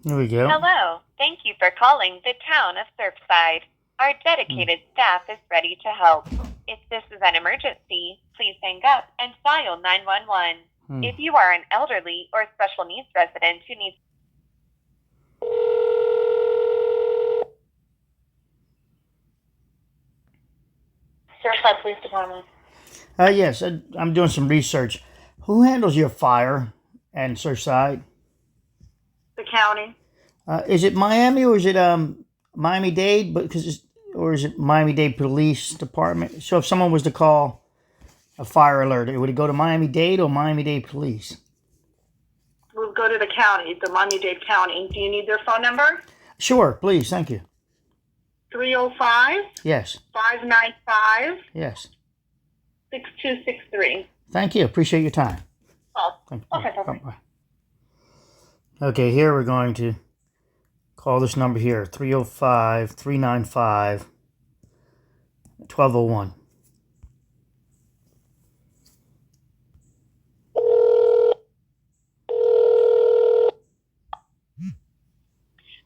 Here we go. Hello. Thank you for calling the town of Surfside. Our dedicated staff is ready to help. If this is an emergency, please hang up and dial 911. If you are an elderly or special needs resident who needs Surfside Police Department. Yes, I'm doing some research. Who handles your fire and Surfside? The county. Is it Miami or is it Miami-Dade? Or is it Miami-Dade Police Department? So if someone was to call a fire alert, would it go to Miami-Dade or Miami-Dade Police? We'll go to the county, the Miami-Dade County. Do you need their phone number? Sure, please. Thank you. 305 Yes. 595 Yes. 6263. Thank you. Appreciate your time. Oh, Thank you. okay, perfect. Bye-bye. Okay, here we're going to call this number here, 305-395-1201.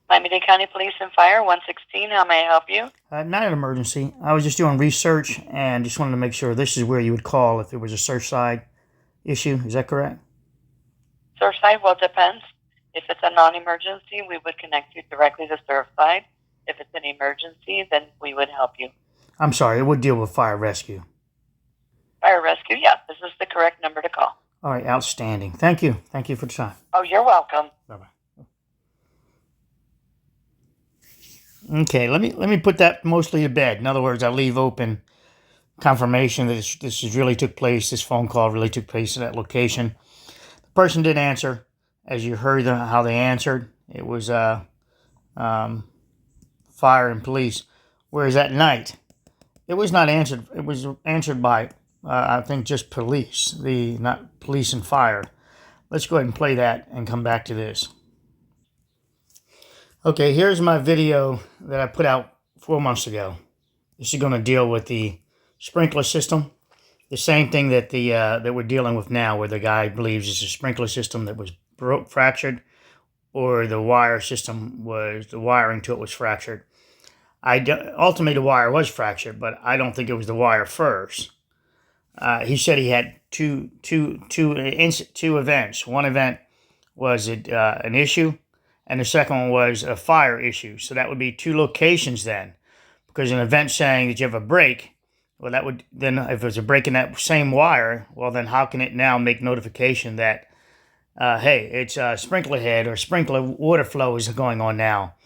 Miami-Dade County Police and Fire, 116. How may I help you? Not an emergency. I was just doing research and just wanted to make sure this is where you would call if there was a Surfside issue. Is that correct? Surfside, well, it depends. If it's a non-emergency, we would connect you directly to Surfside. If it's an emergency, then we would help you. I'm sorry, it would deal with fire rescue. Fire rescue, yeah, this is the correct number to call. All right, outstanding. Thank you. Thank you for the time. Oh, you're welcome. Bye-bye. Okay, let me put that mostly to bed. In other words, I leave open confirmation that this really took place. This phone call really took place at that location. The person did answer, as you heard how they answered. It was fire and police. Whereas at night, it was not answered. It was answered by I think just police, not police and fire. Let's go ahead and play that and come back to this. Okay, here's my video that I put out 4 months ago. This is going to deal with the sprinkler system. The same thing that that we're dealing with now, where the guy believes it's a sprinkler system that was fractured, or the wiring to it was fractured. Ultimately, the wire was fractured, but I don't think it was the wire first. He said he had two events. One event was an issue, and the second one was a fire issue. So that would be two locations then, because an event saying that you have a break, well, that would then, if there's a break in that same wire, well, then how can it now make notification that, hey, it's a sprinkler head or sprinkler water flow is going on now?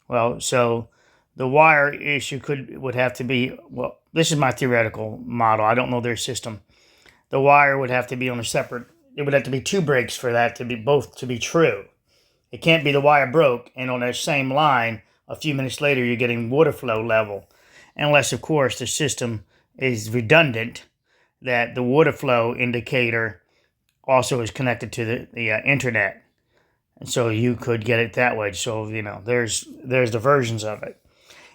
Well, so the wire issue would have to be, well, this is my theoretical model. I don't know their system. The wire would have to be on a separate, it would have to be two breaks for that to be both to be true. It can't be the wire broke and on that same line, a few minutes later, you're getting water flow level. Unless, of course, the system is redundant, that the water flow indicator also is connected to the internet. And so you could get it that way. So, you know, there's the versions of it.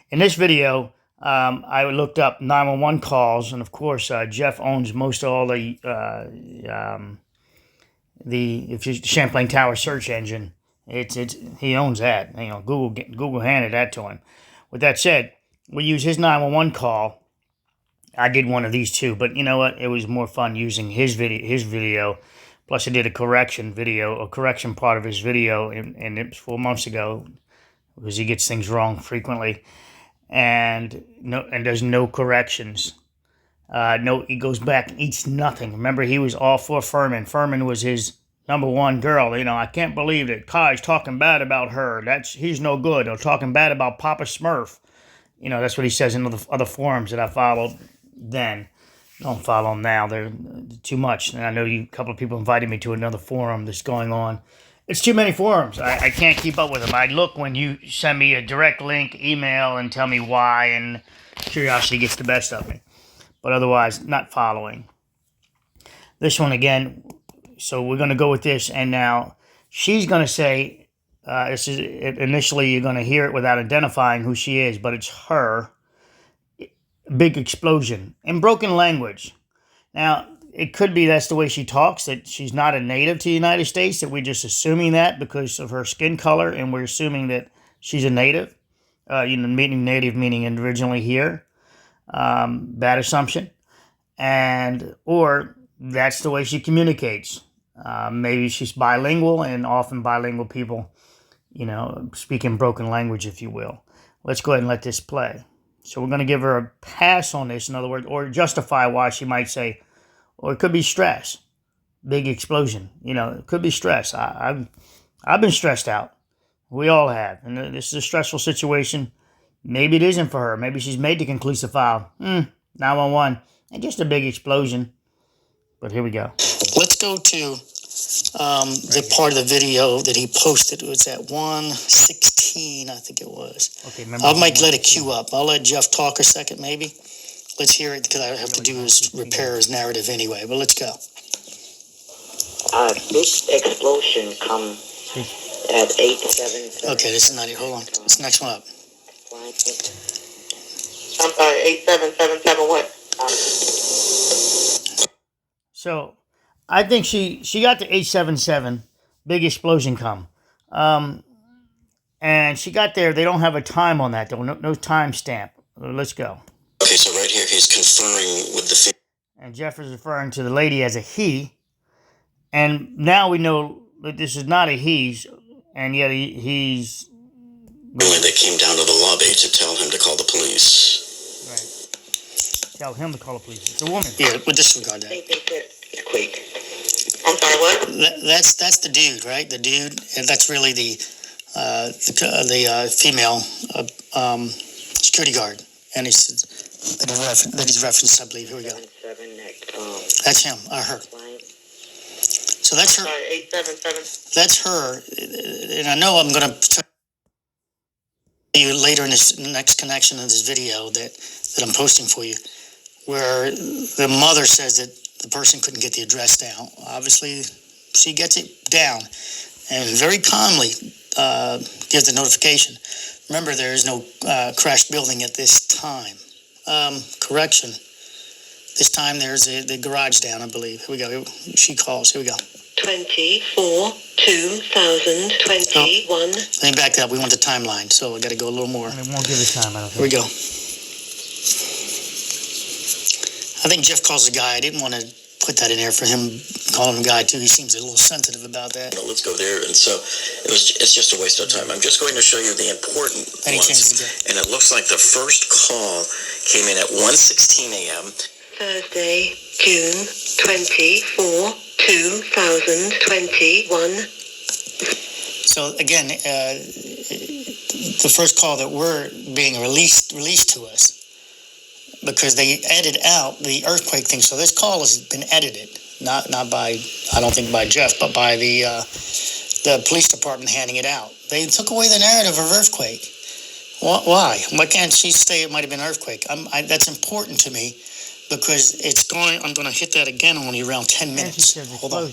In this video, I looked up 911 calls, and of course, Jeff owns most of all the Champlain Tower search engine. He owns that. You know, Google handed that to him. With that said, we use his 911 call. I did one of these too, but you know what? It was more fun using his video. Plus, I did a correction part of his video, and it was 4 months ago, because he gets things wrong frequently, and there's no corrections. He goes back and eats nothing. Remember, he was all for Furman. Furman was his number one girl. You know, I can't believe that Kai's talking bad about her. He's no good. Or talking bad about Papa Smurf. You know, that's what he says in other forums that I followed then. Don't follow them now. They're too much. And I know a couple of people invited me to another forum that's going on. It's too many forums. I can't keep up with them. I look when you send me a direct link, email, and tell me why, and curiosity gets the best of me. But otherwise, not following. This one again, so we're going to go with this, and now she's going to say, initially you're going to hear it without identifying who she is, but it's her. Big explosion in broken language. Now, it could be that's the way she talks, that she's not a native to the United States, that we're just assuming that because of her skin color, and we're assuming that she's a native. Meaning native, meaning originally here. Bad assumption. Or that's the way she communicates. Maybe she's bilingual, and often bilingual people, speak in broken language, if you will. Let's go ahead and let this play. So we're going to give her a pass on this, in other words, or justify why she might say, or it could be stress, big explosion. It could be stress. I've been stressed out. We all have, and this is a stressful situation. Maybe it isn't for her. Maybe she's made the conclusive file. 911, and just a big explosion. But here we go. Let's go to the part of the video that he posted. It was at 1:16, I think it was. Okay, remember. I might let it queue up. I'll let Jeff talk a second, maybe. Let's hear it, because I have to do his repair his narrative anyway. But let's go. Big explosion come at 877. Okay, this is not it. Hold on. This next one up. I'm sorry, 8777 what? So, I think she got to 877, big explosion come. And she got there. They don't have a time on that, though. No time stamp. Let's go. Okay, so right here he's conferring with the... And Jeff is referring to the lady as a he. And now we know that this is not a he's, and yet he's... They came down to the lobby to tell him to call the police. Right. Tell him to call the police. It's a woman. Yeah, we'll disregard that. It's quick. I'm sorry, what? That's the dude, right? The dude, and that's really the female security guard, and that he's referenced, I believe. Here we go. That's him, her. So that's her. 877. That's her, and I know I'm going to tell you later in this next connection of this video that I'm posting for you, where the mother says that the person couldn't get the address down. Obviously, she gets it down and very calmly gives the notification. Remember, there is no crashed building at this time. Correction. This time there's the garage down, I believe. Here we go. She calls. Here we go. 24/2021. Let me back that up. We want the timeline, so I got to go a little more. And it won't give it time, I don't Here we think. go. I think Jeff calls the guy. I didn't want to put that in there for him, calling him guy too. He seems a little sensitive about that. Let's go there. And so it's just a waste of time. I'm just going to show you the important ones. And it looks like the first call came in at 1:16 a.m. Thursday, June 24, 2021. So again, the first call that we're being released to us, because they edit out the earthquake thing. So this call has been edited, not by, I don't think by Jeff, but by the police department handing it out. They took away the narrative of earthquake. Why? Why can't she say it might have been an earthquake? That's important to me, because I'm going to hit that again only around 10 minutes. Hold on.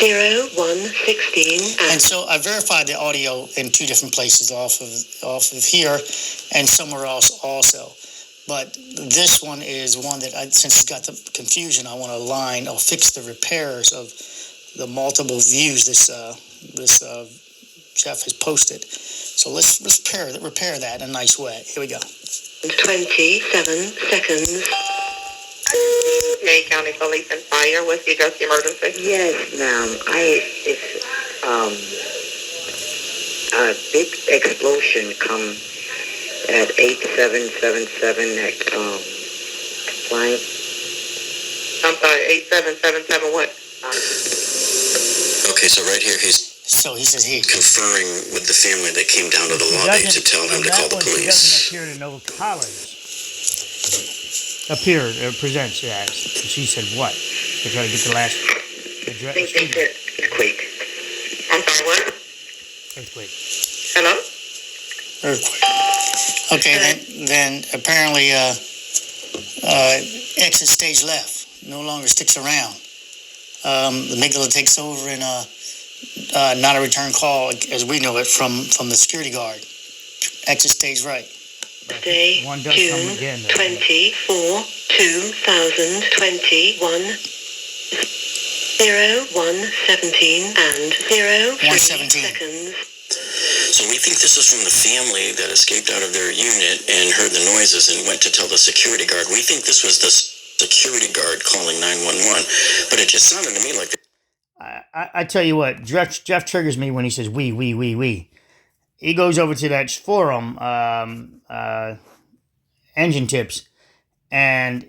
0116. And so I verified the audio in two different places, off of here and somewhere else also. But this one is one that, since it's got the confusion, I want to align or fix the repairs of the multiple views this Jeff has posted. So let's repair that in a nice way. Here we go. 27 seconds. May County Police and Fire, what's the address emergency? Yes, ma'am. It's a big explosion come at 8777 at line. I'm sorry, 8777 what? Okay, so right here So he says he conferring with the family that came down to the lobby to tell him to call the He police. doesn't appear to know college. Presents as. She said what? To try to get the last address. Earthquake. I'm sorry, what? Earthquake. Hello? earthquake. Okay, then apparently exit stage left. No longer sticks around. The amygdala takes over in not a return call, as we know it, from the security guard. Exit stage right. Thursday, One does June come again, though. 24, 2021. 0117 and 03 117. seconds. So we think this is from the family that escaped out of their unit and heard the noises and went to tell the security guard. We think this was the security guard calling 911, but it just sounded to me like... I tell you what, Jeff triggers me when he says we. He goes over to that forum, engine tips, and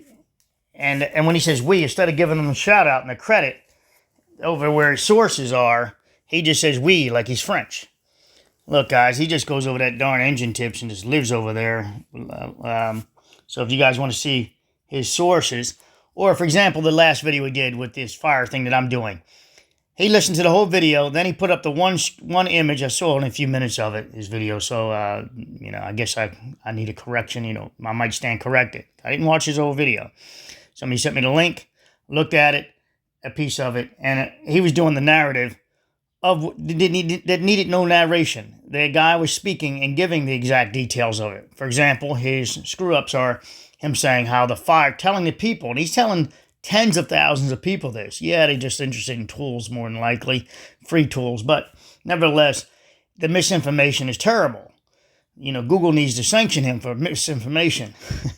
when he says we, instead of giving them a shout out and the credit over where his sources are, he just says we like he's French. Look, guys, he just goes over that darn engine tips and just lives over there. So if you guys want to see his sources, or for example, the last video we did with this fire thing that I'm doing, he listened to the whole video, then he put up the one image. I saw only a few minutes of it, his video, so, I guess I need a correction. I might stand corrected. I didn't watch his whole video. Somebody sent me the link, looked at it, a piece of it, and he was doing the narrative of that needed no narration. The guy was speaking and giving the exact details of it. For example, his screw-ups are him saying how the fire, telling the people, and he's telling tens of thousands of people this. Yeah, they're just interested in tools more than likely, free tools, but nevertheless, the misinformation is terrible. Google needs to sanction him for misinformation.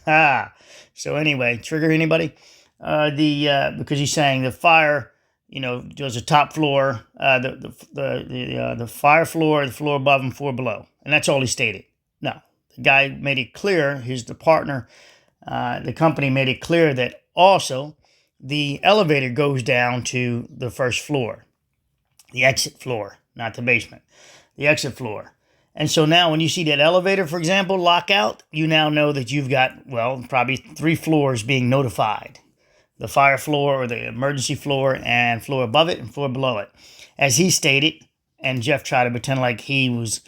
So anyway, trigger anybody? Because he's saying the fire, there's a top floor, the fire floor, the floor above and floor below, and that's all he stated. No, the guy made it clear. The partner, the company made it clear that also the elevator goes down to the first floor, the exit floor, not the basement, the exit floor. And so now when you see that elevator, for example, lock out, you now know that you've got, probably 3 floors being notified. The fire floor or the emergency floor and floor above it and floor below it. As he stated, and Jeff tried to pretend like he was,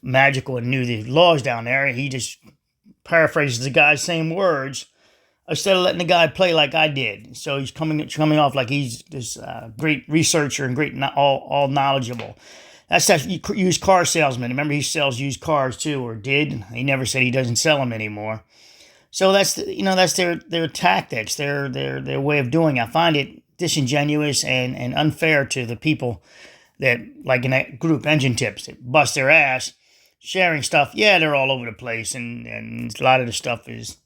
magical and knew the laws down there. He just paraphrases the guy's same words instead of letting the guy play like I did. So he's coming off like he's this great researcher and great, all knowledgeable. That's that used car salesman. Remember, he sells used cars too, or did. He never said he doesn't sell them anymore. So that's their tactics, their way of doing it. I find it disingenuous and unfair to the people that, like in that group, Engine Tips, that bust their ass sharing stuff. Yeah, they're all over the place, and a lot of the stuff is,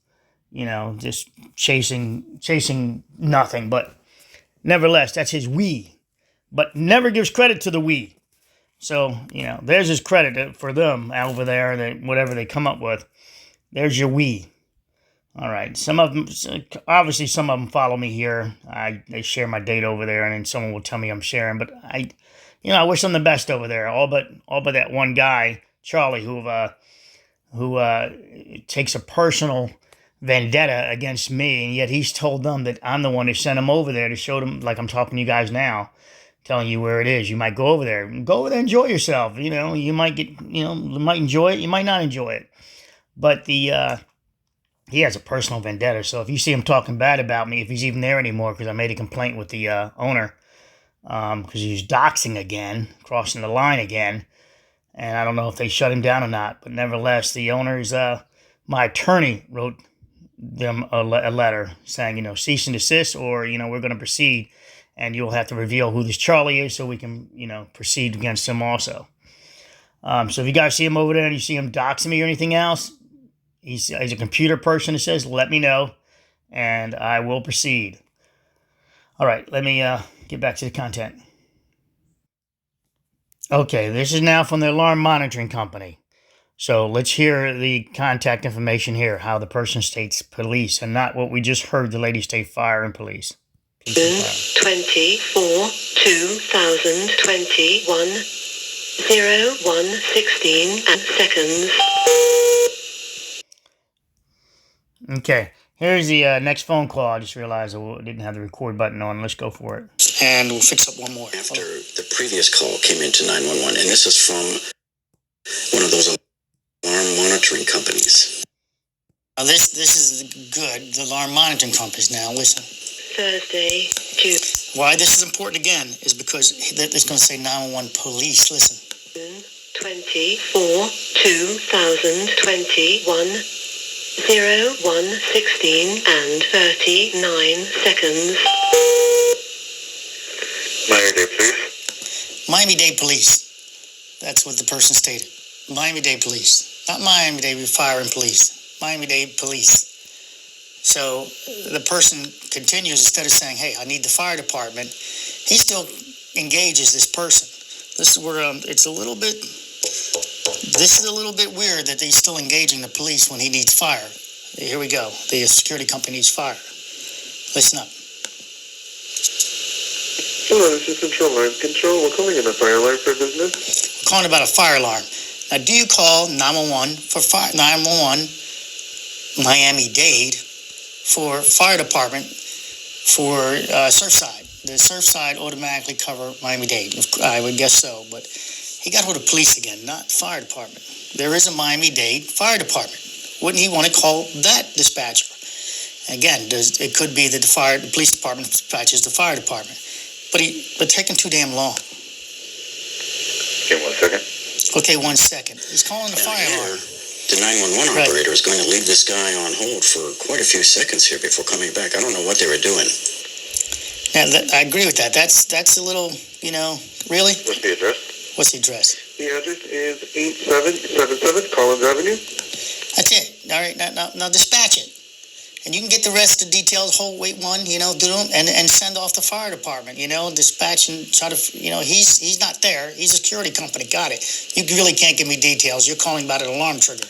just chasing nothing. But nevertheless, that's his we. But never gives credit to the we. So, there's his credit for them over there, that whatever they come up with. There's your we. All right. Some of them follow me here. They share my date over there, and then someone will tell me I'm sharing. But I wish them the best over there. All but that one guy, Charlie, who takes a personal vendetta against me, and yet he's told them that I'm the one who sent him over there to show them, like I'm talking to you guys now, telling you where it is. You might go over there. Go over there, enjoy yourself. You might get, you might enjoy it. You might not enjoy it. But he has a personal vendetta. So if you see him talking bad about me, if he's even there anymore, because I made a complaint with the owner, because he's doxing again, crossing the line again, and I don't know if they shut him down or not. But nevertheless, the owners, my attorney wrote them a letter saying, cease and desist, or we're going to proceed, and you'll have to reveal who this Charlie is so we can proceed against him also. So if you guys see him over there and you see him doxing me or anything else, he's a computer person that says, let me know, and I will proceed. All right, let me get back to the content. Okay, this is now from the alarm monitoring company. So let's hear the contact information here, how the person states police, and not what we just heard the lady state fire and police. 24, 2021, 0116 and seconds. Okay, here's the next phone call. I just realized I didn't have the record button on. Let's go for it. And we'll fix up one more. After the previous call came into 911, and this is from one of those alarm monitoring companies. Now this is good. The alarm monitoring companies. Now listen. Thursday, June. Why this is important again is because it's going to say 911 police. Listen. 24, 24, 2021, 01:16 and 39 seconds. Miami-Dade Police. Miami-Dade Police. That's what the person stated. Miami-Dade Police. Not Miami-Dade Fire and Police. Miami-Dade Police. So the person continues, instead of saying, hey, I need the fire department, he still engages this person. This is where this is a little bit weird that he's still engaging the police when he needs fire. Here we go. The security company needs fire. Listen up. Hello, this is Control Line Control. We're calling in a fire alarm for business. We're calling about a fire alarm. Now, do you call 911 for 911 Miami-Dade for fire department for Surfside? The Surfside automatically cover Miami-Dade. I would guess so, but he got hold of police again, not fire department. There is a Miami-Dade fire department. Wouldn't he want to call that dispatcher? Again, it could be that the police department dispatches the fire department, but taking too damn long. Okay, 1 second. Okay, 1 second. He's calling the fire alarm. The 911 Right. operator is going to leave this guy on hold for quite a few seconds here before coming back. I don't know what they were doing. Yeah, I agree with that. That's a little, really? What's the address? What's the address? The address is 8777 Collins Avenue. That's it. All right, now dispatch it. And you can get the rest of the details, wait one, do them, and send off the fire department, dispatch and try to, he's not there. He's a security company. Got it. You really can't give me details. You're calling about an alarm trigger.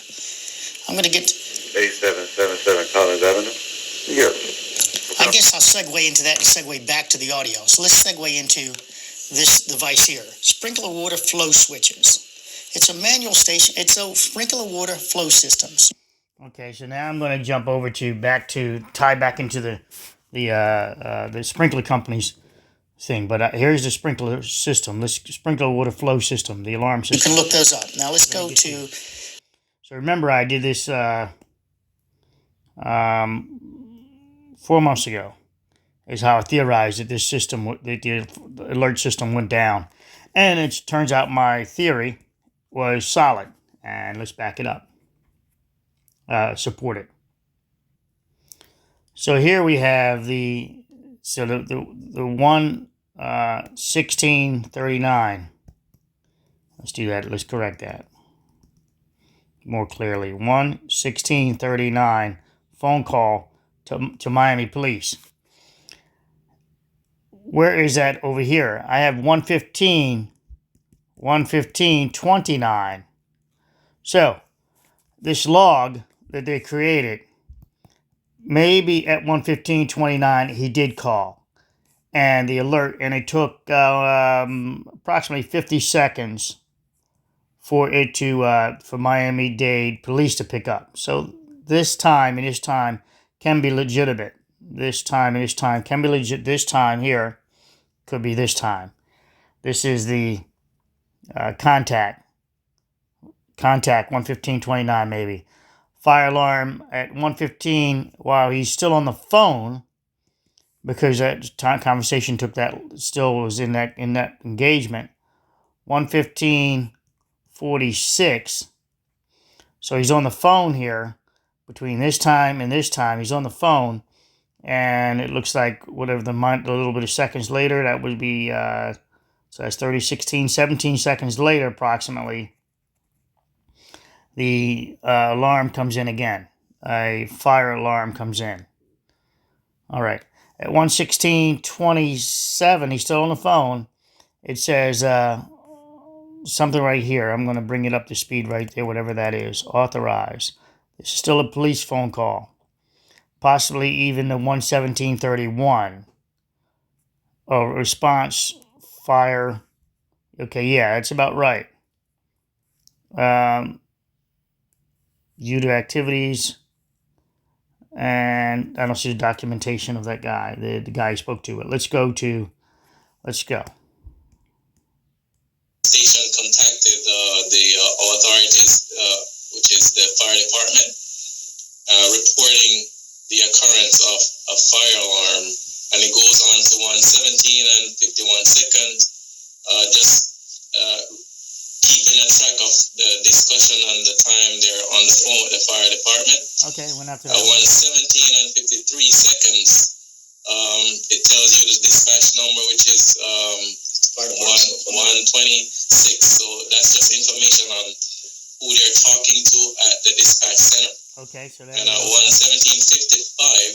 I'm going to get... 8777 Collins Avenue? Yes. I guess I'll segue into that and segue back to the audio. So let's segue into this device here. Sprinkler water flow switches. It's a manual station. It's a sprinkler water flow systems. Okay, so now I'm going to jump over to tie back into the sprinkler company's thing. But here's the sprinkler system. This sprinkler water flow system, the alarm You system. can look those up. Now let's go to... So remember, I did this 4 months ago. Is how I theorized that this system, the alert system, went down, and it turns out my theory was solid. And let's back it up. Support it. So here we have the 1:16:39. Let's do that. Let's correct that more clearly. 1:16:39 phone call to Miami Police. Where is that over here? I have 1:15:29. So this log that they created, maybe at 1:15:29 he did call, and the alert, and it took approximately 50 seconds for it to for Miami-Dade Police to pick up. So this time and this time can be legitimate. This time and this time can be legit. This time here could be this time. This is the contact 1:15:29 maybe. Fire alarm at 1:15 while he's still on the phone, because that conversation still was in that engagement. 1:15:46. So he's on the phone here between this time and this time. He's on the phone, and it looks like whatever a little bit of seconds later, that would be so that's 30, 16, 17 seconds later approximately. The alarm comes in again. A fire alarm comes in. All right. At 1:16:27, he's still on the phone. It says something right here. I'm going to bring it up to speed right there, whatever that is. Authorize. This is still a police phone call. Possibly even the 1:17:31. Oh, response, fire. Okay, yeah, that's about right. View the activities, and I don't see the documentation of that guy, the guy he spoke to. But let's go. Station contacted the authorities, which is the fire department, reporting the occurrence of a fire alarm, and it goes on to 1:17 and 51 seconds, just keeping a track of fire department. Okay, went out to 117 and 53 seconds. It tells you the dispatch number, which is 126. So that's just information on who they're talking to at the dispatch center. Okay, so that. And at 117:55,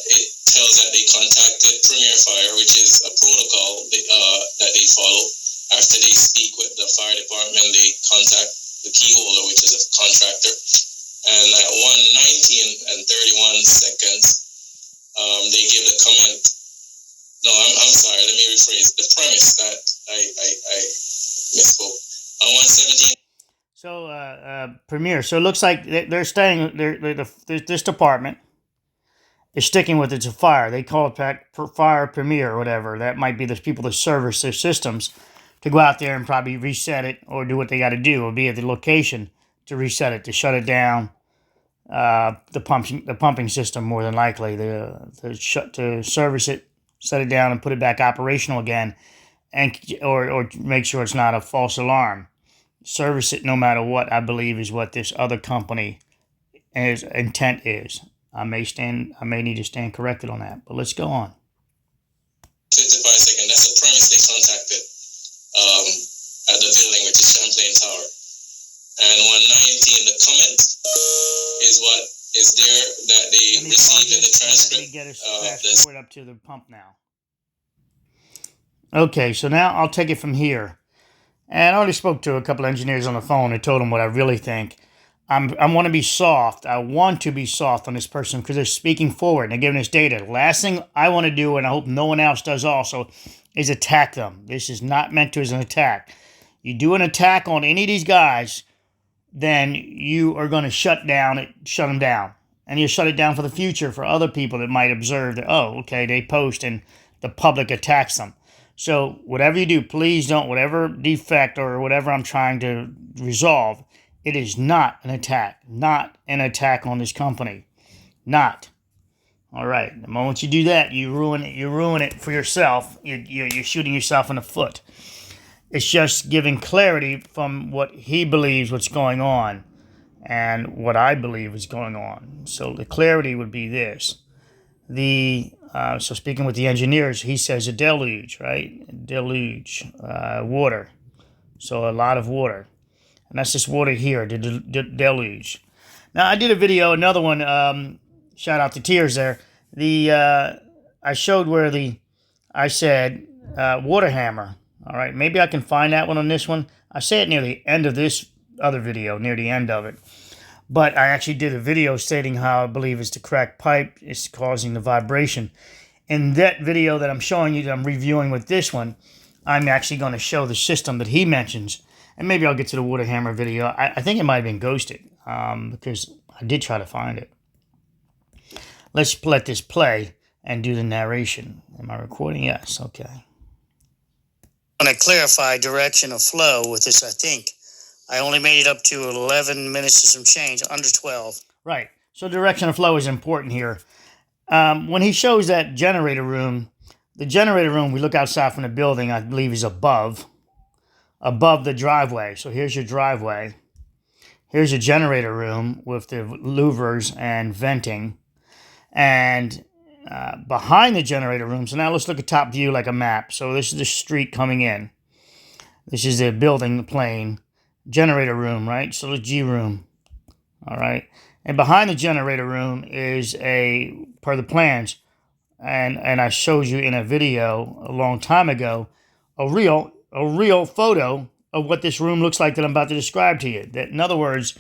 it tells that they contacted Premier Fire, which is a protocol that they follow. After they speak with the fire department, they contact the key holder, which is a contractor. And at 119 and 31 seconds, they give the comment. No, I'm sorry. Let me rephrase the premise that I misspoke. On 117. So, Premier. So it looks like they're staying. This department is sticking with it's a fire. They call it Fire Premier or whatever. That might be the people that service their systems to go out there and probably reset it or do what they got to do, or be at the location to reset it, to shut it down. The pumping system, more than likely, to service it, set it down, and put it back operational again, and or make sure it's not a false alarm. Service it no matter what, I believe, is what this other company intent is. I may need to stand corrected on that, but let's go on. 55 seconds. That's the premise they contacted at the building, which is Champlain Tower. And 119, the comment is what is there that they received in the transcript. Let me get us fast forward up to the pump now. Okay, so now I'll take it from here. And I already spoke to a couple of engineers on the phone and told them what I really think. I want to be soft. I want to be soft on this person because they're speaking forward and they're giving us data. The last thing I want to do, and I hope no one else does also, is attack them. This is not meant to as an attack. You do an attack on any of these guys, then you are going to shut them down. And you shut it down for the future for other people that might observe that, oh, okay, they post and the public attacks them. So whatever you do, please don't, whatever defect or whatever I'm trying to resolve, it is not an attack. Not an attack on this company. Not. All right. The moment you do that, you ruin it. You ruin it for yourself. You're shooting yourself in the foot. It's just giving clarity from what he believes what's going on and what I believe is going on. So the clarity would be this. So speaking with the engineers, he says a deluge, right? Deluge, water. So a lot of water. And that's this water here, the deluge. Now, I did a video, another one, shout out to Tears there. I showed where I said water hammer. All right, maybe I can find that one on this one. I say it near the end of this other video, near the end of it. But I actually did a video stating how I believe it's the cracked pipe is causing the vibration. In that video that I'm showing you, that I'm reviewing with this one, I'm actually going to show the system that he mentions. And maybe I'll get to the water hammer video. I think it might have been ghosted because I did try to find it. Let's let this play and do the narration. Am I recording? Yes. Okay. I'm going to clarify direction of flow with this, I think. I only made it up to 11 minutes to some change, under 12. Right. So direction of flow is important here. When he shows that generator room, the generator room, we look outside from the building, I believe is above the driveway. So here's your driveway. Here's your generator room with the louvers and venting. And behind the generator room, so now let's look at top view like a map. So this is the street coming in. This is the building, the plane. Generator room, right? So the G room. All right. And behind the generator room is per the plans, and I showed you in a video a long time ago, a real photo of what this room looks like that I'm about to describe to you. That, in other words,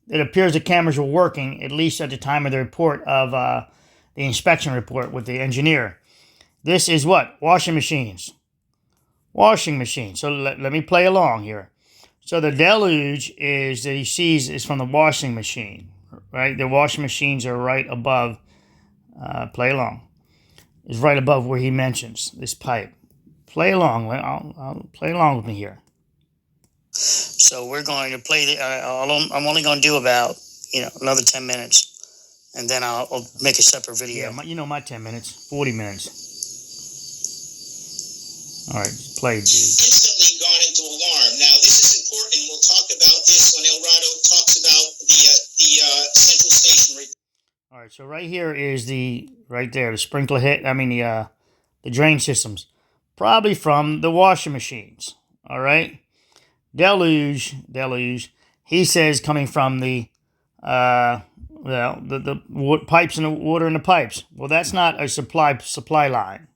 it appears the cameras were working, at least at the time of the report of the inspection report with the engineer. This is what? Washing machines. Washing machines. So let me play along here. So the deluge is that he sees is from the washing machine, right? The washing machines are right above, play along, is right above where he mentions this pipe. Play along. I'll play along with me here. So we're going to play I'm only going to do about, another 10 minutes, and then I'll make a separate video. Yeah, my 10 minutes, 40 minutes. All right, play, dude. Instantly gone into alarm. Now, this is important. We'll talk about this when El Rado talks about the right, so right here is right there, the sprinkler head, the drain systems. Probably from the washing machines, all right? Deluge, he says coming from the pipes and the water in the pipes. Well, that's not a supply line.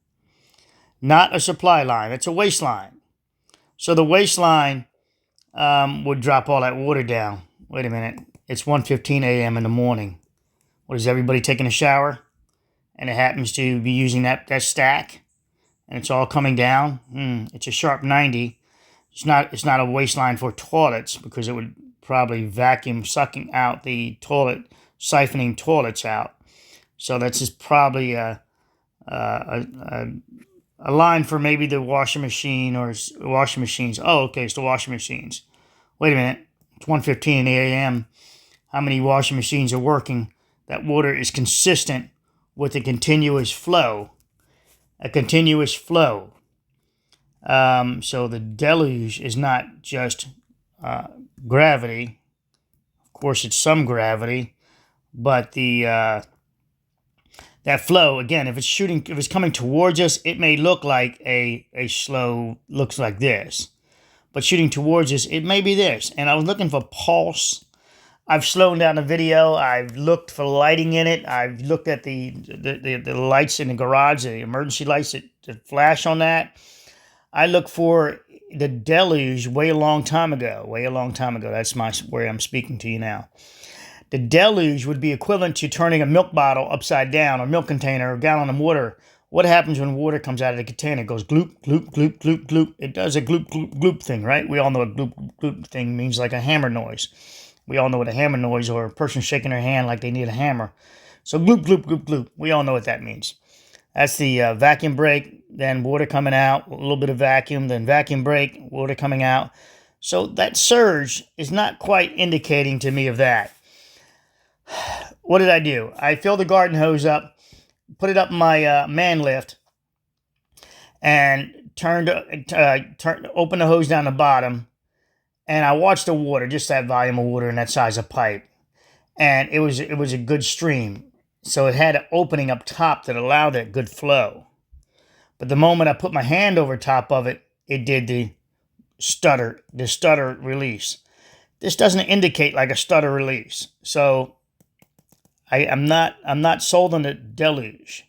Not a supply line. It's a waste line. So the waste line would drop all that water down. Wait a minute. It's 1:15 a.m. in the morning. What, is everybody taking a shower? And it happens to be using that stack? And it's all coming down? It's a sharp 90. It's not a waste line for toilets, because it would probably vacuum sucking out the toilet, siphoning toilets out. So that's just probably a line for maybe the washing machine or washing machines. Oh, okay, it's the washing machines. Wait a minute. It's 1:15 a.m. How many washing machines are working? That water is consistent with a continuous flow. A continuous flow. So the deluge is not just gravity. Of course, it's some gravity, but that flow, again, if it's coming towards us, it may look like a slow, looks like this. But shooting towards us, it may be this. And I was looking for pulse. I've slowed down the video. I've looked for lighting in it. I've looked at the lights in the garage, the emergency lights that flash on that. I looked for the deluge way a long time ago. That's where I'm speaking to you now. The deluge would be equivalent to turning a milk bottle upside down, or milk container, or a gallon of water. What happens when water comes out of the container? It goes gloop, gloop, gloop, gloop, gloop. It does a gloop, gloop, gloop thing, right? We all know what gloop, gloop thing means, like a hammer noise. We all know what a hammer noise, or a person shaking their hand like they need a hammer. So gloop, gloop, gloop, gloop. We all know what that means. That's the vacuum break, then water coming out, a little bit of vacuum, then vacuum break, water coming out. So that surge is not quite indicating to me of that. What did I do? I filled the garden hose up, put it up in my man lift, and opened the hose down the bottom, and I watched the water, just that volume of water in that size of pipe. And it was a good stream. So it had an opening up top that allowed that good flow. But the moment I put my hand over top of it, it did the stutter release. This doesn't indicate like a stutter release. So I'm not sold on the deluge.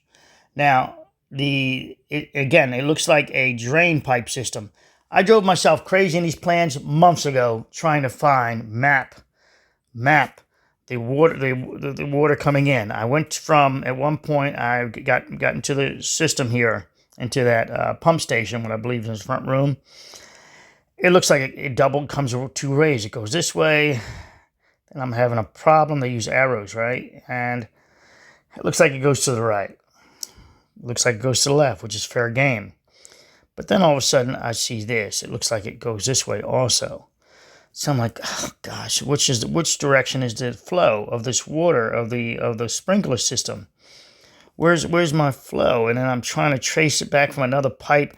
Now, it looks like a drain pipe system. I drove myself crazy in these plans months ago trying to map the water coming in. I went from, at one point, I got into the system here, into that pump station, what I believe is the front room. It looks like it doubled, comes two ways. It goes this way, and I'm having a problem. They use arrows, right? And it looks like it goes to the right. It looks like it goes to the left, which is fair game. But then all of a sudden, I see this. It looks like it goes this way also. So I'm like, oh gosh, which direction is the flow of this water of the sprinkler system? Where's my flow? And then I'm trying to trace it back from another pipe,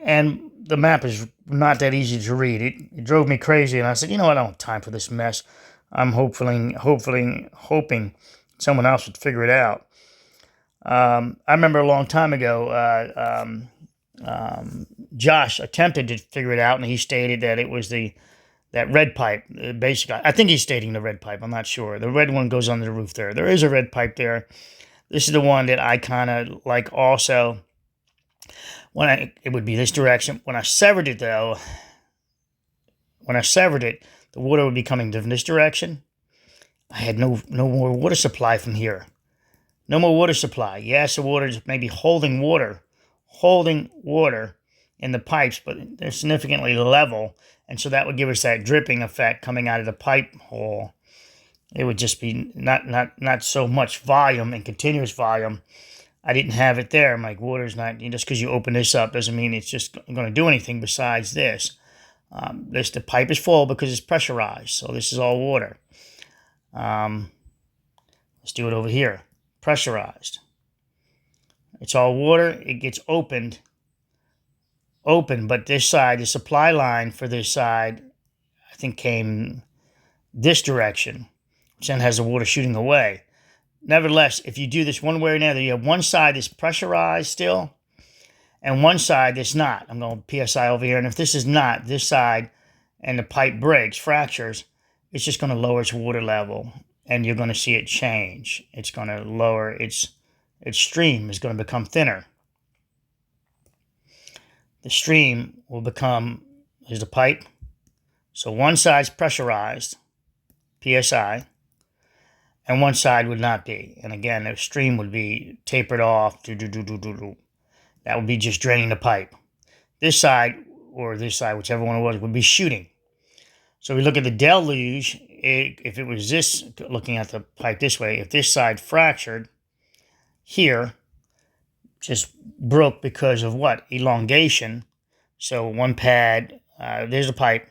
and the map is not that easy to read. It drove me crazy, and I said, you know what? I don't have time for this mess. I'm hoping someone else would figure it out. I remember a long time ago, Josh attempted to figure it out, and he stated that it was that red pipe. Basically, I think he's stating the red pipe. I'm not sure. The red one goes under the roof there. There is a red pipe there. This is the one that I kind of like also. It would be this direction. When I severed it, though, the water would be coming in this direction. I had no more water supply from here. No more water supply. Yes, the water is maybe holding water in the pipes, but they're significantly level, and so that would give us that dripping effect coming out of the pipe hole. It would just be not so much volume and continuous volume. I didn't have it there. I'm like, water's not, just because you open this up doesn't mean it's just going to do anything besides this. The pipe is full because it's pressurized, so this is all water. Let's do it over here. Pressurized. It's all water. It gets open, but this side, the supply line for this side, I think came this direction, which then has the water shooting away. nevertheless, if you do this one way or another, you have one side that's pressurized still, and one side that's not. I'm going PSI over here, and if this is not, this side, and the pipe breaks, fractures, it's just going to lower its water level, and you're going to see it change. It's going to lower its stream is going to become thinner. The stream will become, here's the pipe. So one side's pressurized, PSI, and one side would not be. And again, the stream would be tapered off. That would be just draining the pipe. This side, or this side, whichever one it was, would be shooting. So we look at the deluge. If it was this, looking at the pipe this way, if this side fractured here, just broke because of what? Elongation. So one pad, there's the pipe,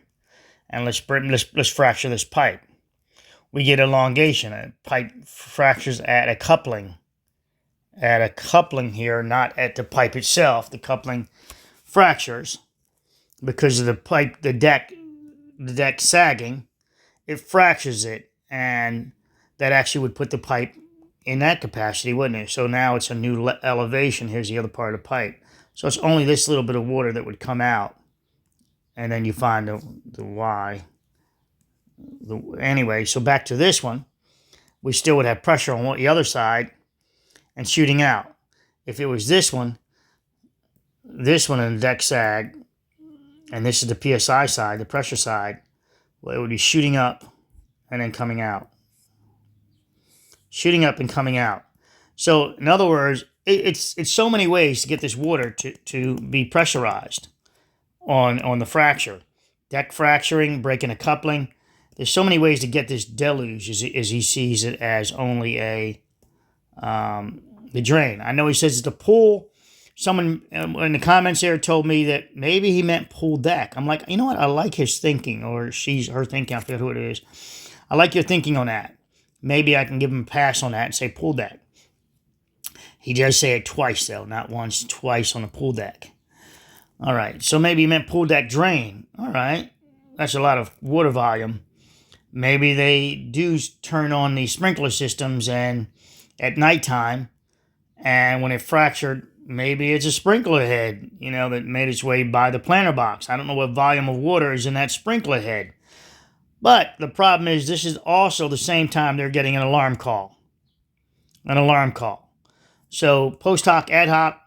and let's fracture this pipe. We get elongation. A pipe fractures at a coupling. At a coupling here, not at the pipe itself. The coupling fractures because of the pipe, the deck sagging. It fractures it, and that actually would put the pipe in that capacity, wouldn't it? So now it's a new elevation. Here's the other part of the pipe. So it's only this little bit of water that would come out, and then you find the Y. Anyway, so back to this one, we still would have pressure on the other side and shooting out. If it was this one in the deck sag, and this is the PSI side, the pressure side, well, it would be shooting up and then coming out. Shooting up and coming out. So, in other words, it's so many ways to get this water to be pressurized on the fracture. Deck fracturing, breaking a coupling. There's so many ways to get this deluge as he sees it as only the drain. I know he says it's the pool. Someone in the comments there told me that maybe he meant pool deck. I'm like, you know what? I like his thinking, or her thinking. I forget who it is. I like your thinking on that. Maybe I can give him a pass on that and say pool deck. He does say it twice, though. Not once, twice on the pool deck. All right. So maybe he meant pool deck drain. All right. That's a lot of water volume. Maybe they do turn on the sprinkler systems and at nighttime, and when it fractured, maybe it's a sprinkler head, that made its way by the planter box. I don't know what volume of water is in that sprinkler head. But the problem is this is also the same time they're getting an alarm call. An alarm call. So post hoc, ad hoc,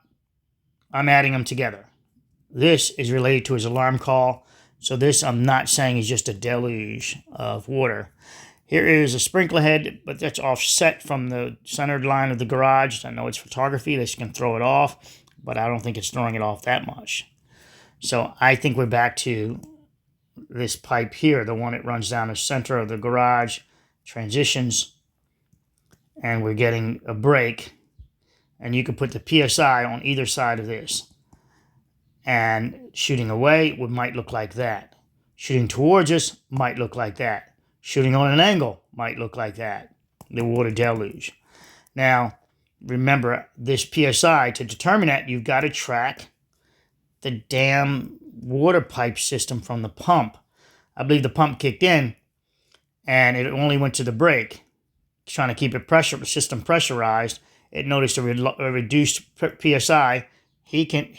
I'm adding them together. This is related to his alarm call. So this I'm not saying is just a deluge of water. Here is a sprinkler head, but that's offset from the centered line of the garage. I know it's photography. They can throw it off, but I don't think it's throwing it off that much. So I think we're back to this pipe here, the one that runs down the center of the garage, transitions, and we're getting a break. And you can put the PSI on either side of this. And shooting away might look like that. Shooting towards us might look like that. Shooting on an angle might look like that. The water deluge. Now, remember, this PSI, to determine that, you've got to track the damn water pipe system from the pump. I believe the pump kicked in, and it only went to the break. Trying to keep the system pressurized. It noticed a reduced PSI. He can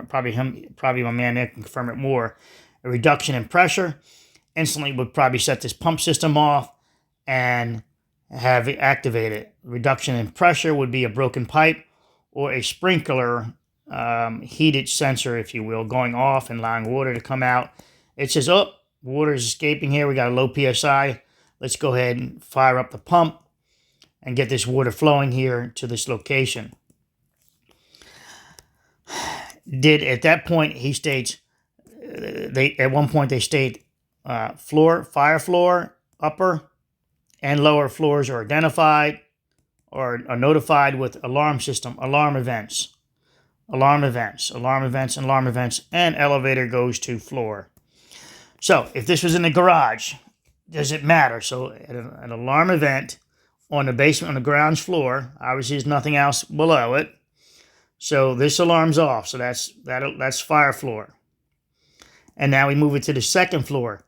probably my man there can confirm it more. A reduction in pressure instantly would probably set this pump system off and have it activated. Reduction in pressure would be a broken pipe or a sprinkler heated sensor, if you will, going off and allowing water to come out. It says, oh, water is escaping here. We got a low PSI. Let's go ahead and fire up the pump and get this water flowing here to this location. At that point, he states, at one point they state fire floor, upper and lower floors are identified or are notified with alarm events, and elevator goes to floor. So if this was in the garage, does it matter? So an alarm event on the basement, on the ground floor, obviously there's nothing else below it. So this alarm's off. So that's fire floor. And now we move it to the second floor.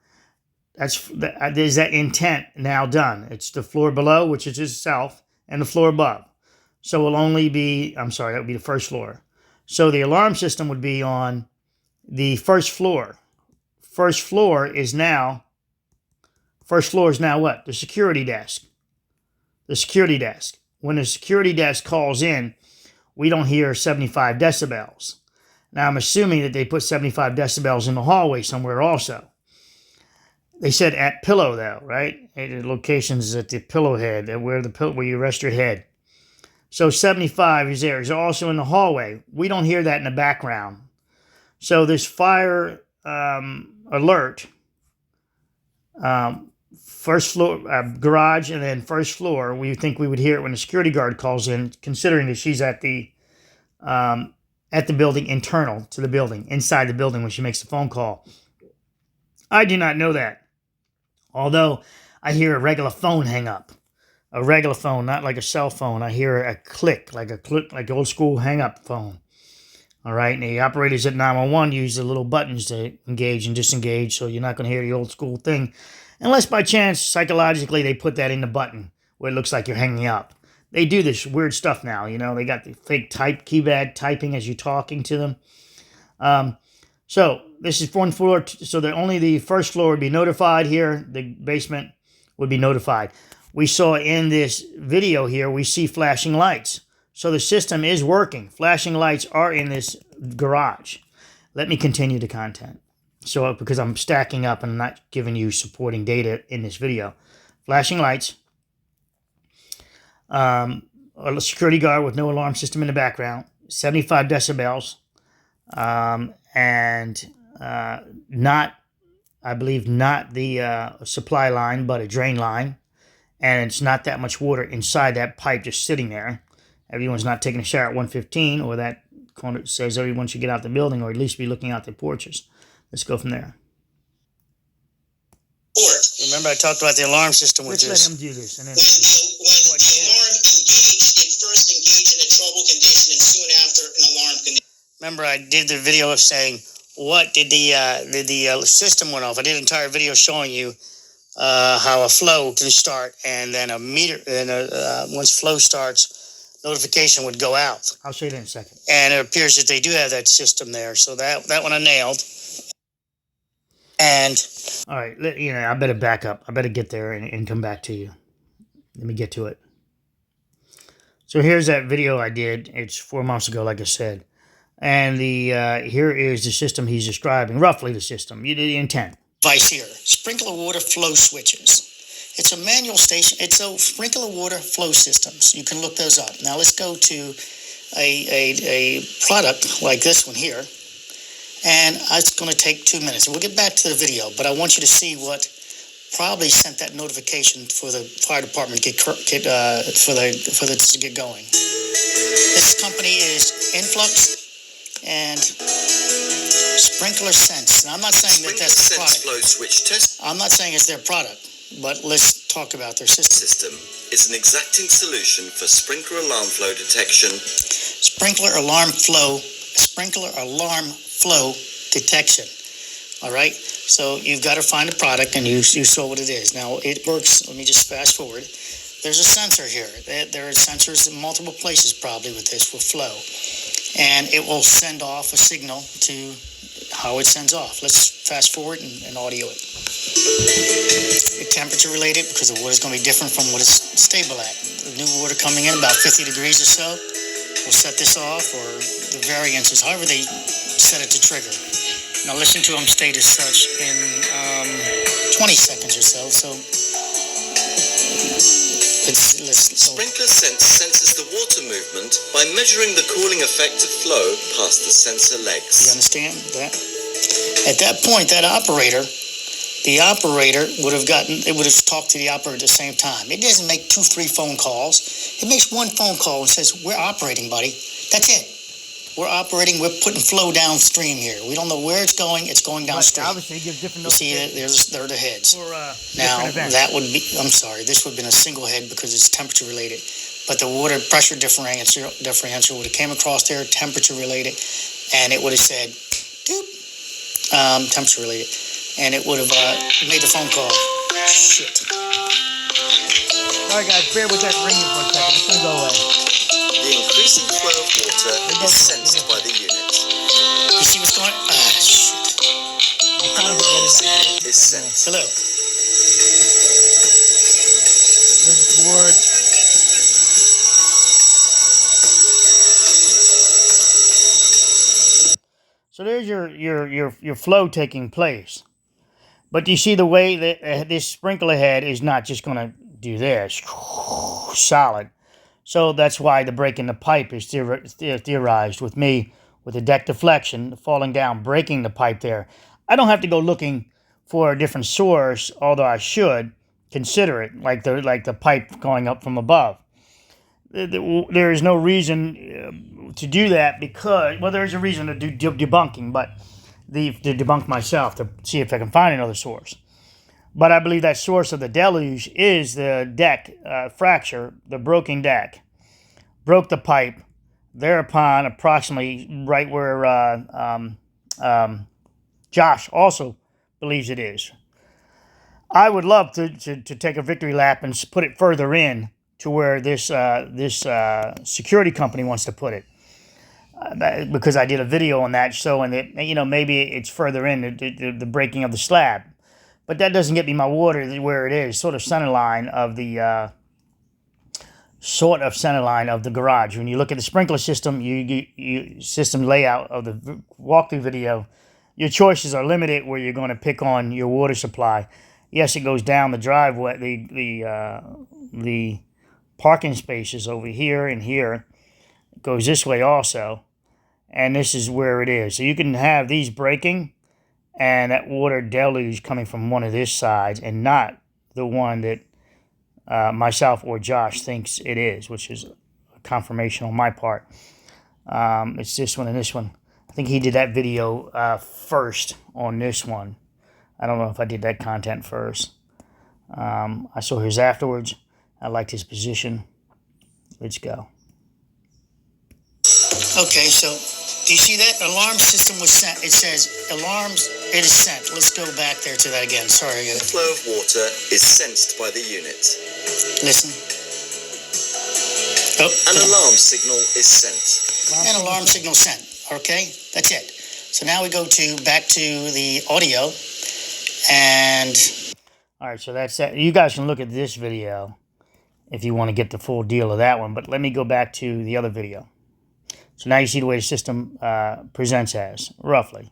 there's that intent now done. It's the floor below, which is itself, and the floor above. So it'll only be, I'm sorry, that would be the first floor. So the alarm system would be on the first floor. First floor is now what? The security desk. The security desk. When the security desk calls in, we don't hear 75 decibels. Now, I'm assuming that they put 75 decibels in the hallway somewhere also. They said at pillow, though, right? The locations at the pillow head, where you rest your head. So 75 is there. It's also in the hallway. We don't hear that in the background. So this fire alert, first floor, garage, and then first floor, we think we would hear it when the security guard calls in, considering that she's at the building, internal to the building, inside the building when she makes the phone call. I do not know that. Although I hear a regular phone hang up. A regular phone, not like a cell phone. I hear a click, like old school hang up phone. All right, and the operators at 911 use the little buttons to engage and disengage, so you're not going to hear the old school thing. Unless by chance, psychologically, they put that in the button where it looks like you're hanging up. They do this weird stuff now, you know. They got the fake keypad typing as you're talking to them. So this is one floor, so that only the first floor would be notified here. The basement would be notified. We saw in this video here, we see flashing lights. So the system is working. Flashing lights are in this garage. Let me continue the content. So, because I'm stacking up and I'm not giving you supporting data in this video. Flashing lights. A security guard with no alarm system in the background. 75 decibels. And not, I believe, not the supply line, but a drain line. And it's not that much water inside that pipe just sitting there. Everyone's not taking a shower at 1:15, or that corner says everyone should get out the building, or at least be looking out their porches. Let's go from there. Remember, I talked about the alarm system with Let's let him do this. And then When the alarm engaged, it first engaged in a trouble condition, and soon after, an alarm condition. Remember, I did the video of saying, what did the system went off? I did an entire video showing you how a flow can start, and then a meter, and once flow starts, notification would go out. I'll show you that in a second. And it appears that they do have that system there. So that one I nailed. And all right, I better back up. I better get there and come back to you. Let me get to it. So here's that video I did. It's 4 months ago, like I said. And here is the system he's describing, roughly the system. You did the intent. Device here, sprinkler water flow switches. It's a manual station. It's a sprinkler water flow systems. You can look those up. Now let's go to a product like this one here. And it's going to take 2 minutes. We'll get back to the video, but I want you to see what probably sent that notification for the fire department to get going. This company is Influx and Sprinkler Sense. Now, I'm not saying that that's the product. Flow switch test. I'm not saying it's their product, but let's talk about their system. System is an exacting solution for sprinkler alarm flow detection. Sprinkler alarm flow detection. All right, so you've got to find a product, and you saw what it is. Now it works. Let me just fast forward. There's a sensor here. There are sensors in multiple places probably with this with flow, and it will send off a signal to how it sends off. Let's fast forward and audio it. It's temperature related because the water is going to be different from what it's stable at. The new water coming in about 50 degrees or so will set this off, or the variances, however they set it to trigger. Now listen to them state as such in 20 seconds or so. So Sprinkler Sense senses the water movement by measuring the cooling effect of flow past the sensor legs. You understand that? At that point, the operator would have talked to the operator at the same time. It doesn't make 2-3 phone calls. It makes one phone call and says, "We're operating, buddy." That's it. We're operating. We're putting flow downstream here. We don't know where it's going. It's going downstream. Obviously, give different. You see, there are the heads. For, now that would be. I'm sorry. This would have been a single head because it's temperature related. But the water pressure differential would have came across there, temperature related, and it would have said, "Doop," temperature related. and it would have made the phone call. Shit. All right, guys, bear with that ringing for a second. It's gonna go away. The increasing flow of water is sensed by the unit. You see what's going on? Ah, shit. An alarm signal is sent. Hello. There's the word. So there's your flow taking place. But you see the way that this sprinkler head is not just going to do this, solid. So that's why the break in the pipe is theorized with me, with the deck deflection, falling down, breaking the pipe there. I don't have to go looking for a different source, although I should consider it, like the pipe going up from above. There is no reason to do that because, well, there is a reason to do debunking, but to debunk myself to see if I can find another source. But I believe that source of the deluge is the deck fracture, the broken deck. Broke the pipe, thereupon approximately right where Josh also believes it is. I would love to take a victory lap and put it further in to where this security company wants to put it. Because I did a video on that showing that, you know, maybe it's further in the breaking of the slab. But that doesn't get me my water where it is, sort of center line of the garage. When you look at the sprinkler system, system layout of the walkthrough video, your choices are limited where you're going to pick on your water supply. Yes, it goes down the driveway, the parking spaces over here and here. It goes this way also, and this is where it is. So you can have these breaking and that water deluge coming from one of this sides and not the one that myself or Josh thinks it is, which is a confirmation on my part. It's this one and this one. I think he did that video first on this one. I don't know if I did that content first. I saw his afterwards. I liked his position. Let's go. Okay, so do you see that? Alarm system was sent. It says alarms, it is sent. Let's go back there to that again. Sorry. The flow of water is sensed by the unit. Listen. Oh, An alarm signal is sent. An alarm signal sent. Okay, that's it. So now we go back to the audio, and all right. So that's that. You guys can look at this video if you want to get the full deal of that one. But let me go back to the other video. So now you see the way the system presents as, roughly.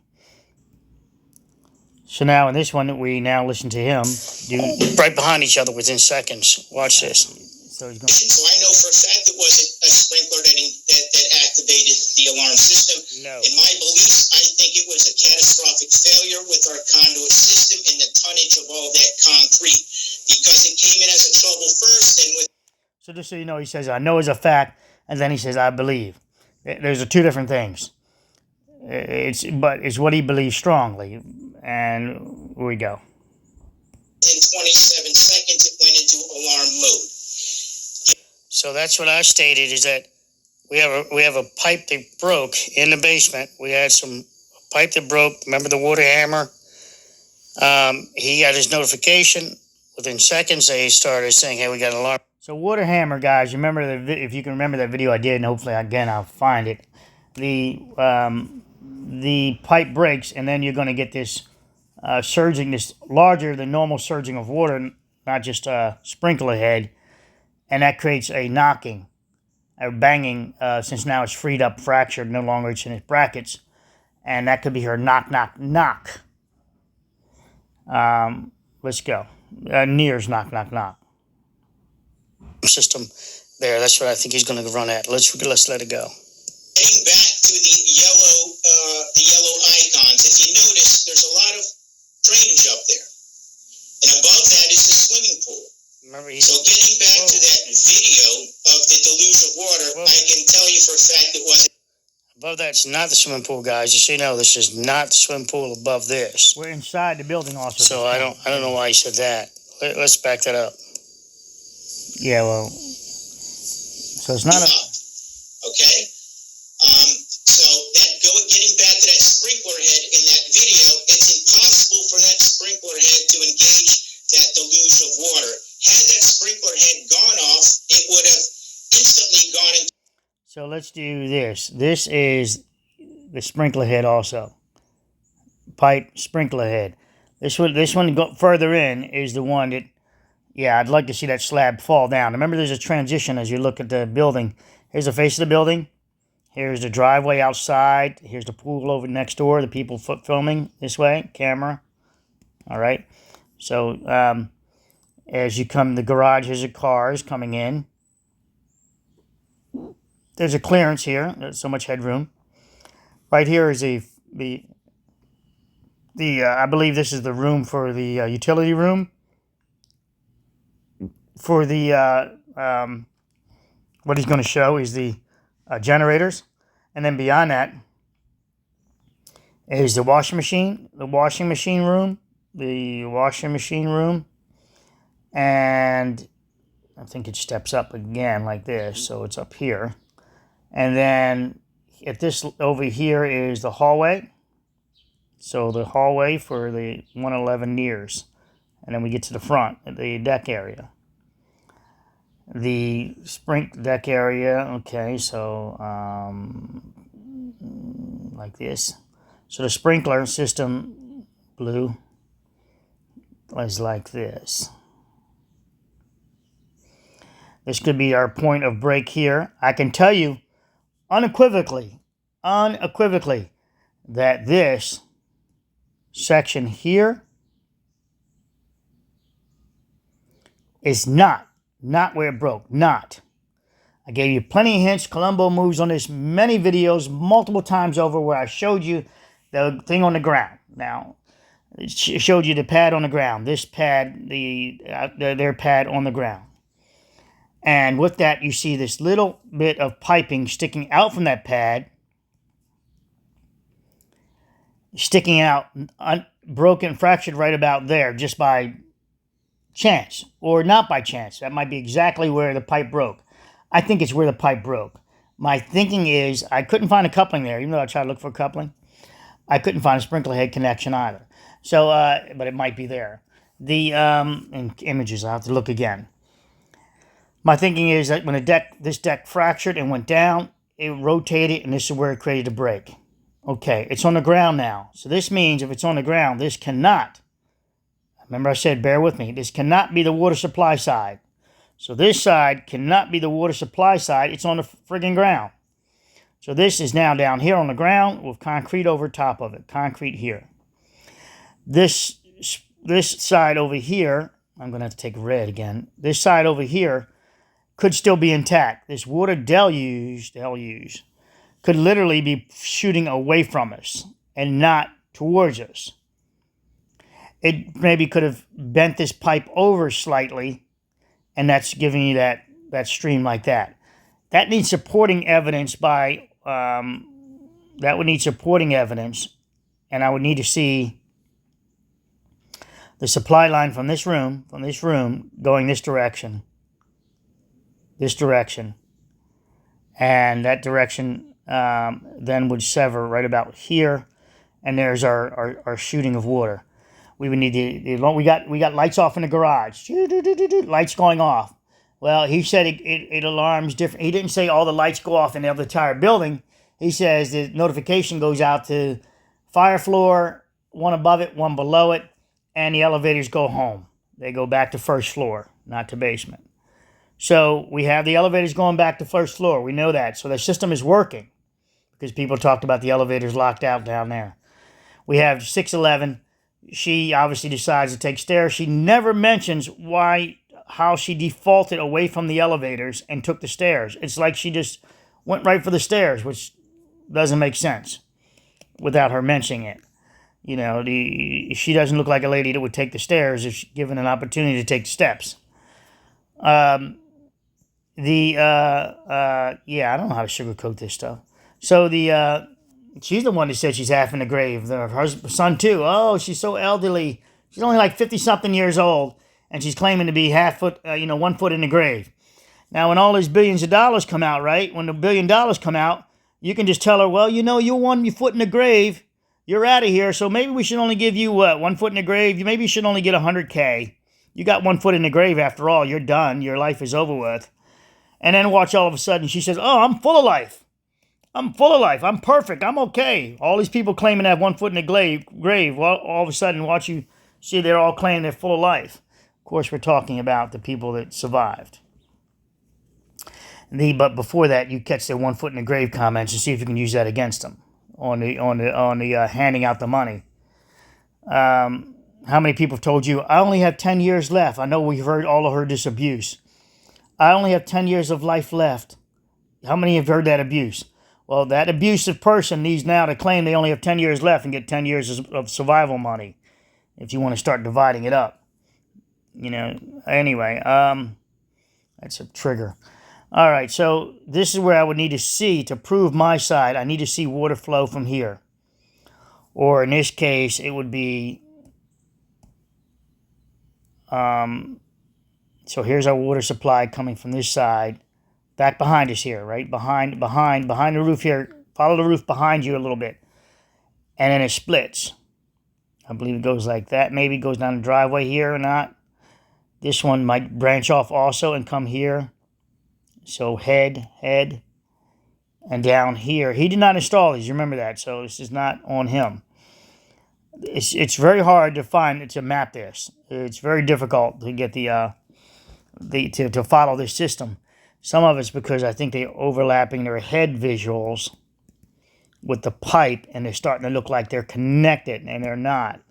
So now in this one, we now listen to him do right behind each other within seconds. Watch this. So he's going. So I know for a fact it wasn't a sprinkler that activated the alarm system. No. In my beliefs, I think it was a catastrophic failure with our conduit system and the tonnage of all that concrete, because it came in as a trouble first and with. So just so you know, he says, I know as a fact, and then he says, I believe. There's two different things. It's what he believes strongly. And here we go. In 27 seconds, it went into alarm mode. So that's what I stated, is that we have a pipe that broke in the basement. We had some pipe that broke. Remember the water hammer? He got his notification. Within seconds, they started saying, hey, we got an alarm. So water hammer, guys, remember if you can remember that video I did, and hopefully again I'll find it. The pipe breaks, and then you're going to get this surging, this larger than normal surging of water, not just a sprinkler head, and that creates a knocking, a banging, since now it's freed up, fractured, no longer it's in its brackets, and that could be her knock, knock, knock. Let's go. Near's knock, knock, knock. System there. That's what I think he's going to run at. Let's let it go. Getting back to the yellow icons, if you notice, there's a lot of drainage up there, and above that is the swimming pool. Remember, so getting back to that video of the deluge of water, I can tell you for a fact it wasn't. Above that's not the swimming pool, guys. Just so you know, this is not the swimming pool above this. We're inside the building also. So I don't know why he said that. Let's back that up. Yeah, well, so it's not a. Okay, so getting back to that sprinkler head in that video, it's impossible for that sprinkler let's do this. This is the sprinkler head also. Pipe sprinkler head. This one go further in is the one that, yeah, I'd like to see that slab fall down. Remember, there's a transition as you look at the building. Here's the face of the building. Here's the driveway outside. Here's the pool over next door. The people filming this way, camera. All right. So as you come, the garage has cars coming in. There's a clearance here. There's so much headroom. Right here is I believe this is the room for the utility room. For the what he's going to show is the generators, and then beyond that is the washing machine room, and I think it steps up again like this, so it's up here, and then at this over here is the hallway. So the hallway for the 111 nears, and then we get to the front, the deck area. The deck area, okay, so like this. So the sprinkler system, blue, is like this. This could be our point of break here. I can tell you unequivocally, that this section here is not where it broke. Not. I gave you plenty of hints. Columbo moves on this many videos, multiple times over, where I showed you the thing on the ground. Now, it showed you the pad on the ground. This pad, their pad on the ground. And with that, you see this little bit of piping sticking out from that pad. Sticking out, broken, fractured right about there, just by chance, or not by chance. That might be exactly where the pipe broke. I think it's where the pipe broke. My thinking is I couldn't find a coupling there, even though I tried to look for a coupling. I couldn't find a sprinkler head connection either. So, but it might be there. The in images, I'll have to look again. My thinking is that when this deck fractured and went down, it rotated, and this is where it created a break. Okay, it's on the ground now. So this means if it's on the ground, this cannot. Remember I said, bear with me. This cannot be the water supply side. So this side cannot be the water supply side. It's on the friggin' ground. So this is now down here on the ground with concrete over top of it. Concrete here. This side over here, I'm going to have to take red again. This side over here could still be intact. This water deluge, could literally be shooting away from us and not towards us. It maybe could have bent this pipe over slightly, and that's giving you that stream like that. That needs supporting evidence that would need supporting evidence, and I would need to see the supply line from this room going this direction, and that direction then would sever right about here, and there's our shooting of water. We would need we got lights off in the garage. Lights going off. Well, he said it alarms different. He didn't say all the lights go off in the entire building. He says the notification goes out to fire floor, one above it, one below it, and the elevators go home. They go back to first floor, not to basement. So we have the elevators going back to first floor. We know that. So the system is working because people talked about the elevators locked out down there. We have 611. She obviously decides to take stairs. She never mentions how she defaulted away from the elevators and took the stairs. It's like she just went right for the stairs, which doesn't make sense without her mentioning it. You know, she doesn't look like a lady that would take the stairs if given an opportunity to take the steps. Yeah, I don't know how to sugarcoat this stuff. So she's the one that said she's half in the grave. Her son too. Oh, she's so elderly. She's only like 50-something years old, and she's claiming to be 1 foot in the grave. Now, when all these billions of dollars come out, right? When the $1 billion come out, you can just tell her, well, you're 1 foot in the grave. You're out of here, so maybe we should only give you, 1 foot in the grave? Maybe you should only get $100K. You got 1 foot in the grave after all. You're done. Your life is over with. And then watch all of a sudden she says, oh, I'm full of life. I'm full of life. I'm perfect. I'm okay. All these people claiming to have 1 foot in the grave. Well, all of a sudden, watch you see they're all claiming they're full of life. Of course, we're talking about the people that survived. But before that, you catch their 1 foot in the grave comments and see if you can use that against them on the handing out the money. How many people have told you, I only have 10 years left? I know we've all heard this abuse. I only have 10 years of life left. How many have heard that abuse? Well, that abusive person needs now to claim they only have 10 years left and get 10 years of survival money if you want to start dividing it up. Anyway, that's a trigger. All right, so this is where I would need to see, to prove my side, I need to see water flow from here. Or in this case, it would be, so here's our water supply coming from this side. Back behind us here, right? Behind the roof here. Follow the roof behind you a little bit. And then it splits. I believe it goes like that. Maybe it goes down the driveway here or not. This one might branch off also and come here. So head, and down here. He did not install these, you remember that. So this is not on him. It's very hard to find, to map this. It's very difficult to get to follow this system. Some of it's because I think they're overlapping their head visuals with the pipe, and they're starting to look like they're connected, and they're not.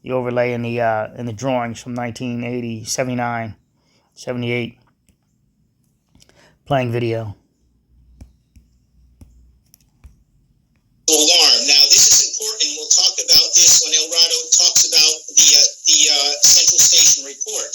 The overlay in the drawings from 1980, 79, 78, playing video. Alarm. Now, this is important. We'll talk about this when El Rado talks about the Central Station report.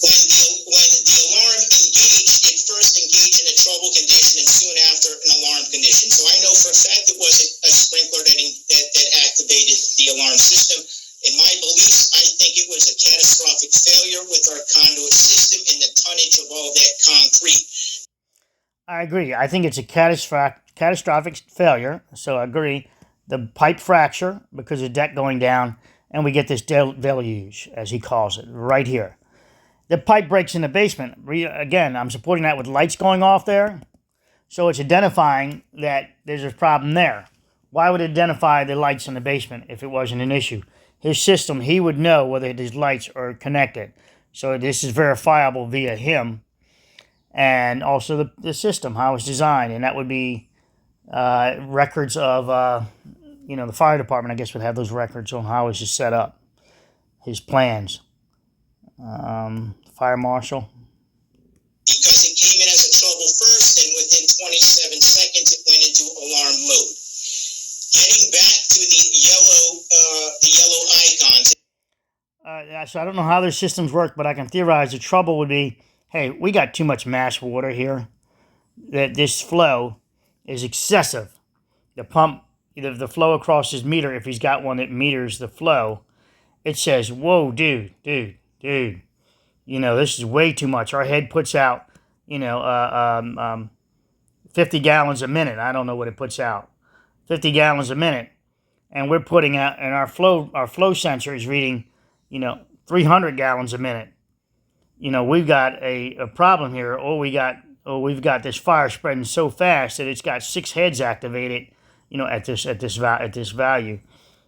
When the alarm engaged, it first engaged in a trouble condition and soon after an alarm condition. So I know for a fact it wasn't a sprinkler that activated the alarm system. In my beliefs, I think it was a catastrophic failure with our conduit system and the tonnage of all that concrete. I agree. I think it's a catastrophic failure. So I agree. The pipe fracture because of deck going down, and we get this deluge, as he calls it, right here. The pipe breaks in the basement. Again, I'm supporting that with lights going off there. So it's identifying that there's a problem there. Why would it identify the lights in the basement if it wasn't an issue? His system, he would know whether his lights are connected. So this is verifiable via him. And also the system, how it's designed. And that would be records of, the fire department, I guess, would have those records on how it's just set up. His plans. Fire marshal. Because it came in as a trouble first, and within 27 seconds it went into alarm mode. Getting back to the yellow icons. So I don't know how their systems work, but I can theorize the trouble would be, hey, we got too much mass water here. That this flow is excessive. The pump, either the flow across his meter, if he's got one that meters the flow, it says, whoa, dude. This is way too much. Our head puts out, 50 gallons a minute. I don't know what it puts out. 50 gallons a minute. And we're putting out, and our flow sensor is reading, 300 gallons a minute. We've got a problem here. We've got this fire spreading so fast that it's got 6 heads activated, at this value,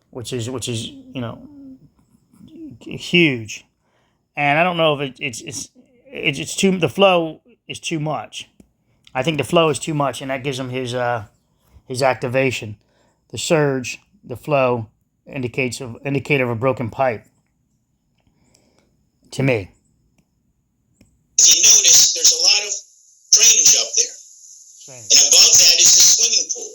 which is huge. And I don't know if it's too, the flow is too much. I think the flow is too much, and that gives him his activation. The surge, the flow, indicator of a broken pipe. To me. If you notice, there's a lot of drainage up there. And above that is the swimming pool.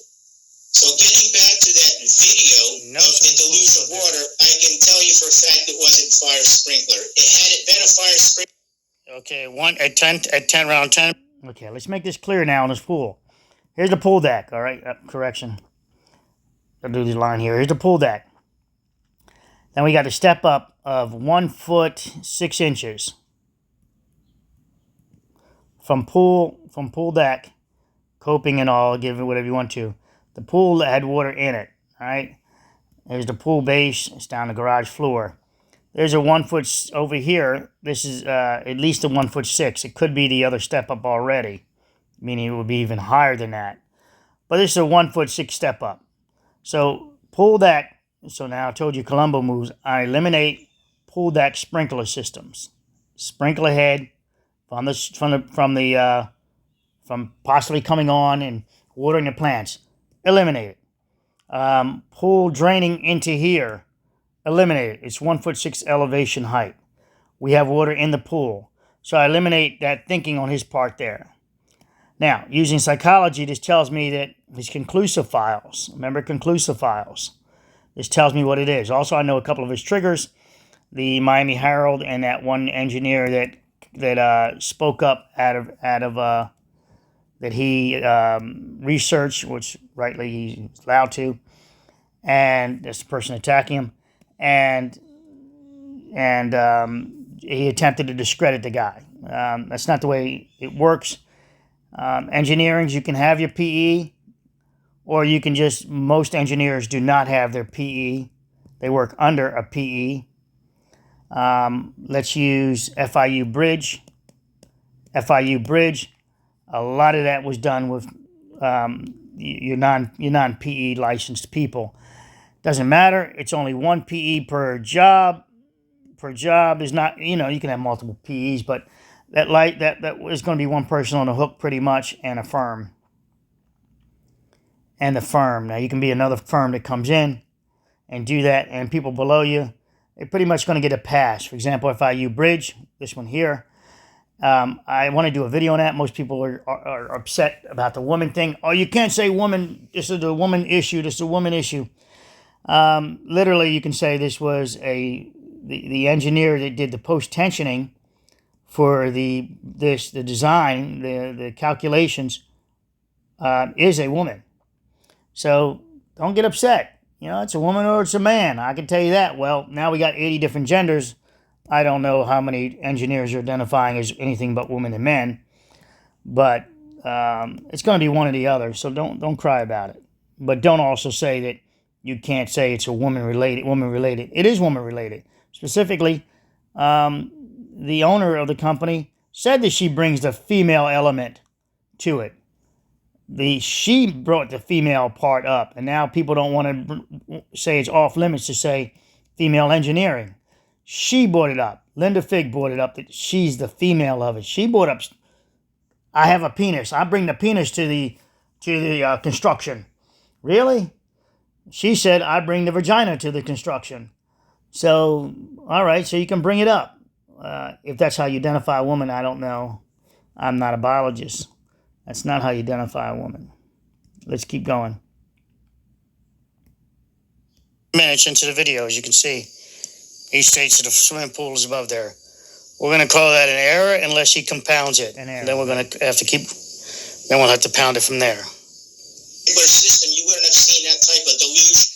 So getting back to that video of the deluge of water, I can tell you for a fact it wasn't fire sprinkler. Had it been a fire sprinkler. Okay, at 10 round 10. Okay, let's make this clear now on this pool. Here's the pool deck, all right? Correction. I'll do the line here. Here's the pool deck. Then we got a step up of 1 foot 6 inches. From pool deck, coping and all, give it whatever you want to. The pool had water in it, all right? There's the pool base. It's down the garage floor. There's a 1 foot over here. This is at least a 1 foot 6. It could be the other step up already. meaning it would be even higher than that. But this is a 1 foot 6 step up. So pull that. So now I told you Columbo moves. I eliminate pull deck sprinkler systems. Sprinkle ahead from possibly coming on and watering the plants. Eliminate it. Pull draining into here. Eliminate it. It's 1 foot 6 elevation height. We have water in the pool. So I eliminate that thinking on his part there. Now, using psychology, this tells me that his conclusive files. Remember conclusive files. This tells me what it is. Also, I know a couple of his triggers. The Miami Herald and that one engineer that spoke up out of that he researched, which rightly he's allowed to, and that's the person attacking him, and he attempted to discredit the guy. That's not the way it works. Engineering, you can have your PE, or you can just, most engineers do not have their PE. They work under a PE. Let's use FIU Bridge. FIU Bridge, a lot of that was done with your non-PE licensed people. Doesn't matter. It's only one PE per job. Per job is not, you can have multiple PEs, but that is going to be one person on the hook pretty much, and a firm. And the firm. Now you can be another firm that comes in and do that, and people below you, they're pretty much going to get a pass. For example, FIU Bridge, this one here. I want to do a video on that. Most people are upset about the woman thing. Oh, you can't say woman. This is a woman issue. This is a woman issue. Literally, you can say this was the engineer that did the post-tensioning for the design, the calculations, is a woman. So don't get upset. It's a woman or it's a man. I can tell you that. Well, now we got 80 different genders. I don't know how many engineers are identifying as anything but women and men, but it's going to be one or the other. So don't cry about it. But don't also say that you can't say it's a woman related. It is woman related. Specifically, the owner of the company said that she brings the female element to it. She brought the female part up, and now people don't want to say it's off limits to say female engineering. She brought it up. Linda Figg brought it up that she's the female of it. She brought up, I have a penis. I bring the penis to the construction. Really? She said, I bring the vagina to the construction. So, all right, so you can bring it up. If that's how you identify a woman, I don't know. I'm not a biologist. That's not how you identify a woman. Let's keep going. Minutes into the video, as you can see, he states that the swimming pool is above there. We're going to call that an error unless he compounds it. And then we're going to have to then we'll have to pound it from there. System, you wouldn't have seen that type of deluge.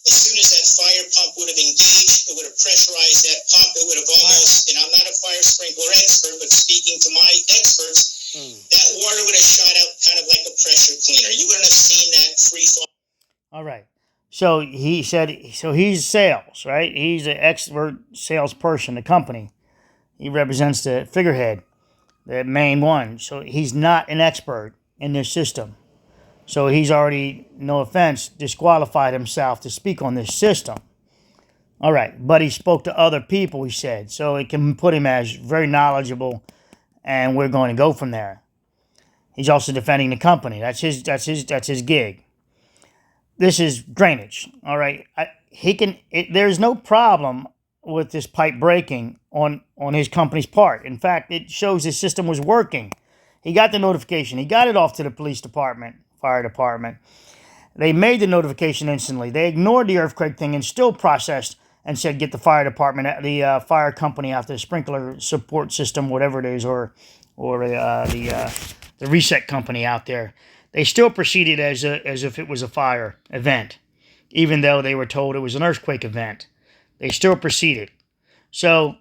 As soon as that fire pump would have engaged, it would have pressurized that pump. It would have almost, and I'm not a fire sprinkler expert, but speaking to my experts, that water would have shot out kind of like a pressure cleaner. You wouldn't have seen that free fall. All right. So he said, he's sales, right? He's an expert salesperson, the company. He represents the figurehead, the main one. So he's not an expert in this system. So he's already, no offense, disqualified himself to speak on this system. All right, but he spoke to other people, he said, so it can put him as very knowledgeable, and we're going to go from there. He's also defending the company. That's his gig. This is drainage. All right, there's no problem with this pipe breaking on his company's part. In fact, it shows his system was working. He got the notification. He got it off to the police department. Fire department. They made the notification instantly. They ignored the earthquake thing and still processed and said, get the fire department, the fire company out, the sprinkler support system, whatever it is, or the reset company out there. They still proceeded as if it was a fire event, even though they were told it was an earthquake event. They still proceeded. So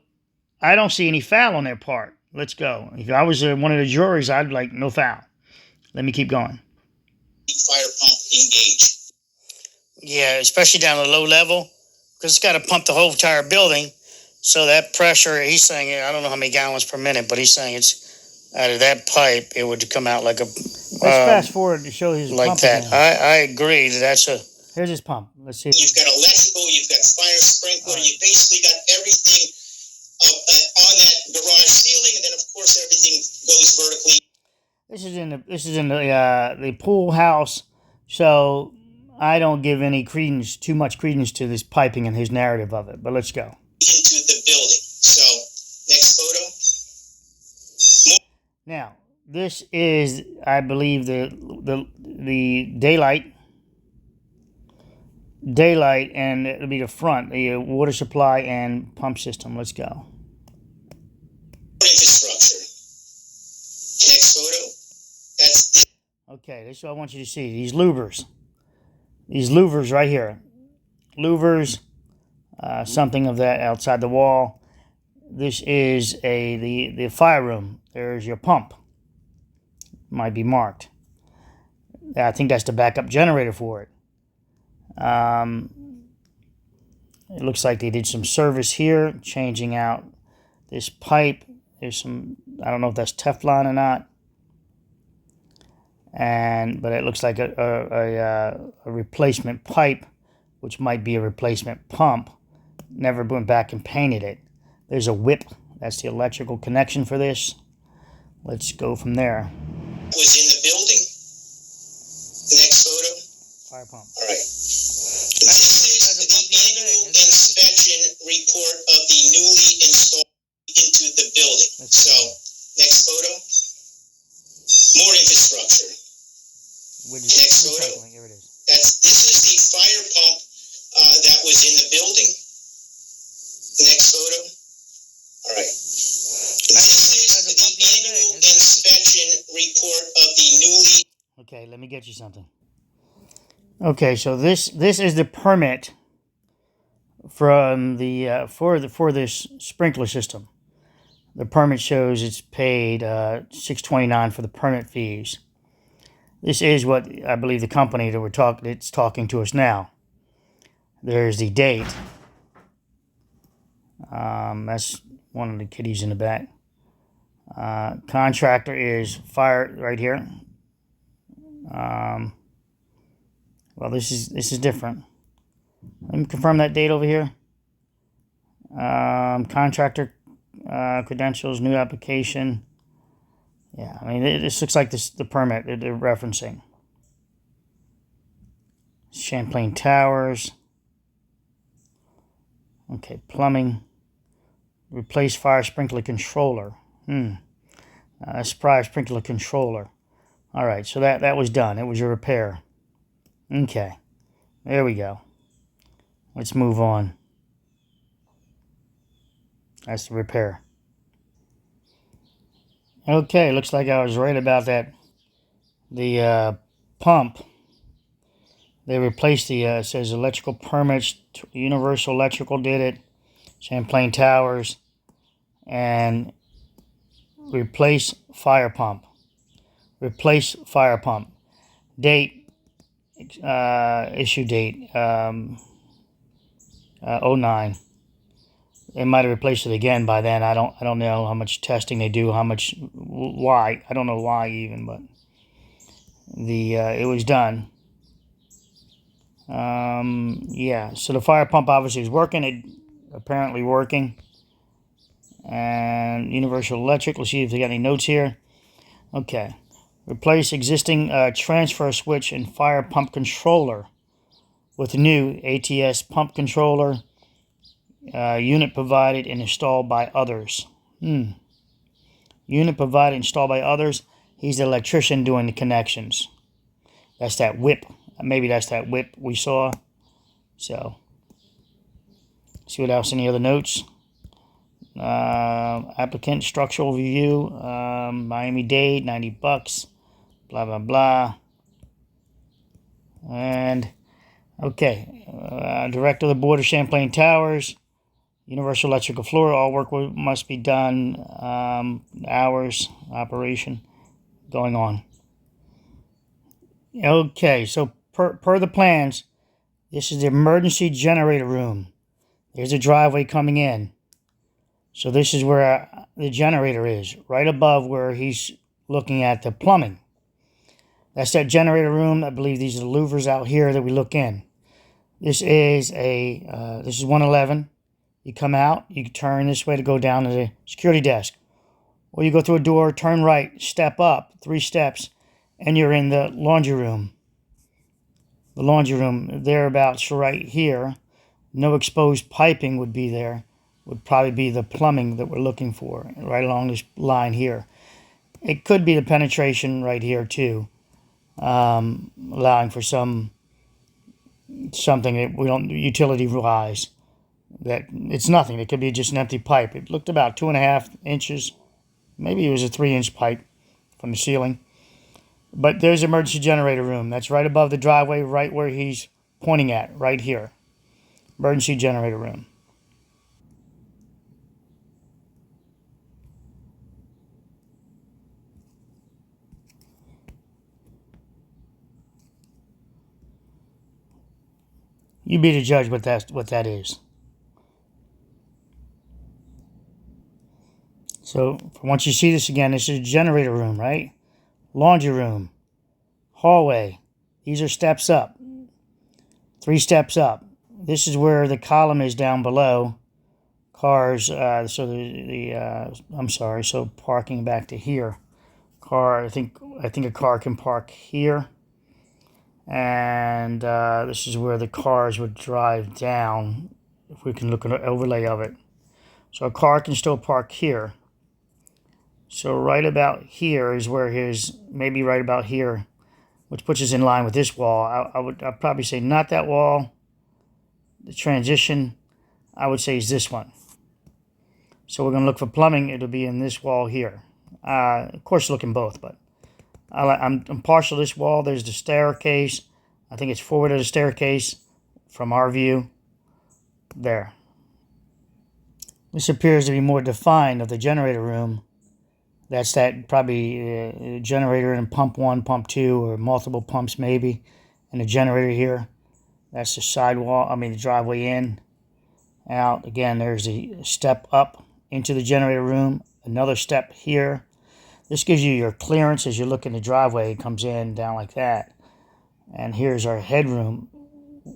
I don't see any foul on their part. Let's go. If I was one of the juries, I'd like no foul. Let me keep going. Fire pump engage. Yeah, especially down at a low level, because it's got to pump the whole entire building. So that pressure, he's saying, I don't know how many gallons per minute, but he's saying it's out of that pipe, it would come out like a. Let's fast forward to show his like pump that. again. I agree. That's a. Here's his pump. Let's see. You've got electrical, you've got fire sprinkler, Right. you've basically got everything on that garage ceiling, and then of course everything goes vertically. This is in the pool house, so I don't give too much credence to this piping and his narrative of it. But let's go. Into the building. So next photo. Now this is, I believe, the daylight, and it'll be the front, the water supply and pump system. Let's go. Infrastructure. Next photo. That's this. Okay, this is what I want you to see. These louvers. These louvers right here. Louvers, something of that outside the wall. This is the fire room. There's your pump. Might be marked. I think that's the backup generator for it. It looks like they did some service here, changing out this pipe. There's some, I don't know if that's Teflon or not. But it looks like a replacement pipe, which might be a replacement pump. Never went back and painted it. There's a whip. That's the electrical connection for this. Let's go from there. Was in the building. The next photo. Fire pump. All right. This is the annual inspection report of the newly installed into the building. So, next photo. More infrastructure. Next photo. Here it is. This is the fire pump that was in the building. The next photo. All right. This is the annual inspection report of the newly. Okay, let me get you something. Okay, so this is the permit from the for this sprinkler system. The permit shows it's paid $629 for the permit fees. This is what I believe the company that it's talking to us now. There's the date. That's one of the kitties in the back. Contractor is fire right here. Well, this is different. Let me confirm that date over here. Contractor credentials, new application. Yeah, I mean, this looks like the permit that they're referencing. Champlain Towers. Okay, plumbing. Replace fire sprinkler controller. Fire sprinkler controller. All right, so that was done. It was a repair. Okay, there we go. Let's move on. That's the repair. Okay, looks like I was right about that. The pump. They replaced the, it says electrical permits, Universal Electrical did it, Champlain Towers, and replace fire pump. Replace fire pump. Date, issue date, 09. They might have replaced it again by then. I don't know how much testing they do, why. I don't know why even, but it was done. Yeah, so the fire pump obviously is working. Apparently working. And Universal Electric, let's see if they got any notes here. Okay. Replace existing transfer switch and fire pump controller with new ATS pump controller. Unit provided and installed by others. Unit provided and installed by others. He's the electrician doing the connections. That's that whip. Maybe that's that whip we saw. So, see what else? Any other notes? Applicant structural review. Miami-Dade, $90. Blah blah blah. And okay, director of the board of Champlain Towers. Universal electrical floor. All work must be done. Hours operation going on. Okay, so per the plans, this is the emergency generator room. There's a driveway coming in. So this is where the generator is, right above where he's looking at the plumbing. That's that generator room. I believe these are the louvers out here that we look in. This is 111. You come out, you turn this way to go down to the security desk. Or you go through a door, turn right, step up, 3 steps, and you're in the laundry room. The laundry room, thereabouts right here. No exposed piping would be there. Would probably be the plumbing that we're looking for, right along this line here. It could be the penetration right here too, allowing for something that we don't, utility-wise, that it's nothing. It could be just an empty pipe. It looked about 2.5 inches. Maybe it was a 3-inch pipe from the ceiling. But there's the emergency generator room. That's right above the driveway, right where he's pointing at, right here. Emergency generator room. You be the judge what that is. So once you see this again, this is a generator room, right? Laundry room. Hallway. These are steps up. 3 steps up. This is where the column is down below. Cars, so parking back to here. I think a car can park here. And this is where the cars would drive down, if we can look at an overlay of it. So a car can still park here. So right about here is where maybe right about here, which puts us in line with this wall. I'd probably say not that wall. The transition, I would say, is this one. So we're going to look for plumbing. It'll be in this wall here. Of course, look in both, but I'm partial to this wall. There's the staircase. I think it's forward of the staircase from our view. There. This appears to be more defined of the generator room. That's that probably generator in pump 1, pump 2, or multiple pumps maybe. And the generator here. That's the sidewall, the driveway in. Out. Again, there's a step up into the generator room. Another step here. This gives you your clearance as you look in the driveway. It comes in down like that. And here's our headroom.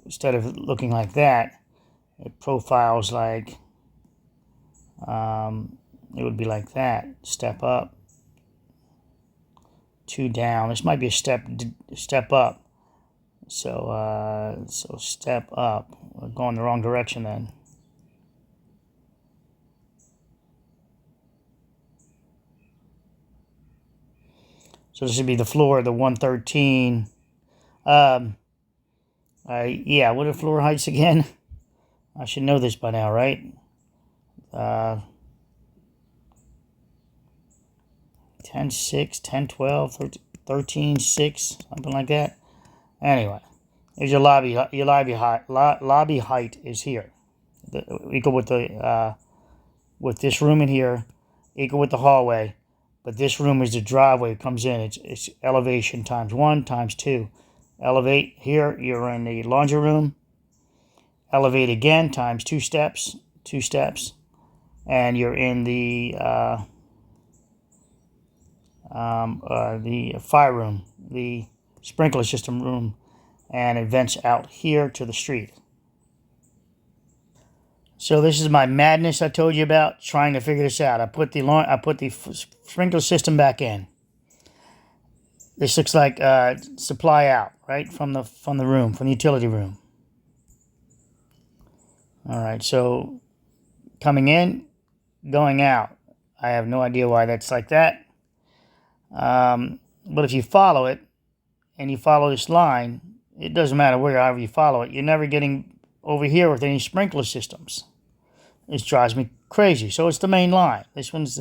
Instead of looking like that, it profiles like, it would be like that. Step up. 2 down. This might be a step up. So step up. We're going the wrong direction then. So this would be the floor, the 113. Yeah, what are floor heights again? I should know this by now, right? 10.6, 10.12, 13.6, something like that. Anyway, here's your lobby. Your lobby height. Lobby height is here. Equal with with this room in here, equal with the hallway. But this room is the driveway. It comes in. It's elevation times 1 times 2. Elevate here. You're in the laundry room. Elevate again times 2 steps. 2 steps, and you're in the fire room, the sprinkler system room, and it vents out here to the street. So this is my madness I told you about, trying to figure this out. I put the sprinkler system back in. This looks like supply out, right, from the room, from the utility room. All right, so coming in, going out. I have no idea why that's like that. But if you follow it, and you follow this line, it doesn't matter wherever you follow it. You're never getting over here with any sprinkler systems. This drives me crazy. So it's the main line. This one's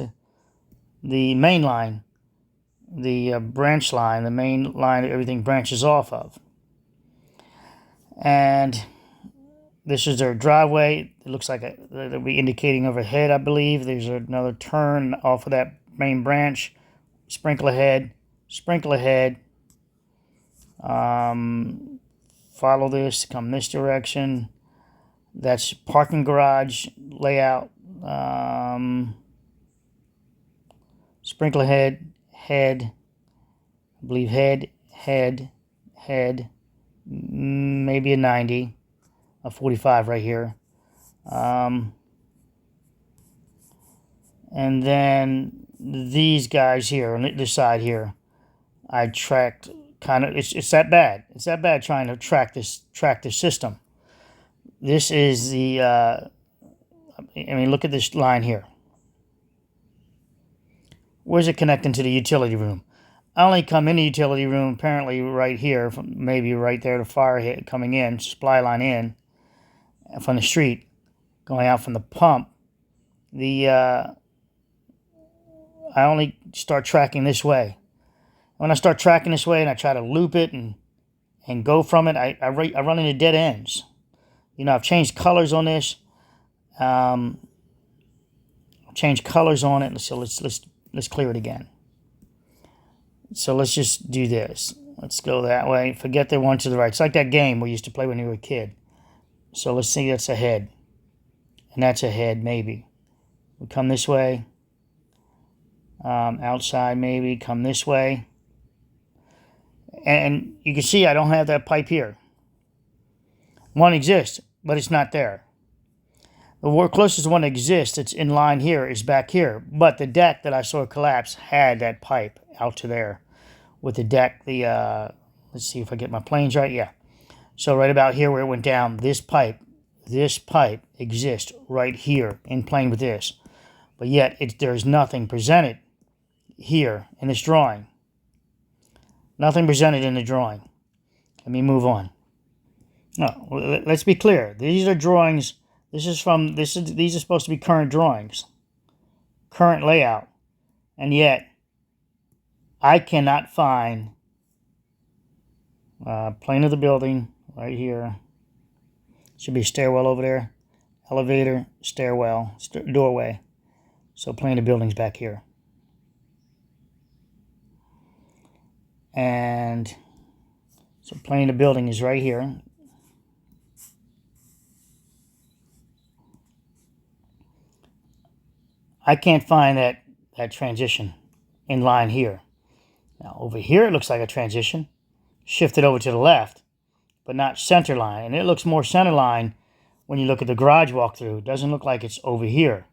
the main line, the branch line, the main line that everything branches off of. And this is their driveway. It looks like they'll be indicating overhead, I believe. There's another turn off of that main branch. Sprinkler head. Sprinkler head. Follow this. Come this direction. That's parking garage layout. Sprinkler head, I believe head, maybe a 90, a 45 right here. And then these guys here on this side here, I tracked kind of. It's that bad. It's that bad trying to track this system. This is the. I mean, look at this line here. Where's it connecting to the utility room? I only come in the utility room apparently right here, maybe right there, the fire hit coming in, supply line in from the street, going out from the pump. I only start tracking this way. When I start tracking this way and I try to loop it and go from it, I run into dead ends. You know, I've changed colors on this. I've changed colors on it. So let's clear it again. So let's just do this. Let's go that way. Forget the one to the right. It's like that game we used to play when you were a kid. So let's see, that's a head. And that's a head, maybe. We come this way. Outside, maybe. Come this way. And you can see I don't have that pipe here. One exists, but it's not there. The closest one that exists that's in line here is back here. But the deck that I saw collapse had that pipe out to there. With the deck, let's see if I get my planes right. Yeah. So right about here where it went down, this pipe exists right here in plane with this. But yet there's nothing presented here in this drawing. Nothing presented in the drawing. Let me move on. No, let's be clear. These are drawings. These are supposed to be current drawings. Current layout. And yet, I cannot find plane of the building right here. Should be a stairwell over there. Elevator, stairwell, doorway. So plane of the building's back here. And so plane of the building is right here. I can't find that transition in line here. Now over here it looks like a transition. Shifted over to the left, but not center line. And it looks more center line when you look at the garage walkthrough. It doesn't look like it's over here.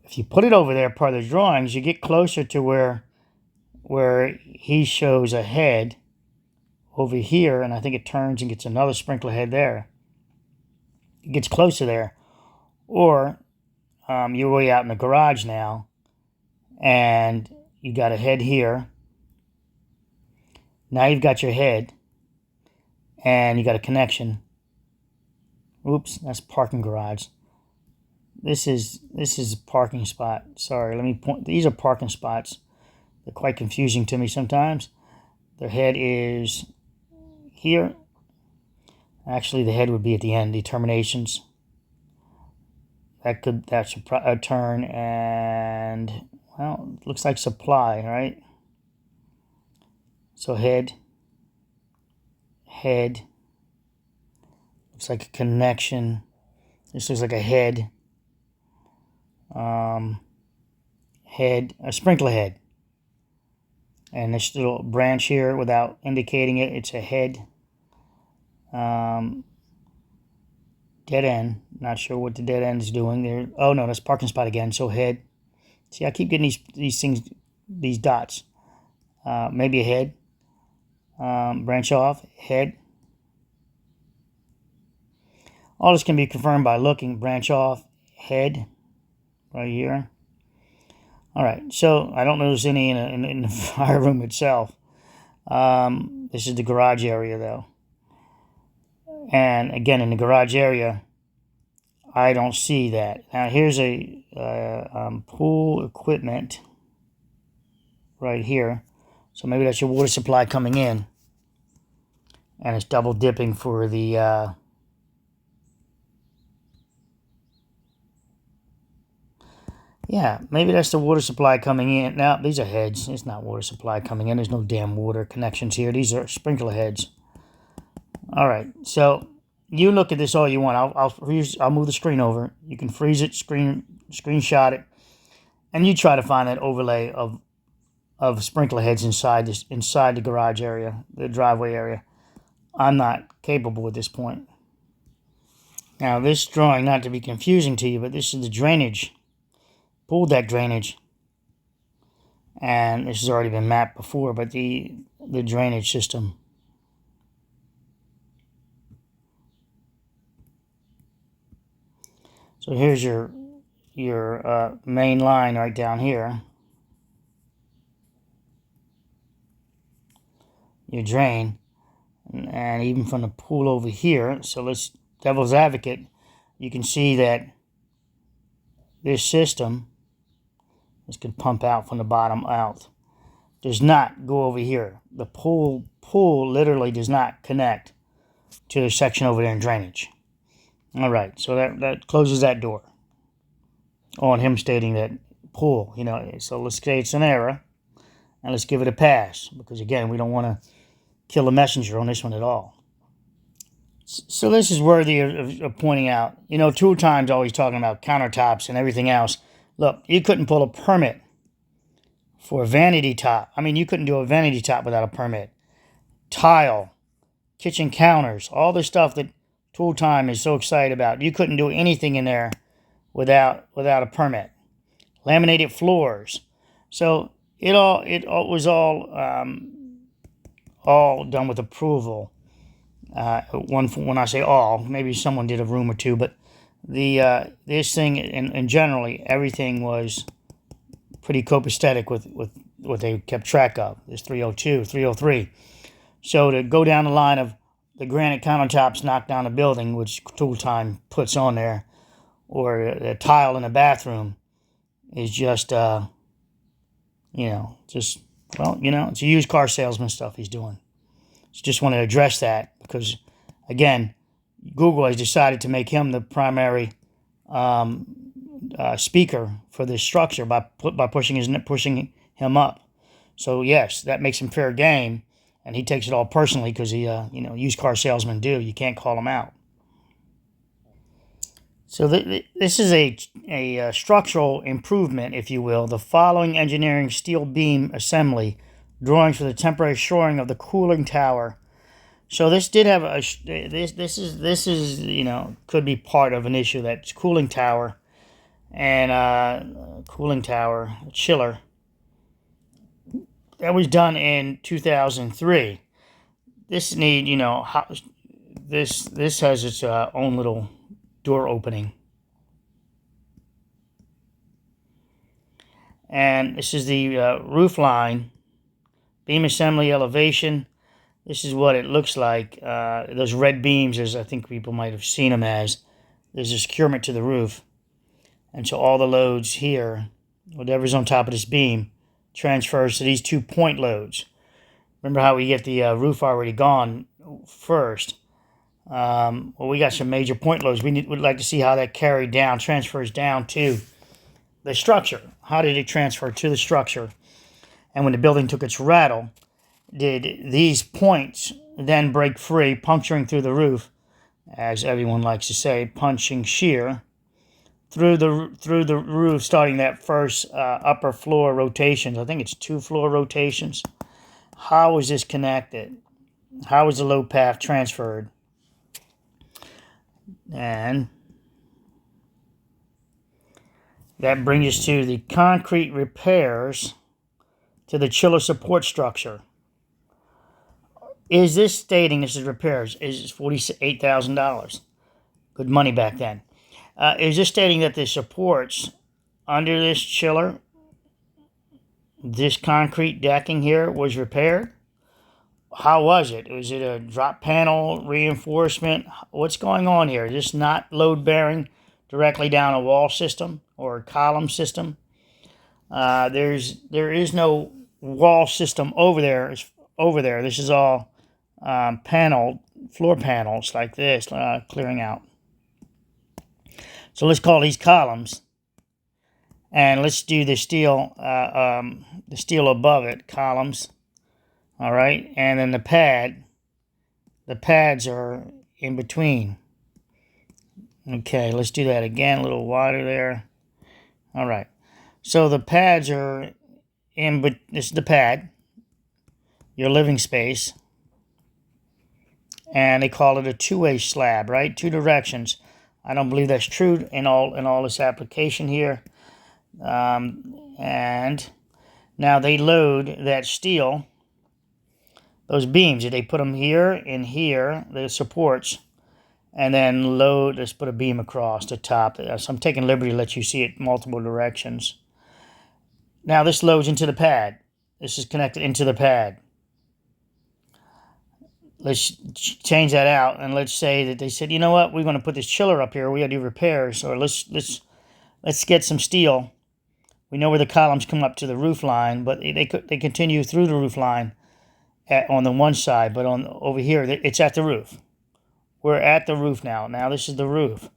If you put it over there, part of the drawings, you get closer to where he shows a head over here, and I think it turns and gets another sprinkler head there. It gets closer there. Or you're way out in the garage now, and you got a head here. Now you've got your head, and you got a connection. Oops, that's parking garage. This is a parking spot. Sorry, let me point. These are parking spots. They're quite confusing to me sometimes. Their head is here. Actually, the head would be at the end. The terminations. That's a turn, and well, it looks like supply, right? So head. Looks like a connection. This looks like a head. Head, a sprinkler head. And this little branch here, without indicating it, it's a head. Dead end. Not sure what the dead end is doing there. Oh no, that's parking spot again. So head. See, I keep getting these things, these dots. Maybe a head. Branch off. Head. All this can be confirmed by looking. Branch off. Head. Right here. All right. So I don't notice any in the fire room itself. This is the garage area though. And again, in the garage area, I don't see that. Now here's a pool equipment right here. So maybe that's your water supply coming in. And it's double dipping for the... yeah, maybe that's the water supply coming in. Now, these are heads. It's not water supply coming in. There's no damn water connections here. These are sprinkler heads. All right, so you look at this all you want. I'll move the screen over. You can freeze it, screenshot it, and you try to find that overlay of sprinkler heads inside the garage area, the driveway area. I'm not capable at this point. Now, this drawing, not to be confusing to you, but this is the drainage, pool deck drainage. And this has already been mapped before, but the drainage system. So here's your main line right down here. Your drain. And even from the pool over here, so let's devil's advocate, you can see that this system, this could pump out from the bottom out, does not go over here. The pool literally does not connect to the section over there in drainage. All right, so that closes that door on him stating that pool, you know. So let's say it's an error, and let's give it a pass, because again, we don't want to kill the messenger on this one at all. So this is worthy of pointing out. You know, Tool Time's always talking about countertops and everything else. Look, you couldn't pull a permit for a vanity top. I mean, you couldn't do a vanity top without a permit. Tile, kitchen counters, all the stuff that Tool Time is so excited about. You couldn't do anything in there without a permit. Laminated floors. So it was all done with approval. When I say all, maybe someone did a room or two, but this thing and generally everything was pretty copacetic with what they kept track of. There's 302, 303. So to go down the line of the granite countertops knock down a building, which Tool Time puts on there, or a tile in a bathroom, is just it's a used car salesman stuff he's doing. So just want to address that because, again, Google has decided to make him the primary speaker for this structure by pushing him up. So yes, that makes him fair game, and he takes it all personally because he, used car salesmen do. You can't call him out. So this is a structural improvement, if you will. The following engineering steel beam assembly drawings for the temporary shoring of the cooling tower. So this did have this is could be part of an issue. That's cooling tower and chiller. That was done in 2003. This this has its own little door opening. And this is the roof line, beam assembly elevation. This is what it looks like. Those red beams, as I think people might have seen them as, there's a securement to the roof. And so all the loads here, whatever's on top of this beam, transfers to these 2 point loads. Remember how we get the roof already gone first. Well, we got some major point loads. We'd like to see how that transfers down to the structure. How did it transfer to the structure? And when the building took its rattle, did these points then break free, puncturing through the roof, as everyone likes to say, punching shear through the roof, starting that first upper floor rotations. I think it's 2 floor rotations. How was this connected? How was the load path transferred? And that brings us to the concrete repairs to the chiller support structure. Is this stating this is repairs? Is $48,000? Good money back then. Is this stating that the supports under this chiller, this concrete decking here, was repaired? How was it? Was it a drop panel reinforcement? What's going on here? Is this not load bearing directly down a wall system or a column system? There is no wall system over there. This is all floor panels like this, clearing out. So let's call these columns, and let's do the steel above it, columns. All right, and then the pads are in between. Okay, let's do that again. A little wider there. All right. So the pads are in, but this is the pad, your living space, and they call it a two-way slab, right? Two directions. I don't believe that's true in all this application here. And now they load that steel, those beams. They put them here and here, the supports, and then load. Let's put a beam across the top. So I'm taking liberty to let you see it multiple directions. Now this loads into the pad. This is connected into the pad. Let's change that out, and let's say that they said, you know what, we're going to put this chiller up here. We got to do repairs, or let's get some steel. We know where the columns come up to the roof line, but they continue through the roof line on the one side, but over here it's at the roof. We're at the roof now. Now this is the roof.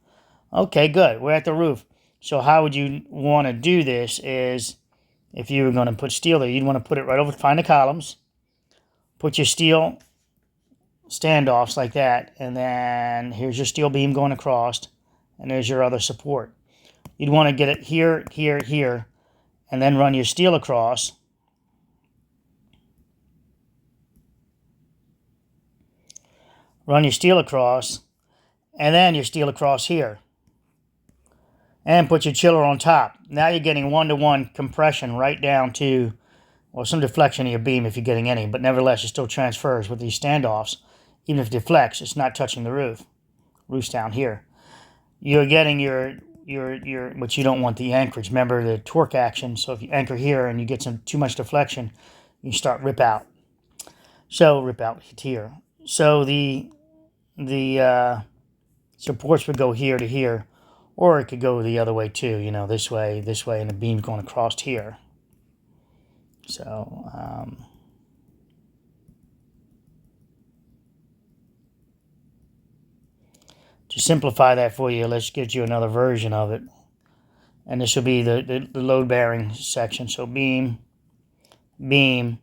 Okay, good. We're at the roof. So how would you want to do this? Is if you were going to put steel there, you'd want to put it right over. Find the columns. Put your steel standoffs like that, and then here's your steel beam going across, and there's your other support. You'd want to get it here, here, here, and then run your steel across. Run your steel across, and then your steel across here. And put your chiller on top. Now you're getting one-to-one compression right down to, well, some deflection of your beam if you're getting any, but nevertheless it still transfers with these standoffs. Even if it deflects, it's not touching the roof. Roof's down here. You're getting your but you don't want the anchorage. Remember the torque action. So if you anchor here and you get too much deflection, you start rip out. So rip out here. So the supports would go here to here, or it could go the other way too. You know, this way, and the beam's going across here. So. To simplify that for you, let's get you another version of it. And this will be the load-bearing section. So beam, beam.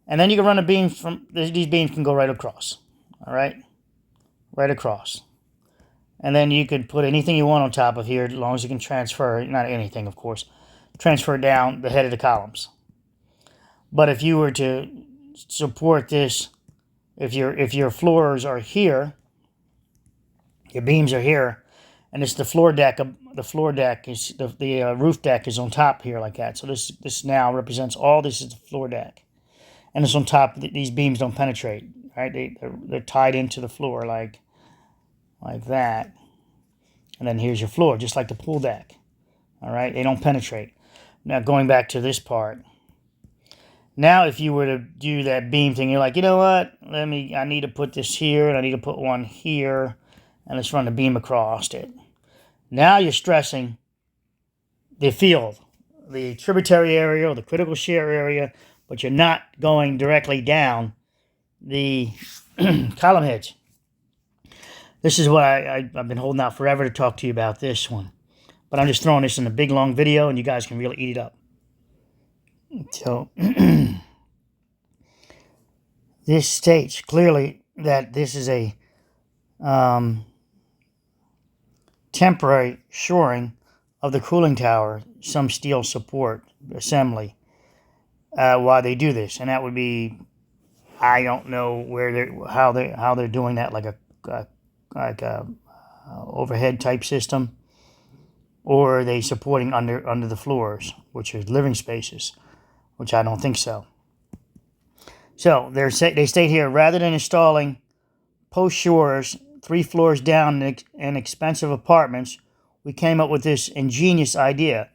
And then you can run a beam from, these beams can go right across. All right? Right across. And then you could put anything you want on top of here, as long as you can transfer, not anything, of course, transfer down the head of the columns. But if you were to support this, if your floors are here, your beams are here, and it's the floor deck. The floor deck is the roof deck is on top here like that. So this now represents all this is the floor deck, and it's on top. These beams don't penetrate. Right? They're tied into the floor like that, and then here's your floor, just like the pool deck. All right, they don't penetrate. Now going back to this part. Now, if you were to do that beam thing, you're like, you know what? I need to put this here, and I need to put one here. And let's run the beam across it. Now you're stressing the field, the tributary area or the critical shear area, but you're not going directly down the column heads. This is what I've been holding out forever to talk to you about this one. But I'm just throwing this in a big, long video, and you guys can really eat it up. So, this states clearly that this is a temporary shoring of the cooling tower, some steel support assembly, while they do this, and that would be, I don't know how they're doing that, like a overhead type system, or are they supporting under the floors, which are living spaces, which I don't think so. So they state here, rather than installing post shores 3 floors down in expensive apartments, we came up with this ingenious idea.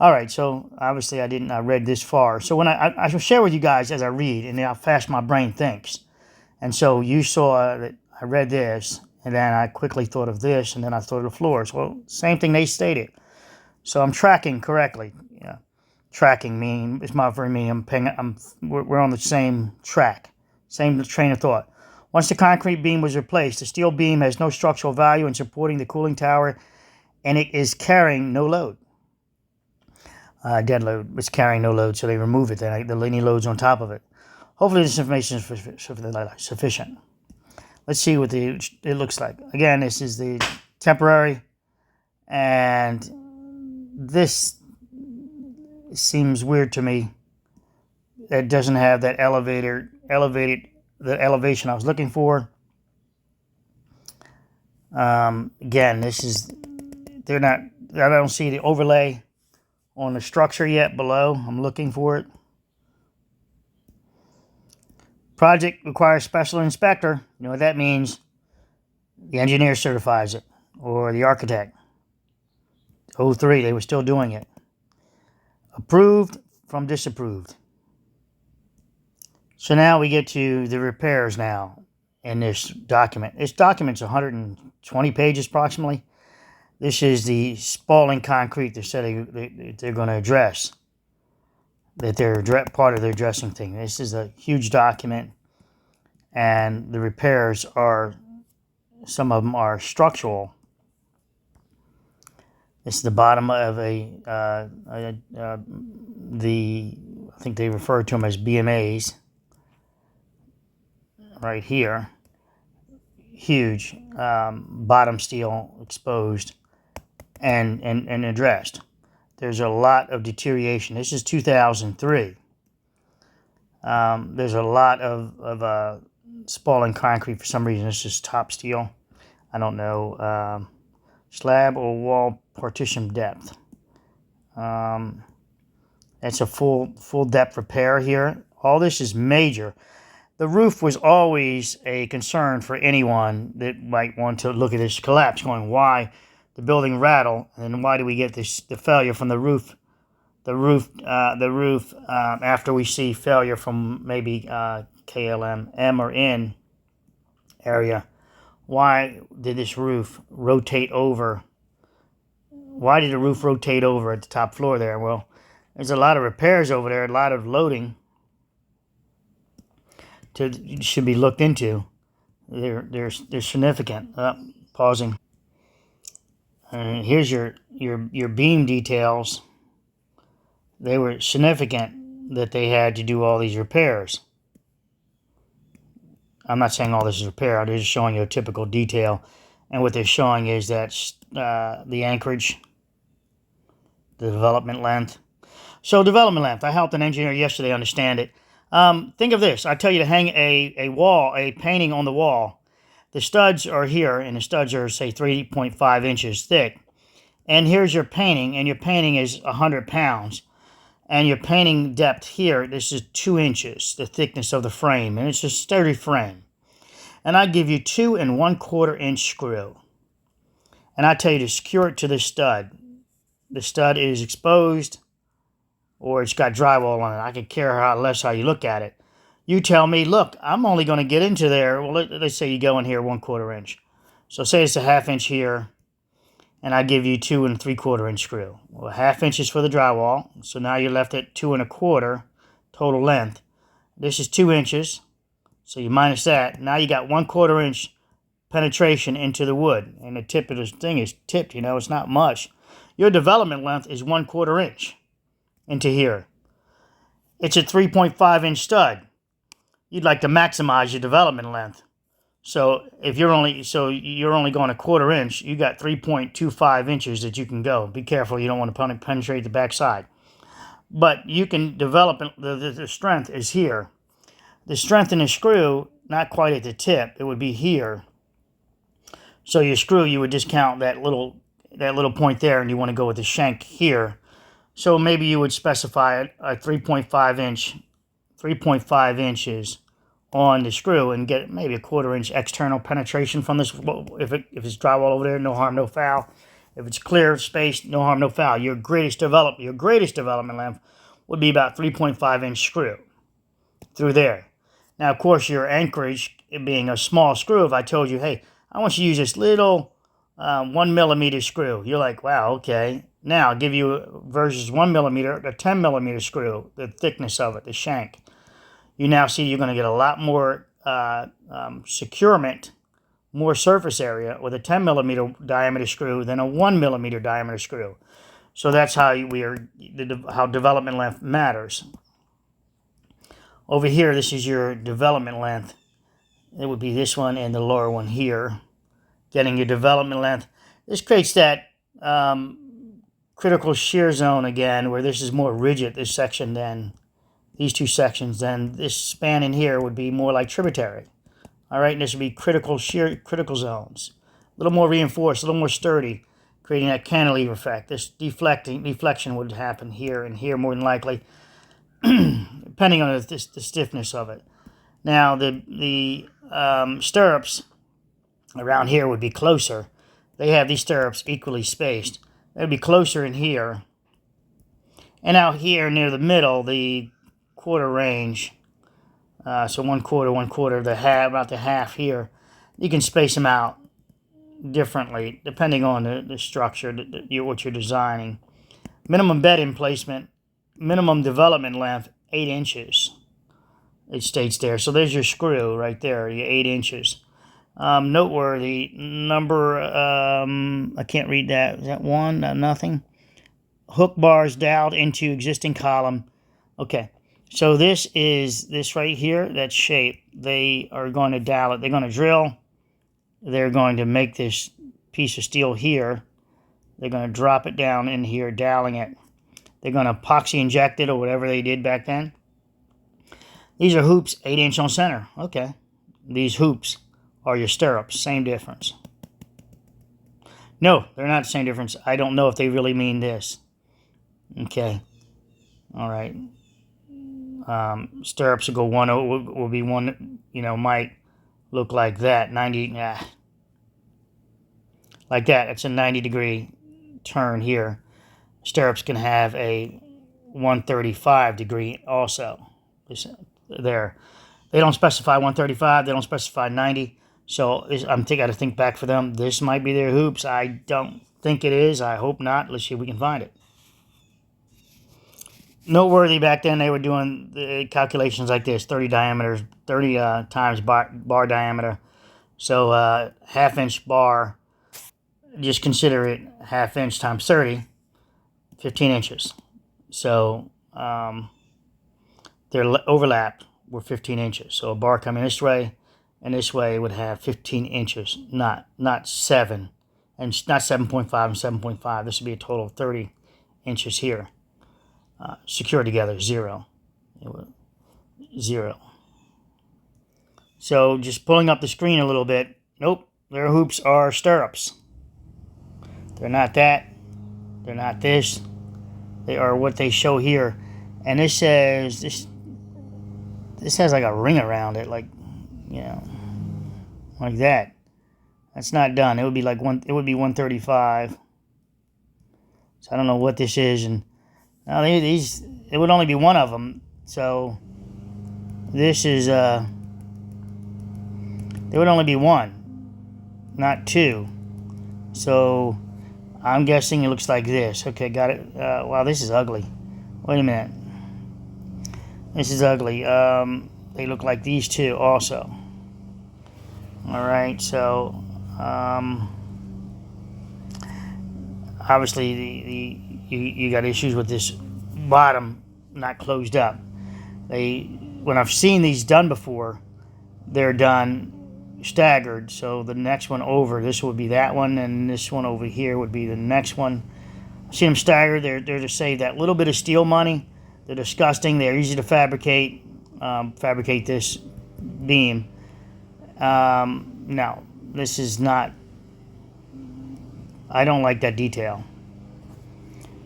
All right, so obviously I read this far. So when I shall share with you guys as I read, and how fast my brain thinks. And so you saw that I read this, and then I quickly thought of this, and then I thought of the floors. Well, same thing they stated. So I'm tracking correctly. Yeah, tracking meaning it's my very meaning. We're on the same track, same train of thought. Once the concrete beam was replaced, the steel beam has no structural value in supporting the cooling tower, and it is carrying no load. Dead load was carrying no load, so they remove it. Then the linear load's on top of it. Hopefully this information is sufficient. Let's see what it looks like. Again, this is the temporary, and this seems weird to me. It doesn't have that the elevation I was looking for. Again, this is, I don't see the overlay on the structure yet below. I'm looking for it. Project requires special inspector. You know what that means? The engineer certifies it, or the architect. 03, they were still doing it. Approved from disapproved. So now we get to the repairs now in this document. This document's 120 pages approximately. This is the spalling concrete they're going to address. That they're part of their dressing thing. This is a huge document, and the repairs are, some of them are structural. This is the bottom of I think they refer to them as BMAs. Right here, huge bottom steel exposed and addressed. There's a lot of deterioration. This is 2003. There's a lot of spalling concrete for some reason. This is top steel. I don't know. Slab or wall partition depth. It's a full depth repair here. All this is major. The roof was always a concern for anyone that might want to look at this collapse, going, why the building rattle, and why do we get the failure from the roof? After we see failure from maybe KLM, M, or N area. Why did this roof rotate over? Why did the roof rotate over at the top floor there? Well, there's a lot of repairs over there, a lot of loading should be looked into. They're significant. Pausing. Here's your beam details. They were significant that they had to do all these repairs. I'm not saying all this is repair. I'm just showing you a typical detail. And what they're showing is that the anchorage, the development length. So development length. I helped an engineer yesterday understand it. Think of this. I tell you to hang a painting on the wall. The studs are here, and the studs are, say, 3.5 inches thick. And here's your painting, and your painting is 100 pounds. And your painting depth here, this is 2 inches, the thickness of the frame. And it's a sturdy frame. And I give you 2 1/4 inch screw. And I tell you to secure it to the stud. The stud is exposed, or it's got drywall on it. I could care less how you look at it. You tell me, look, I'm only going to get into there. Well, let's say you go in here 1/4 inch. So say it's a 1/2 inch here, and I give you 2 3/4 inch screw. Well, 1/2 inch is for the drywall. So now you're left at 2 1/4 total length. This is 2 inches. So you minus that. Now you got 1/4 inch penetration into the wood. And the tip of this thing is tipped, it's not much. Your development length is 1/4 inch into here. It's a 3.5 inch stud. You'd like to maximize your development length. So if you're only going 1/4 inch, you got 3.25 inches that you can go. Be careful, you don't want to penetrate the backside. But you can develop, the strength is here. The strength in the screw, not quite at the tip, it would be here. So your screw, you would discount that little point there, and you want to go with the shank here. So maybe you would specify a 3.5 inches on the screw and get maybe a 1/4 inch external penetration from this. If it's drywall over there, no harm, no foul. If it's clear space, no harm, no foul. Your greatest development length would be about 3.5 inch screw through there. Now, of course, your anchorage, it being a small screw, if I told you, hey, I want you to use this little 1 millimeter screw, you're like, wow, okay. Now, I'll give you versus 1 millimeter, a 10 millimeter screw, the thickness of it, the shank. You now see you're going to get a lot more securement, more surface area with a 10 millimeter diameter screw than a 1 millimeter diameter screw. So that's how how development length matters. Over here, this is your development length. It would be this one and the lower one here. Getting your development length. This creates that critical shear zone again, where this is more rigid, this section, than these two sections. Then this span in here would be more like tributary. All right, and this would be critical zones. A little more reinforced, a little more sturdy, creating that cantilever effect. This deflection would happen here and here more than likely, depending on the stiffness of it. Now, the stirrups around here would be closer. They have these stirrups equally spaced. They would be closer in here. And out here near the middle, the quarter range, so one quarter, about the half here, you can space them out differently depending on the structure, what you're designing. Minimum bed emplacement, minimum development length, 8 inches. It states there. So there's your screw right there, your 8 inches. Noteworthy number, I can't read that. Is that 1? Nothing. Hook bars doweled into existing column. Okay. So this right here, that shape. They are going to dowel it. They're going to drill. They're going to make this piece of steel here. They're going to drop it down in here, doweling it. They're going to epoxy inject it or whatever they did back then. These are hoops, 8 inch on center. Okay. These hoops are your stirrups. Same difference. No, they're not the same difference. I don't know if they really mean this. Okay. All right. Stirrups will go will be one, might look like that. 90, like that. It's a 90-degree turn here. Stirrups can have a 135-degree also. There. They don't specify 135. They don't specify 90. So I got to think back for them. This might be their hoops. I don't think it is. I hope not. Let's see if we can find it. Noteworthy, back then they were doing the calculations like this: 30 diameters, 30 times bar diameter. So half-inch bar, just consider it half-inch times 30, 15 inches. So they're overlapped were 15 inches. So a bar coming this way and this way would have 15 inches, not 7, and not 7.5 and 7.5. This would be a total of 30 inches here. Secured together, 0. 0. So just pulling up the screen a little bit. Nope, their hoops are stirrups. They're not that. They're not this. They are what they show here. And this says, this has like a ring around it, like, like that. That's not done. It would be like it would be 135. So I don't know what this is, and now these, it would only be one of them. So this is there would only be one, not 2. So I'm guessing it looks like this. Okay, got it. Wow, this is ugly. Wait a minute. This is ugly. They look like these two also. All right, so obviously you got issues with this bottom not closed up. When I've seen these done before, they're done staggered. So the next one over, this would be that one, and this one over here would be the next one. I've seen them staggered. They're to save that little bit of steel money. They're disgusting. They're easy to fabricate. Fabricate this beam. No, this is not. I don't like that detail.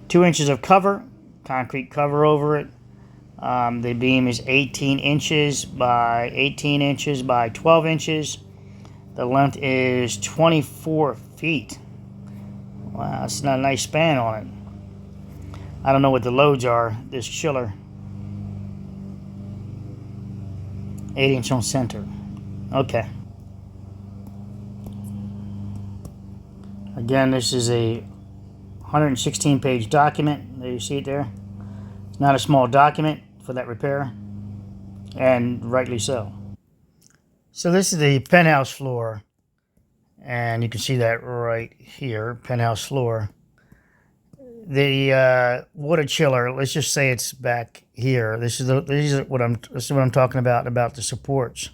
2 inches of cover, concrete cover over it. The beam is 18 inches by 18 inches by 12 inches. The length is 24 feet. Wow, that's not a nice span on it. I don't know what the loads are. This chiller. 8 inch on center. Okay. Again, this is a 116-page document. There, you see it there. It's not a small document for that repair, and rightly so. So this is the penthouse floor, and you can see that right here, penthouse floor. The water chiller, let's just say it's back here. This is what I'm talking about the supports.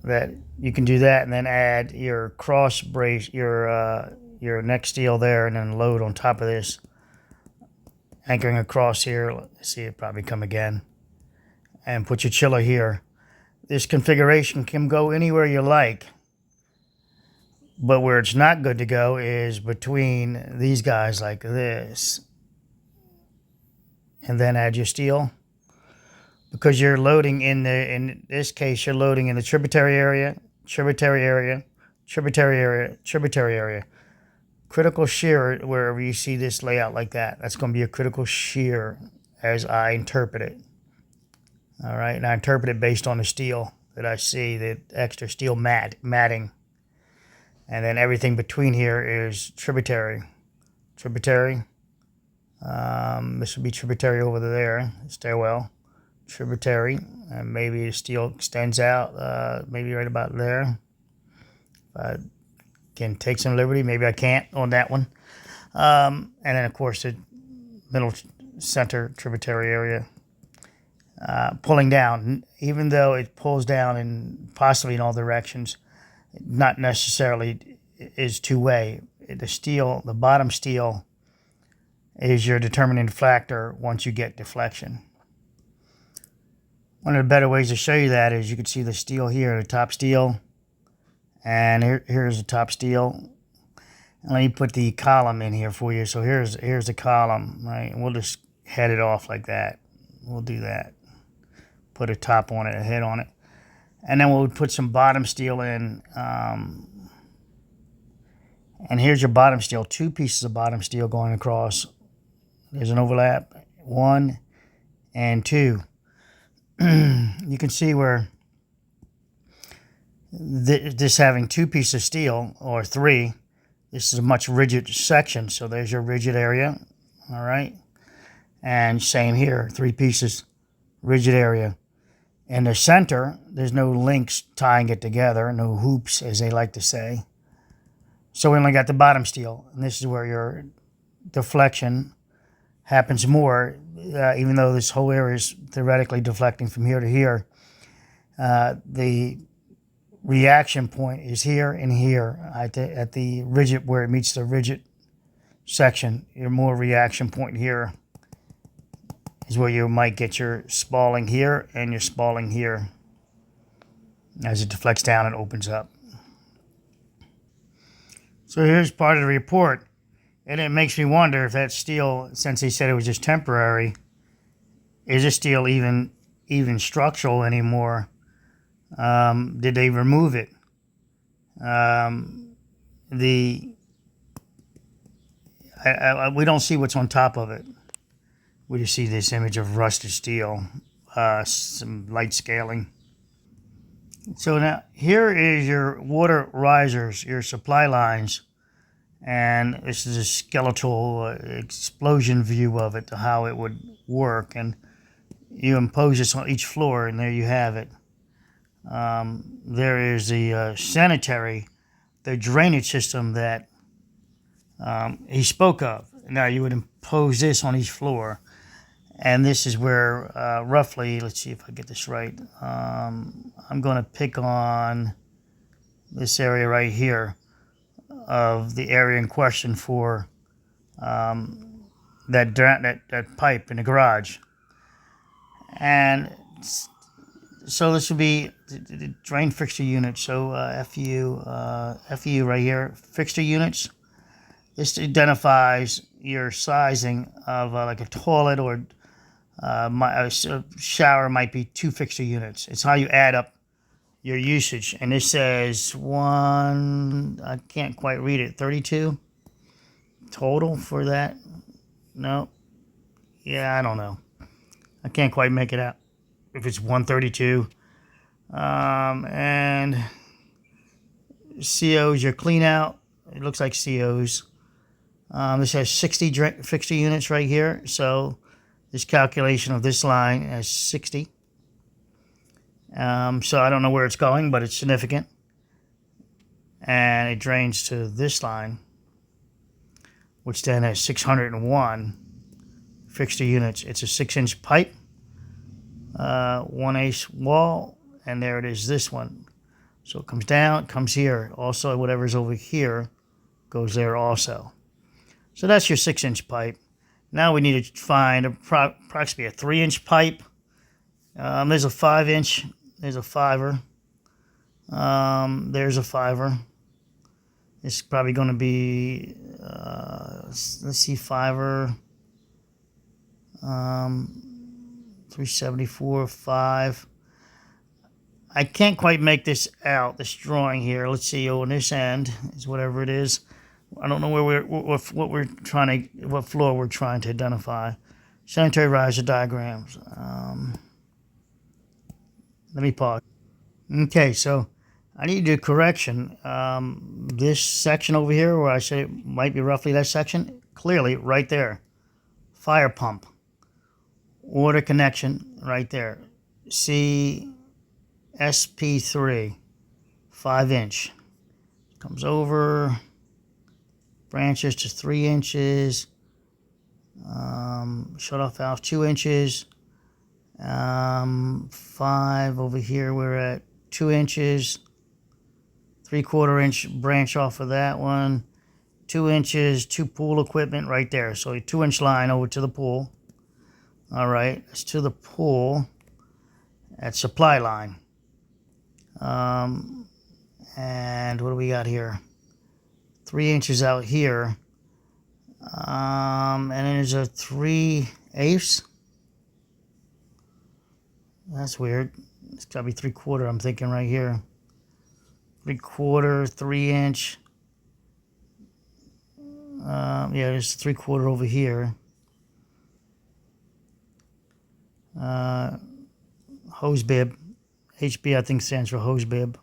that you can do that, and then add your cross brace, your neck steel there, and then load on top of this, anchoring across here. Let's see it probably come again, and put your chiller here. This configuration can go anywhere you like, but where it's not good to go is between these guys like this, and then add your steel, because you're loading in this case, you're loading in the tributary area, tributary area, tributary area, tributary area. Critical shear, wherever you see this layout like that, that's going to be a critical shear as I interpret it. All right, and I interpret it based on the steel that I see, the extra steel matting. And then everything between here is tributary. Tributary. This would be tributary over there, stairwell. Tributary, and maybe the steel extends out, maybe right about there. I can take some liberty, maybe I can't on that one. And then of course the middle center tributary area, pulling down, even though it pulls down in possibly in all directions, not necessarily is two-way. The steel, the bottom steel, is your determining factor once you get deflection. One of the better ways to show you that is you can see the steel here, the top steel, and here's the top steel. And let me put the column in here for you. So here's the column, right? And we'll just head it off like that. We'll do that. Put a top on it, a head on it. And then we'll put some bottom steel in. And here's your bottom steel, 2 pieces of bottom steel going across. There's an overlap, 1 and 2. You can see where this having 2 pieces of steel, or 3, this is a much rigid section, so there's your rigid area, all right? And same here, 3 pieces, rigid area. In the center, there's no links tying it together, no hoops, as they like to say. So we only got the bottom steel, and this is where your deflection happens more, even though this whole area is theoretically deflecting from here to here. The reaction point is here and here at the rigid, where it meets the rigid section. Your more reaction point here is where you might get your spalling here and your spalling here. As it deflects down, it opens up. So here's part of the report. And it makes me wonder if that steel, since he said it was just temporary, is this steel even structural anymore? Did they remove it? We don't see what's on top of it. We just see this image of rusted steel, some light scaling. So now here is your water risers, your supply lines. And this is a skeletal explosion view of it, to how it would work. And you impose this on each floor, and there you have it. There is the sanitary, the drainage system that he spoke of. Now you would impose this on each floor. And this is where roughly, let's see if I get this right. I'm going to pick on this area right here of the area in question for that pipe in the garage. And so this would be the drain fixture unit. So FU right here, fixture units. This identifies your sizing of like a toilet, or a shower might be 2 fixture units. It's how you add up your usage. And this says I can't quite read it, 32 total for that. No, yeah, I don't know, I can't quite make it out if it's 132. And COs, your clean out, it looks like COs. This has 60 fixture units right here, so this calculation of this line has 60. So I don't know where it's going, but it's significant. And it drains to this line, which then has 601 fixture units. It's a 6-inch pipe, 1/8 wall, and there it is, this one. So it comes down, it comes here. Also, whatever's over here goes there also. So that's your 6-inch pipe. Now we need to find approximately a 3-inch pipe. There's a 5-inch. There's a 5er. There's a 5er. This is probably going to be, let's see, 5er. 374, 5. I can't quite make this out, this drawing here. Let's see, on this end is whatever it is. I don't know where what floor we're trying to identify. Sanitary riser diagrams. Let me pause. Okay, so I need to do a correction. This section over here, where I say it might be roughly that section, clearly right there. Fire pump. Water connection right there. SP3, 5-inch. Comes over, branches to 3 inches. Shut off valve 2 inches. 5 over here, we're at 2 inches. 3/4 inch branch off of that one. 2 inches, 2 pool equipment right there. So a 2-inch line over to the pool. All right, it's to the pool. That's supply line. And what do we got here? 3 inches out here. And then there's a 3/8. That's weird. It's got to be 3/4, I'm thinking right here. 3/4, 3-inch. Yeah, there's 3/4 over here. Hose bib. HB, I think, stands for hose bib.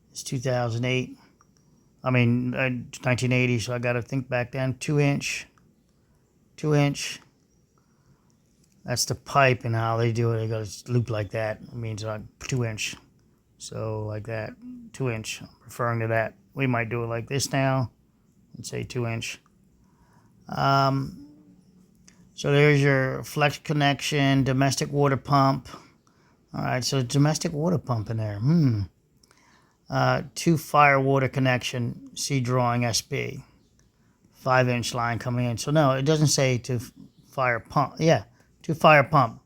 It's 2008. I mean, 1980, so I got to think back then. 2-inch. 2-inch. That's the pipe, and how they do it. They got a loop like that. It means like 2-inch. So like that, 2-inch. I'm referring to that. We might do it like this now. Let's say 2-inch. So there's your flex connection, domestic water pump. All right, so domestic water pump in there. 2 fire water connection, see drawing SB. 5-inch line coming in. So no, it doesn't say to fire pump. Yeah, to fire pump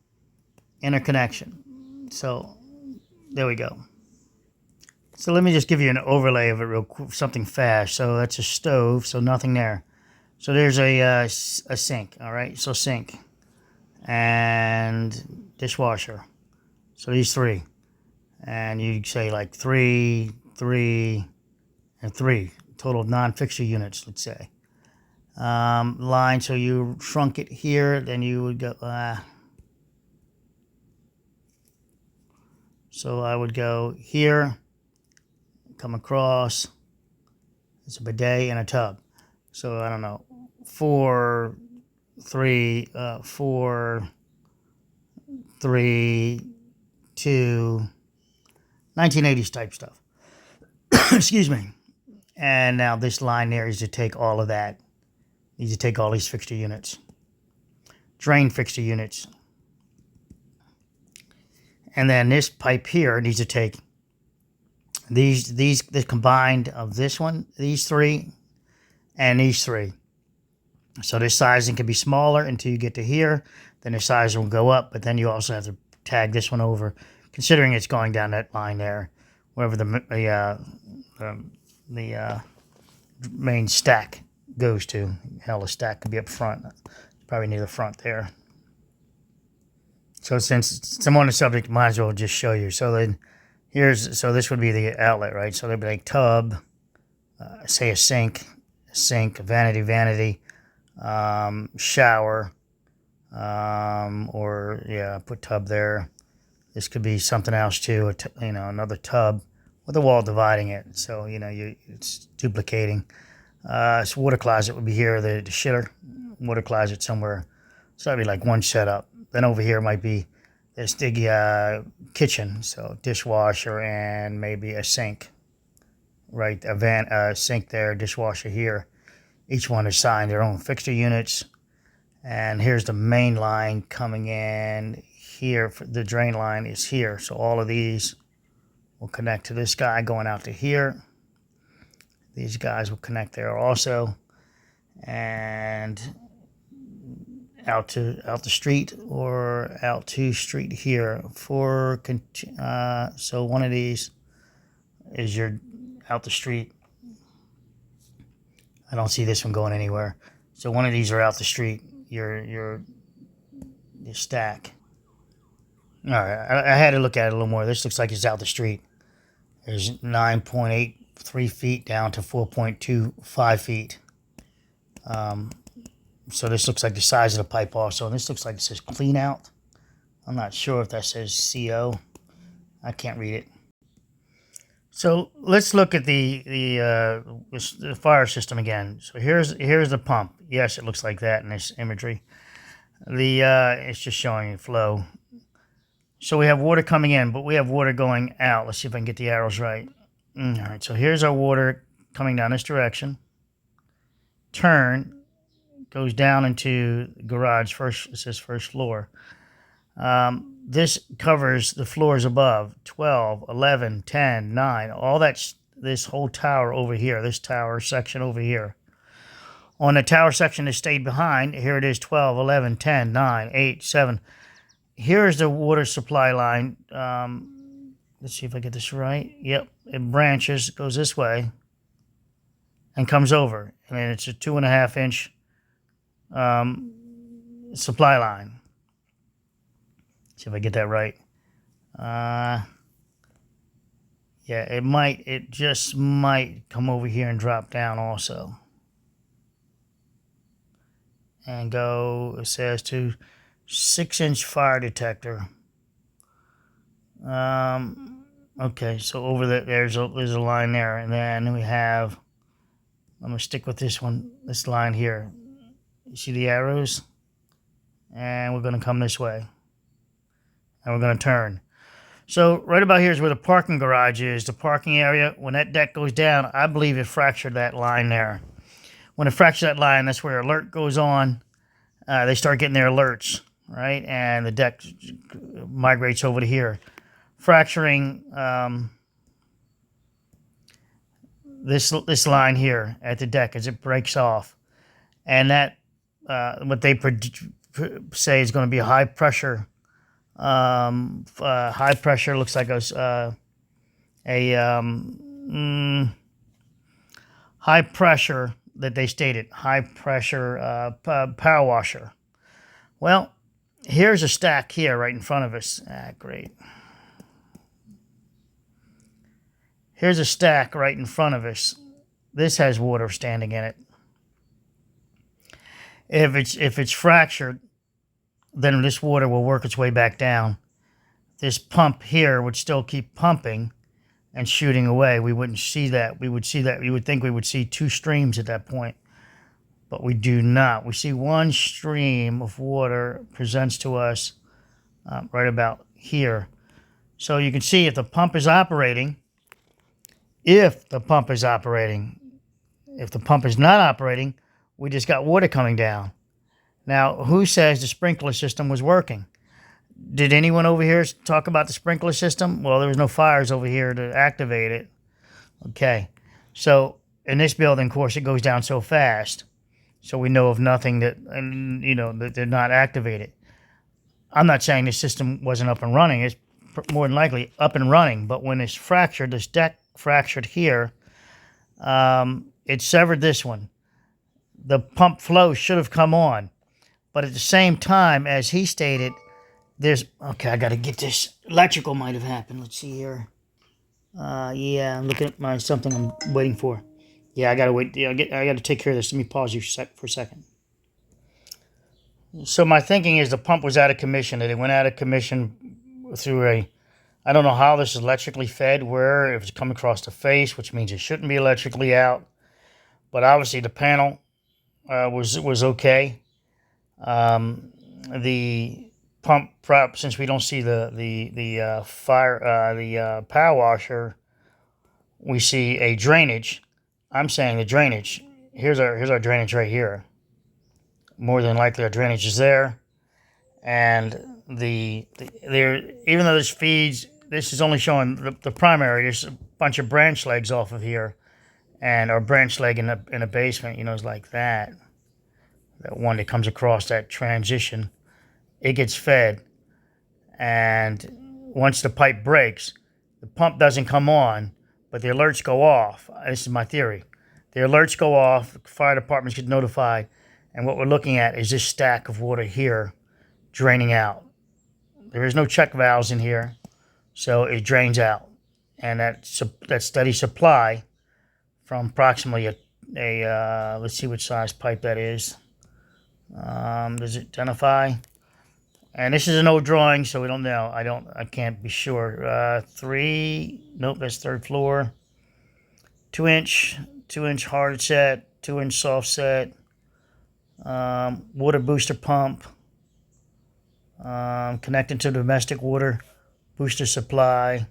interconnection. So there we go. So let me just give you an overlay of it real quick, something fast. So that's a stove, so nothing there. So there's a sink, all right? So sink and dishwasher. So these 3. And you say like 3, 3, and 3. Total of non-fixture units, let's say. Line, so you shrunk it here, then you would go... so I would go here, come across. It's a bidet and a tub. So I don't know, 4, 3, 4, 3, 2, 1980s type stuff. Excuse me. And now this line there is to take all of that. Needs to take all these fixture units. Drain fixture units. And then this pipe here needs to take the combined of this one, these 3, and these 3. So this sizing can be smaller until you get to here. Then the size will go up, but then you also have to tag this one over, considering it's going down that line there, wherever the main stack goes to. Hell, the stack could be up front. Probably near the front there. So since I'm on the subject, might as well just show you. So then so this would be the outlet, right? So there'd be like tub, say a sink, vanity, shower, or yeah, put tub there. This could be something else too, another tub with a wall dividing it. So, it's duplicating. So water closet would be here, the shitter, water closet somewhere. So that'd be like one setup. Then over here might be this big kitchen, so dishwasher and maybe a sink, right? A sink there, dishwasher here. Each one assigned their own fixture units. And here's the main line coming in here. The drain line is here. So all of these will connect to this guy going out to here. These guys will connect there also. And out the street or out to street here. So one of these is your out the street. I don't see this one going anywhere. So one of these are out the street. Your stack. All right, I had to look at it a little more. This looks like it's out the street. There's 9.83 feet down to 4.25 feet. So this looks like the size of the pipe also. And this looks like it says clean out. I'm not sure if that says CO. I can't read it. So let's look at the fire system again. So here's the pump. Yes, it looks like that in this imagery. It's just showing flow. So we have water coming in, but we have water going out. Let's see if I can get the arrows right. All right, so here's our water coming down this direction. Turn, goes down into the garage first. It says first floor. This covers the floors above, 12, 11, 10, 9, all that, this whole tower over here, this tower section over here. On the tower section that stayed behind, here it is 12, 11, 10, 9, 8, 7. Here's the water supply line. Let's see if I get this right. Yep, it branches, goes this way, and comes over. And then it's a 2.5 inch supply line. See if I get that right. Yeah, it just might come over here and drop down also. And go, it says to 6-inch fire detector. Okay, so over there, there's a line there. And then we have, I'm gonna stick with this one, this line here. You see the arrows? And we're gonna come this way. And we're going to turn. So right about here is where the parking garage is, the parking area. When that deck goes down, I believe it fractured that line there. When it fractures that line, that's where alert goes on. They start getting their alerts, right? And the deck migrates over to here, fracturing this line here at the deck as it breaks off. And that, what they say is going to be a high pressure. High pressure looks like high pressure that they stated, high pressure power washer. Well, here's a stack here right in front of us. Great. Here's a stack right in front of us. This has water standing in it. If it's fractured, then this water will work its way back down. This pump here would still keep pumping and shooting away. We wouldn't see that. We would see that. You would think we would see two streams at that point, but we do not. We see one stream of water presents to us right about here. So you can see if the pump is operating, if the pump is not operating, we just got water coming down. Now, who says the sprinkler system was working? Did anyone over here talk about the sprinkler system? Well, there was no fires over here to activate it. Okay. So, in this building, of course, it goes down so fast. So we know of nothing that they're not activated. I'm not saying the system wasn't up and running. It's more than likely up and running. But when it's fractured, this deck fractured here, it severed this one. The pump flow should have come on. But at the same time, as he stated, okay, I got to get this. Electrical might have happened. Let's see here. Yeah, I'm looking at something I'm waiting for. Yeah, I got to wait. Yeah, I got to take care of this. Let me pause you for a second. So my thinking is the pump was out of commission. That it went out of commission through I don't know how this is electrically fed, where if it's coming across the face, which means it shouldn't be electrically out. But obviously the panel was okay. The pump prop, since we don't see the power washer, we see a drainage. I'm saying the drainage. Here's our drainage right here. More than likely our drainage is there, and there, even though this feeds, this is only showing the primary. There's a bunch of branch legs off of here, and our branch leg in the basement, you know, is like that. That one that comes across that transition, it gets fed, and once the pipe breaks, the pump doesn't come on, but the alerts go off. This is my theory. The alerts go off, the fire departments get notified, and what we're looking at is this stack of water here draining out. There is no check valves in here, so it drains out. And that steady supply from approximately let's see what size pipe that is. Does it identify? And this is an old drawing, so we don't know. I can't be sure. 3, nope, that's third floor. 2-inch hard set, 2-inch soft set. Water booster pump. Connected to domestic water booster supply.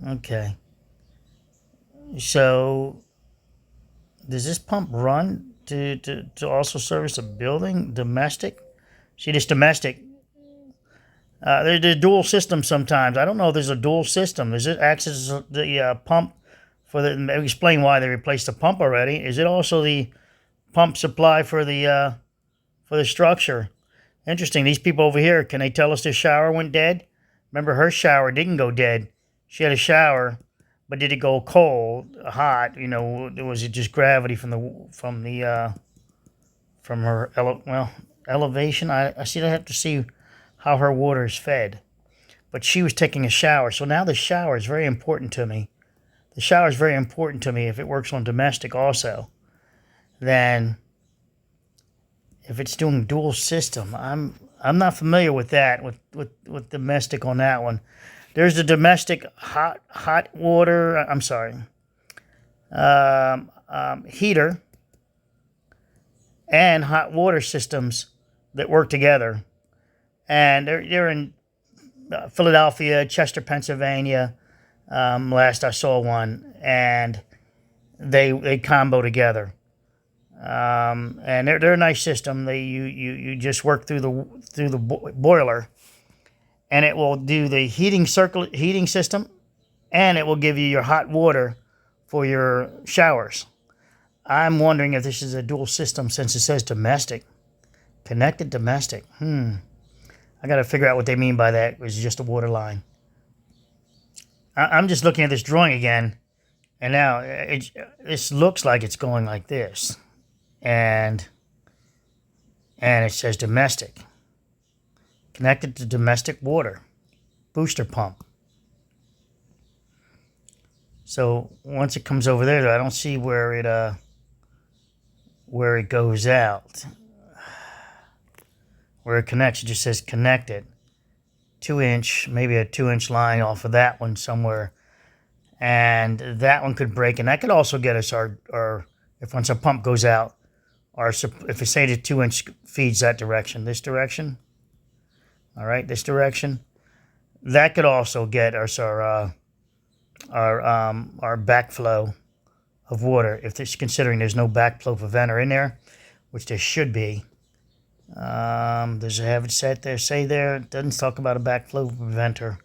Okay. So, does this pump run to also service a building? Domestic? See, this domestic. There's dual systems sometimes. I don't know if there's a dual system. Is it acts as the pump for the? Maybe explain why they replaced the pump already. Is it also the pump supply for the structure? Interesting. These people over here, can they tell us their shower went dead? Remember, her shower didn't go dead. She had a shower, but did it go cold, hot? You know, was it just gravity from her elevation? I have to see how her water is fed. But she was taking a shower, so now the shower is very important to me. The shower is very important to me if it works on domestic also. Then, if it's doing dual system, I'm not familiar with that, with domestic on that one. There's the domestic hot water, I'm sorry, heater and hot water systems that work together. And they're in Philadelphia, Chester, Pennsylvania. Last I saw one, and they combo together. And they're a nice system. You just work through the boiler, and it will do the heating system, and it will give you your hot water for your showers. I'm wondering if this is a dual system since it says domestic, connected domestic. I got to figure out what they mean by that. It's just a water line. I'm just looking at this drawing again, and now this looks like it's going like this. And it says domestic, connected to domestic water, booster pump. So once it comes over there, I don't see where it goes out, where it connects. It just says connected, 2-inch, maybe a 2-inch line off of that one somewhere, and that one could break, and that could also get us our if once a pump goes out. Or if we say the 2-inch feeds that direction, this direction, all right, this direction, that could also get us our backflow of water. If it's considering there's no backflow preventer in there, which there should be. Does it have it set there? Say there, it doesn't talk about a backflow preventer.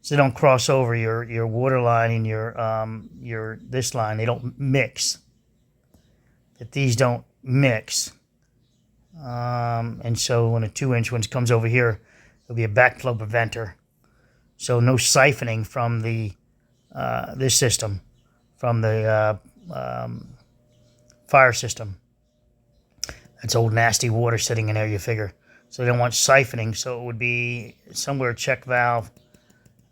So they don't cross over your water line and your this line. They don't mix. That these don't mix, and so when a 2-inch one comes over here, it'll be a backflow preventer. So no siphoning from the this system, from the fire system. That's old nasty water sitting in there, you figure. So they don't want siphoning. So it would be somewhere check valve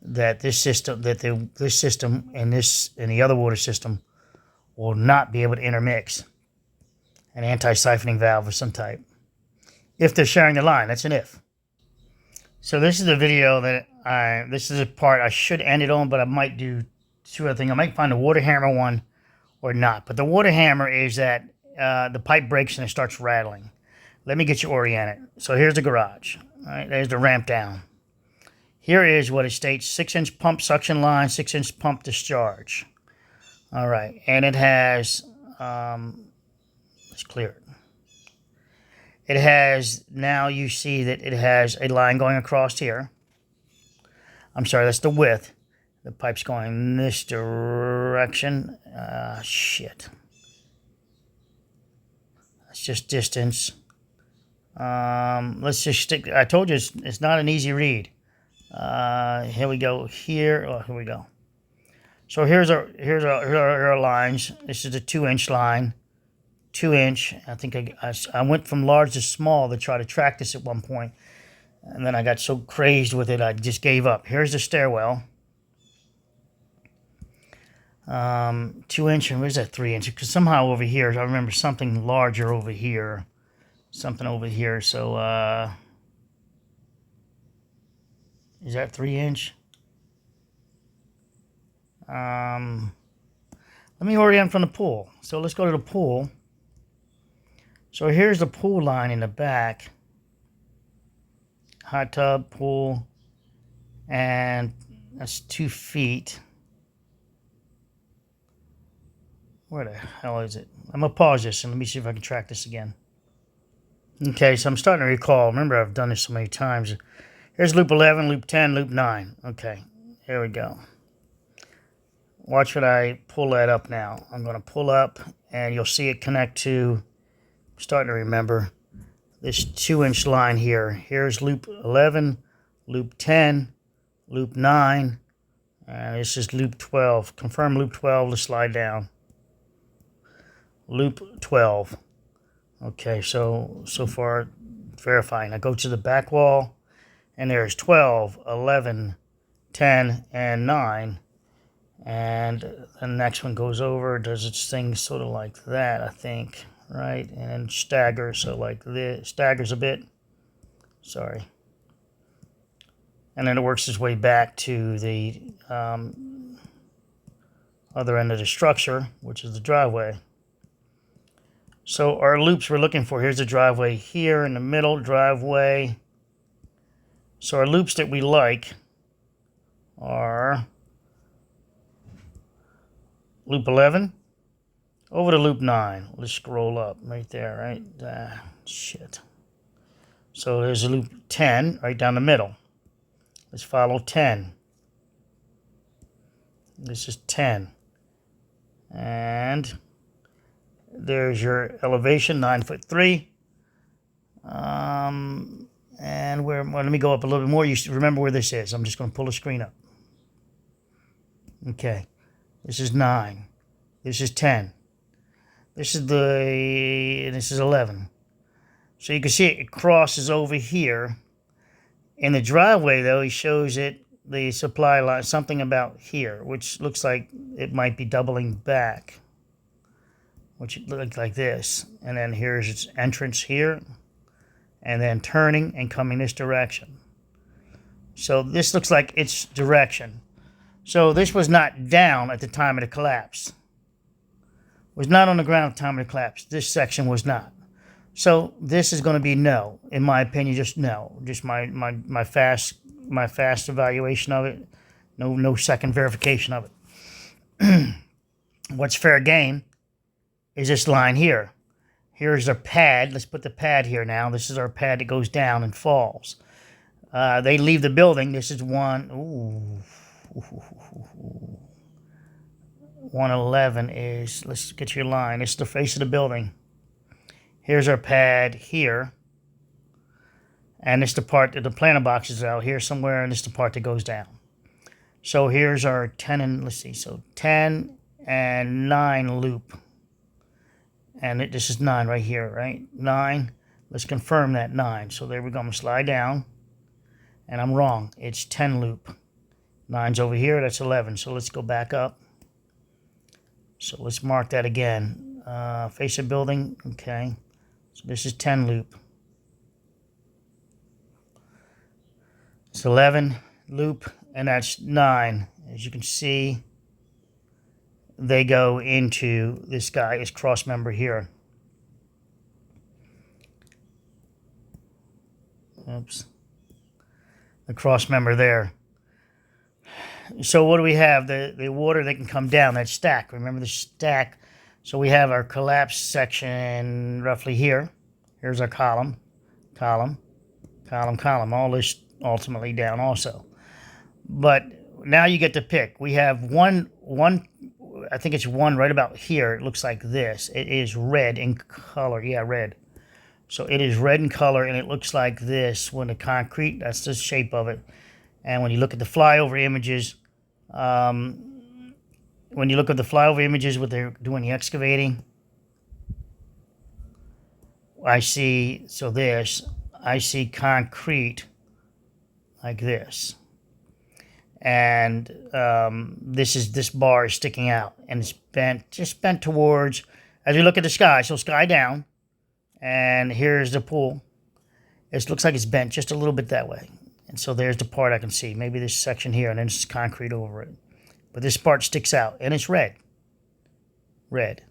that this system, this system and the other water system will not be able to intermix. An anti-siphoning valve of some type. If they're sharing the line, that's an if. So this is the video that this is a part I should end it on, but I might do two other things. I might find a water hammer one or not. But the water hammer is that the pipe breaks and it starts rattling. Let me get you oriented. So here's the garage. All right, there's the ramp down. Here is what it states: 6-inch pump suction line, 6-inch pump discharge. All right, and it has, let's clear it. it has, now you see that it has a line going across here. I'm sorry, that's the width. The pipe's going in this direction. Shit. That's just distance. Let's just stick, I told you it's not an easy read. Here we go. Here we go. So here's our lines. This is a 2-inch line. 2-inch. I think I went from large to small to try to track this at one point. And then I got so crazed with it, I just gave up. Here's the stairwell. 2-inch, and where's that 3-inch? Because somehow over here, I remember something larger over here. Something over here. So, is that 3-inch? Let me orient from the pool. So let's go to the pool. So here's the pool line in the back. Hot tub, pool, and that's 2 feet. Where the hell is it? I'm going to pause this and let me see if I can track this again. Okay, so I'm starting to recall. Remember, I've done this so many times. Here's loop 11, loop 10, loop 9. Okay, here we go. Watch what I pull that up now. I'm going to pull up, and you'll see it connect to, I'm starting to remember, this 2-inch line here. Here's loop 11, loop 10, loop 9, and this is loop 12. Confirm loop 12 to slide down. Loop 12. Okay, so far verifying. I go to the back wall, and there's 12, 11, 10, and 9. And the next one goes over, does its thing sort of like that, I think, right? And then staggers, so like this, staggers a bit. Sorry. And then it works its way back to the other end of the structure, which is the driveway. So our loops we're looking for, here's the driveway here in the middle, driveway. So our loops that we like are loop 11 over to loop 9. Let's scroll up right there, right? Shit. So there's a loop 10 right down the middle. Let's follow 10. This is 10. And there's your elevation, 9'3". And well, let me go up a little bit more. You remember where this is. I'm just going to pull the screen up. Okay. This is 9. This is 10. This is 11. So you can see it crosses over here. In the driveway, though, he shows it, the supply line, something about here, which looks like it might be doubling back, which looks like this. And then here's its entrance here, and then turning and coming this direction. So this looks like its direction. So this was not down at the time of the collapse. It was not on the ground at the time of the collapse. This section was not. So this is going to be no, in my opinion, just no. Just my fast evaluation of it. No second verification of it. What's fair game is this line here. Here's our pad. Let's put the pad here now. This is our pad that goes down and falls. They leave the building. This is 111 is, let's get your line. It's the face of the building. Here's our pad here. And it's the part that the planter box is out here somewhere, and it's the part that goes down. So here's our 10 and, let's see, so 10 and 9 loop. And this is 9 right here, right? 9. Let's confirm that 9. So there we go. I'm going to slide down. And I'm wrong. It's 10 loop. 9's over here. That's 11. So let's go back up. So let's mark that again. Face of building. Okay. So this is 10 loop. It's 11 loop. And that's 9. As you can see, they go into this guy, this cross member here. Oops. The cross member there. So what do we have? The water that can come down, that stack. Remember the stack? So we have our collapse section roughly here. Here's our column, column, column, column. All this ultimately down also. But now you get to pick. We have one, I think it's one right about here. It looks like this. It is red in color. Yeah, red. So it is red in color, and it looks like this when the concrete, that's the shape of it. And when you look at the flyover images, when you look at the flyover images where they're doing the excavating, I see, so this, I see concrete like this. And this bar is sticking out, and it's bent, just bent towards, as you look at the sky, so sky down, and here's the pool. It looks like it's bent just a little bit that way. And so there's the part I can see. Maybe this section here, and then it's concrete over it. But this part sticks out, and it's red. Red.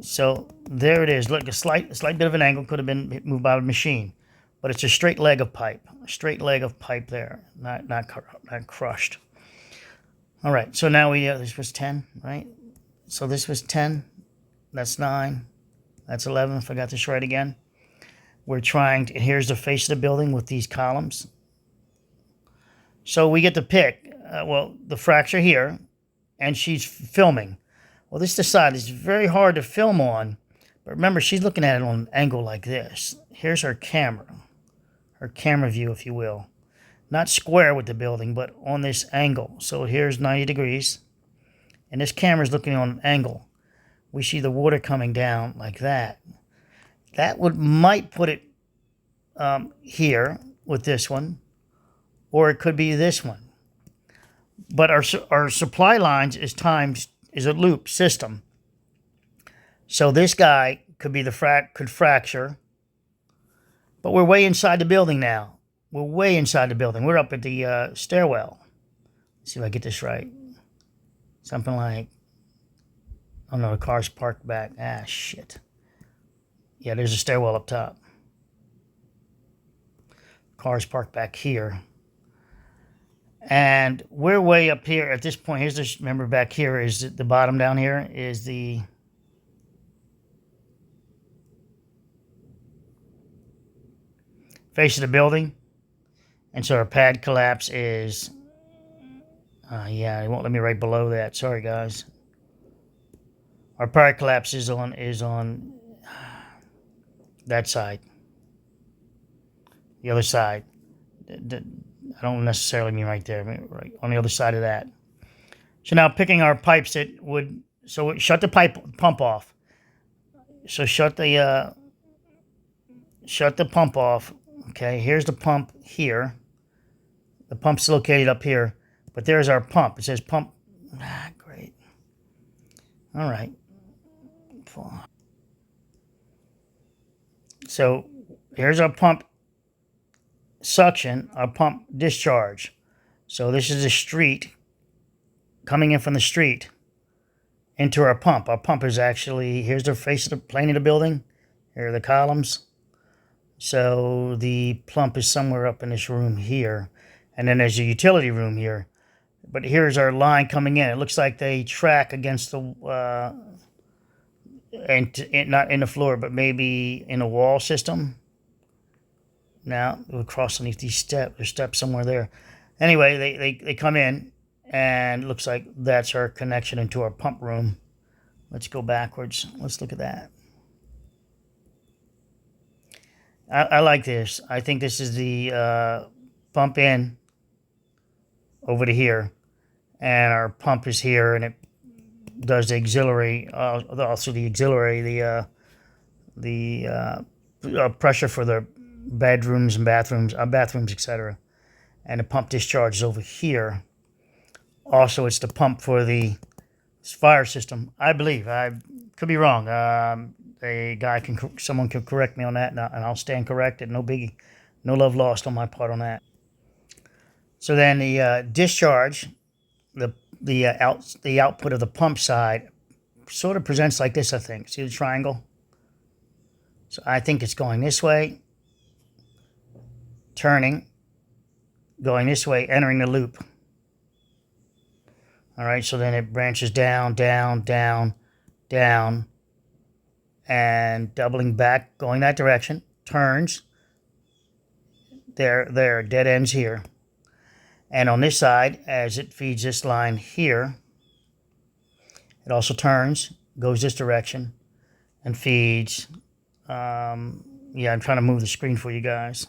So there it is. Look, a slight bit of an angle. Could have been moved by a machine. But it's a straight leg of pipe. A straight leg of pipe there. Not crushed. All right. So now this was 10, right? So this was 10. That's 9. That's 11. Forgot to write again. We're trying to, here's the face of the building with these columns. So we get to pick, the fracture here, and she's filming. Well, this side is very hard to film on, but remember, she's looking at it on an angle like this. Here's her camera view, if you will. Not square with the building, but on this angle. So here's 90 degrees, and this camera's looking on an angle. We see the water coming down like that. That might put it here with this one, or it could be this one. But our supply lines is a loop system. So this guy could be could fracture, but we're way inside the building now. We're way inside the building. We're up at the stairwell. Let's see if I get this right. Something like, oh no, the car's parked back. Ah, shit. Yeah, there's a stairwell up top. Cars parked back here. And we're way up here at this point. Here's this, remember back here is the bottom down here is the face of the building. And so our pad collapse is, yeah, it won't let me right below that. Sorry, guys. Our pad collapse is on that side. The other side. I don't necessarily mean right there, but right on the other side of that. So now picking our pipes that would, so shut the pump off. So shut the pump off. Okay, here's the pump here. The pump's located up here, but there's our pump. It says pump. Ah, great. All right. So here's our pump suction, our pump discharge. So this is the street, coming in from the street into our pump. Our pump is actually, here's the face of the plane of the building. Here are the columns. So the pump is somewhere up in this room here. And then there's a utility room here. But here's our line coming in. It looks like they track against the, not in the floor, but maybe in a wall system. Now we'll cross underneath these steps. There's steps somewhere there. Anyway, they come in, and it looks like that's our connection into our pump room. Let's go backwards. Let's look at that. I like this. I think this is the pump in over to here, and our pump is here, and it does the auxiliary, also the auxiliary, the pressure for the bedrooms and bathrooms, etc. And the pump discharge is over here. Also, it's the pump for the fire system, I believe. I could be wrong. Someone can correct me on that, and I'll stand corrected. No biggie. No love lost on my part on that. So then the discharge, the output of the pump side sort of presents like this, I think. See the triangle? So I think it's going this way, turning, going this way, entering the loop. All right, so then it branches down, down, down, down, and doubling back, going that direction, turns. There, dead ends here. And on this side, as it feeds this line here, it also turns, goes this direction, and feeds. Yeah, I'm trying to move the screen for you guys.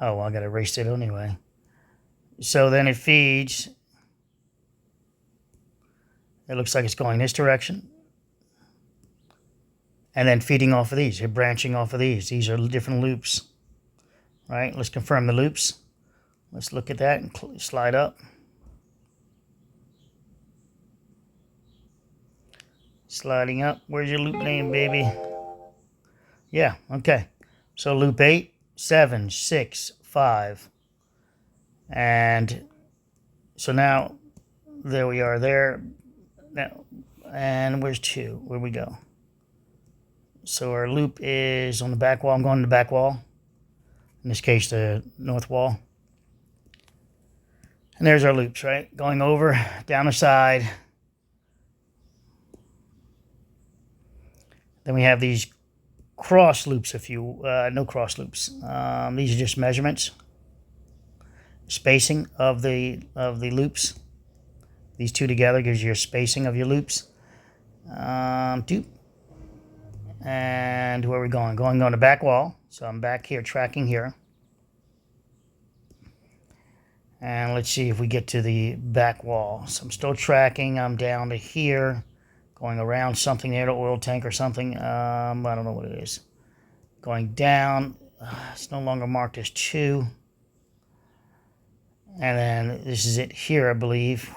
Oh, well, I got to erase it anyway. So then it feeds. It looks like it's going this direction. And then feeding off of these. You're branching off of these. These are different loops. Right? Let's confirm the loops. Let's look at that and slide up. Sliding up. Where's your loop name, baby? Yeah, okay. So loop 8, 7, 6, 5. And so now, there we are there. Now, and where's 2? Where we go? So our loop is on the back wall. I'm going to the back wall. In this case, the north wall. And there's our loops, right? Going over, down the side. Then we have these cross loops, no cross loops. These are just measurements. Spacing of the loops. These two together gives you a spacing of your loops. And where are we going? Going on the back wall. So I'm back here, tracking here. And let's see if we get to the back wall. So I'm still tracking. I'm down to here. Going around something there, the oil tank or something. I don't know what it is. Going down. It's no longer marked as 2. And then this is it here, I believe.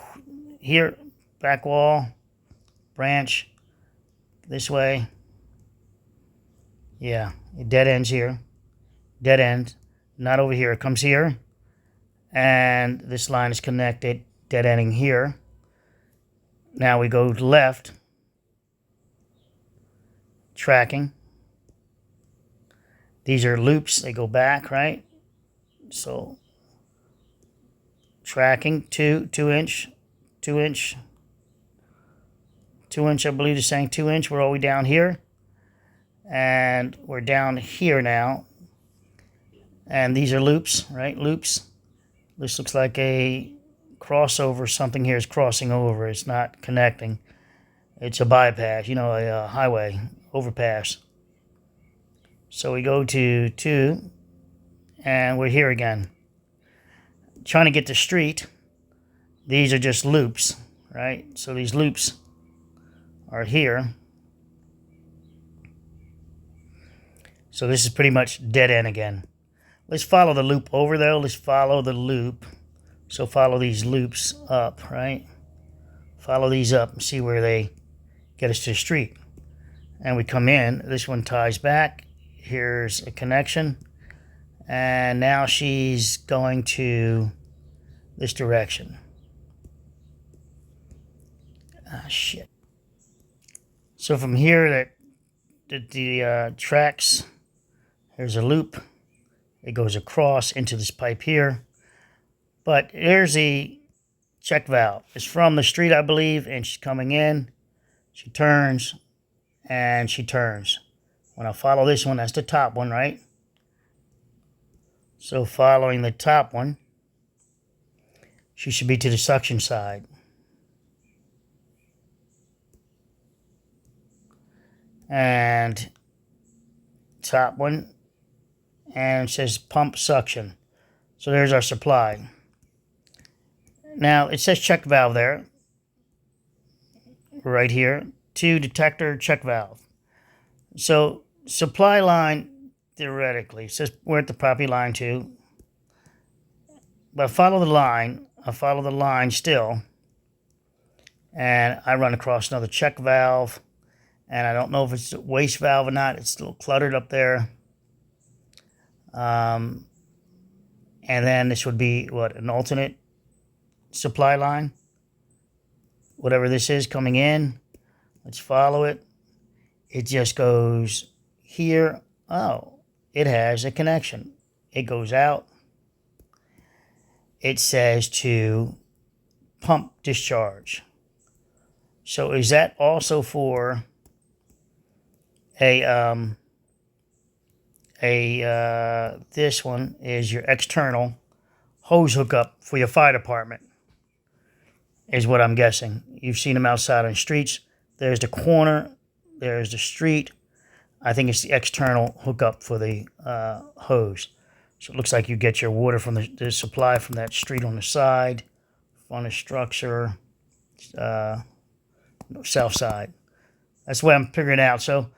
Here, back wall, branch, this way. Yeah, it dead ends here. Dead end, not over here. It comes here. And this line is connected, dead ending here. Now we go left. Tracking. These are loops, they go back, right? So tracking 2 inch, 2 inch, 2 inch, I believe is saying 2 inch. We're all the way down here. And we're down here now. And these are loops, right? Loops. This looks like a crossover. Something here is crossing over. It's not connecting. It's a bypass, a highway overpass. So we go to 2, and we're here again. Trying to get to street. These are just loops, right? So these loops are here. So this is pretty much dead end again. Let's follow the loop over though. Let's follow the loop. So follow these loops up, right? Follow these up and see where they get us to the street. And we come in. This one ties back. Here's a connection. And now she's going to this direction. Ah, shit. So from here, the tracks, there's a loop. It goes across into this pipe here. But here's the check valve. It's from the street, I believe, and she's coming in. She turns, and she turns. When I follow this one, that's the top one, right? So following the top one, she should be to the suction side. And top one, and it says pump suction. So there's our supply. Now it says check valve there, right here, to detector check valve. So supply line, theoretically, says we're at the property line too. But I follow the line still, and I run across another check valve, and I don't know if it's a waste valve or not. It's still cluttered up there. And then this would be, an alternate supply line? Whatever this is coming in. Let's follow it. It just goes here. Oh, it has a connection. It goes out. It says to pump discharge. So is that also for this one is your external hose hookup for your fire department, is what I'm guessing. You've seen them outside on the streets. There's the corner, there's the street. I think it's the external hookup for the hose. So it looks like you get your water from the supply from that street on the side, on the structure, south side. That's what I'm figuring out. So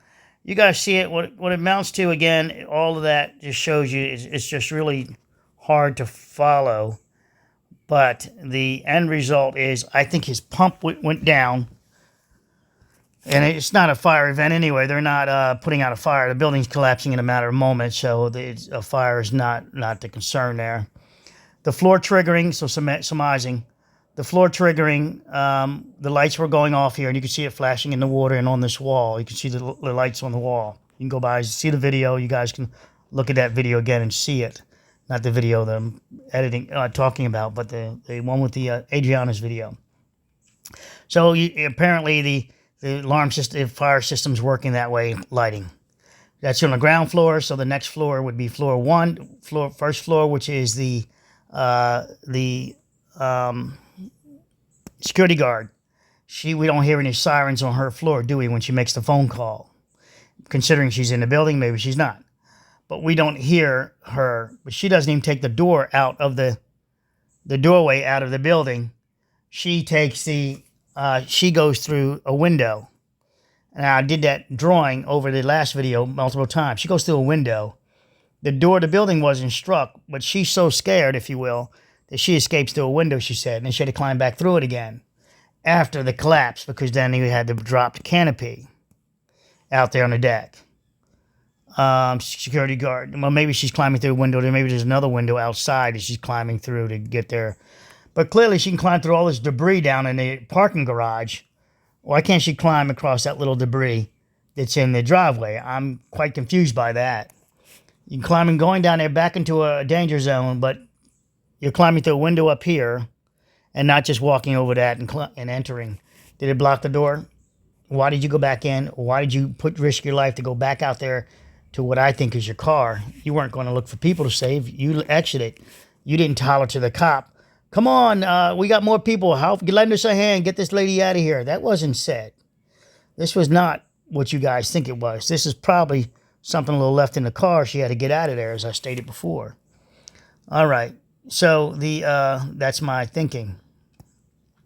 you guys see it, what it amounts to. Again, all of that just shows you it's just really hard to follow. But the end result is, I think his pump went down. And it's not a fire event anyway. They're not putting out a fire. The building's collapsing in a matter of moments, so a fire is not the concern there. The floor triggering, so surmising, the floor triggering, the lights were going off here, and you can see it flashing in the water and on this wall. You can see the lights on the wall. You can go by, see the video. You guys can look at that video again and see it. Not the video that I'm editing, talking about, but the one with the Adriana's video. So apparently the alarm system, fire system's working that way, lighting. That's on the ground floor, so the next floor would be floor one, first floor, which is the security guard. We don't hear any sirens on her floor, do we, when she makes the phone call? Considering she's in the building, maybe she's not. But we don't hear her. But she doesn't even take the door out of the doorway out of the building. She takes she goes through a window. And I did that drawing over the last video multiple times. She goes through a window. The door of the building wasn't struck, but she's so scared, if you will, that she escapes through a window, she said, and she had to climb back through it again after the collapse, because then you had the dropped canopy out there on the deck. Security guard. Well, maybe she's climbing through a window. Maybe there's another window outside that she's climbing through to get there. But clearly she can climb through all this debris down in the parking garage. Why can't she climb across that little debris that's in the driveway? I'm quite confused by that. You can climb and going down there back into a danger zone, but you're climbing through a window up here and not just walking over that and entering. Did it block the door? Why did you go back in? Why did you risk your life to go back out there to what I think is your car? You weren't going to look for people to save. You exited. You didn't holler to the cop, "Come on, we got more people. Lend us a hand. Get this lady out of here." That wasn't said. This was not what you guys think it was. This is probably something a little left in the car. She had to get out of there, as I stated before. All right. So that's my thinking,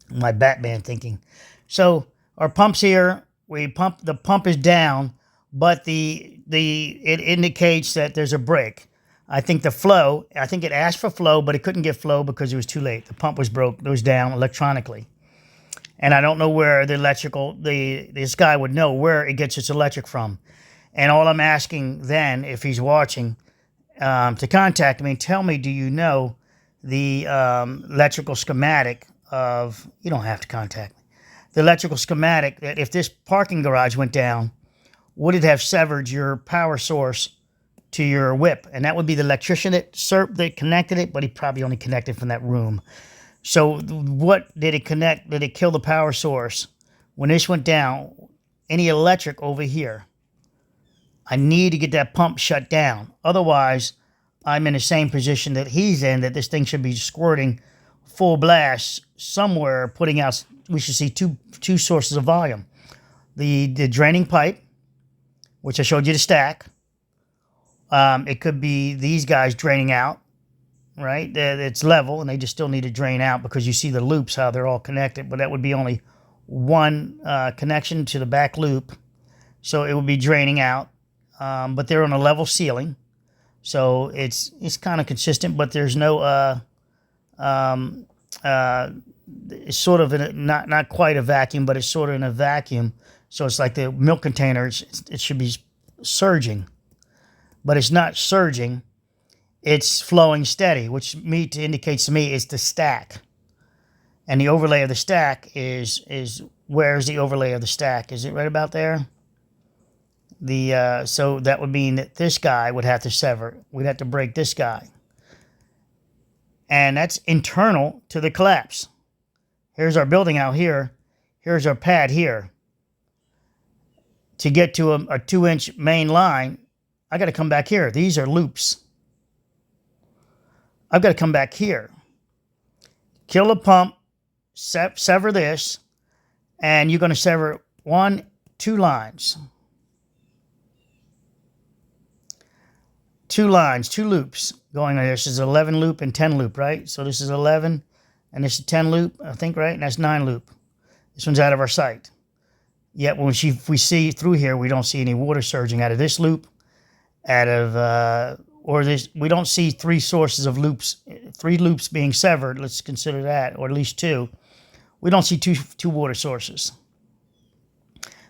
my Batman thinking. So our pump's here. The pump is down, but it indicates that there's a break. I think it asked for flow, but it couldn't get flow because it was too late. The pump was broke. It was down electronically. And I don't know where the electrical, this guy would know where it gets its electric from. And all I'm asking then, if he's watching, to contact me, tell me, do you know the electrical schematic of, you don't have to contact me, the electrical schematic that if this parking garage went down, would it have severed your power source to your whip? And that would be the electrician that connected it, but he probably only connected from that room. So what did it connect? Did it kill the power source? When this went down, any electric over here, I need to get that pump shut down. Otherwise, I'm in the same position that he's in, that this thing should be squirting full blast somewhere, putting out, we should see two sources of volume. The draining pipe, which I showed you the stack. It could be these guys draining out, right? It's level, and they just still need to drain out because you see the loops, how they're all connected, but that would be only one connection to the back loop. So it would be draining out, but they're on a level ceiling. So it's kind of consistent, but there's no, it's sort of not quite a vacuum, but it's sort of in a vacuum. So it's like the milk containers, it should be surging, but it's not surging. It's flowing steady, which indicates to me it's the stack. And the overlay of the stack is where's the overlay of the stack? Is it right about there? So that would mean that this guy would have to sever. We'd have to break this guy. And that's internal to the collapse. Here's our building out here. here's our pad here. To get to a 2-inch main line, I got to come back here. These are loops. I've got to come back here. Kill the pump, sever this, and you're going to sever 2 lines. 2 lines, 2 loops going on. This is 11 loop and 10 loop, right? So this is 11 and this is 10 loop, I think, right? And that's 9 loop. This one's out of our sight. Yet when we see through here, we don't see any water surging out of this loop, we don't see 3 sources of loops, 3 loops being severed. Let's consider that, or at least 2. We don't see two water sources.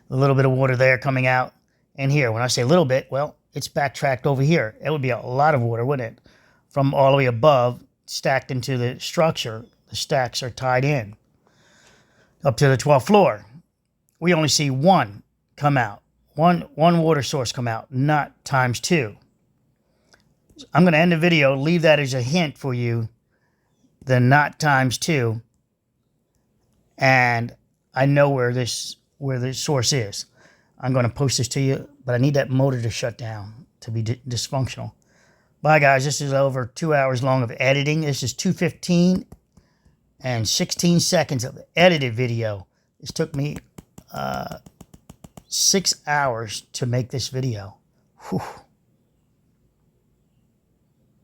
A little bit of water there coming out. And here, when I say a little bit, well, it's backtracked over here. It would be a lot of water, wouldn't it? From all the way above, stacked into the structure. The stacks are tied in up to the 12th floor. We only see 1 come out. One water source come out, not times 2. I'm going to end the video, leave that as a hint for you, the not times 2. And I know where the source is. I'm going to post this to you, but I need that motor to shut down to be dysfunctional. Bye, guys. This is over 2 hours long of editing. This is 2:15 and 16 seconds of edited video. This took me 6 hours to make this video. Whew.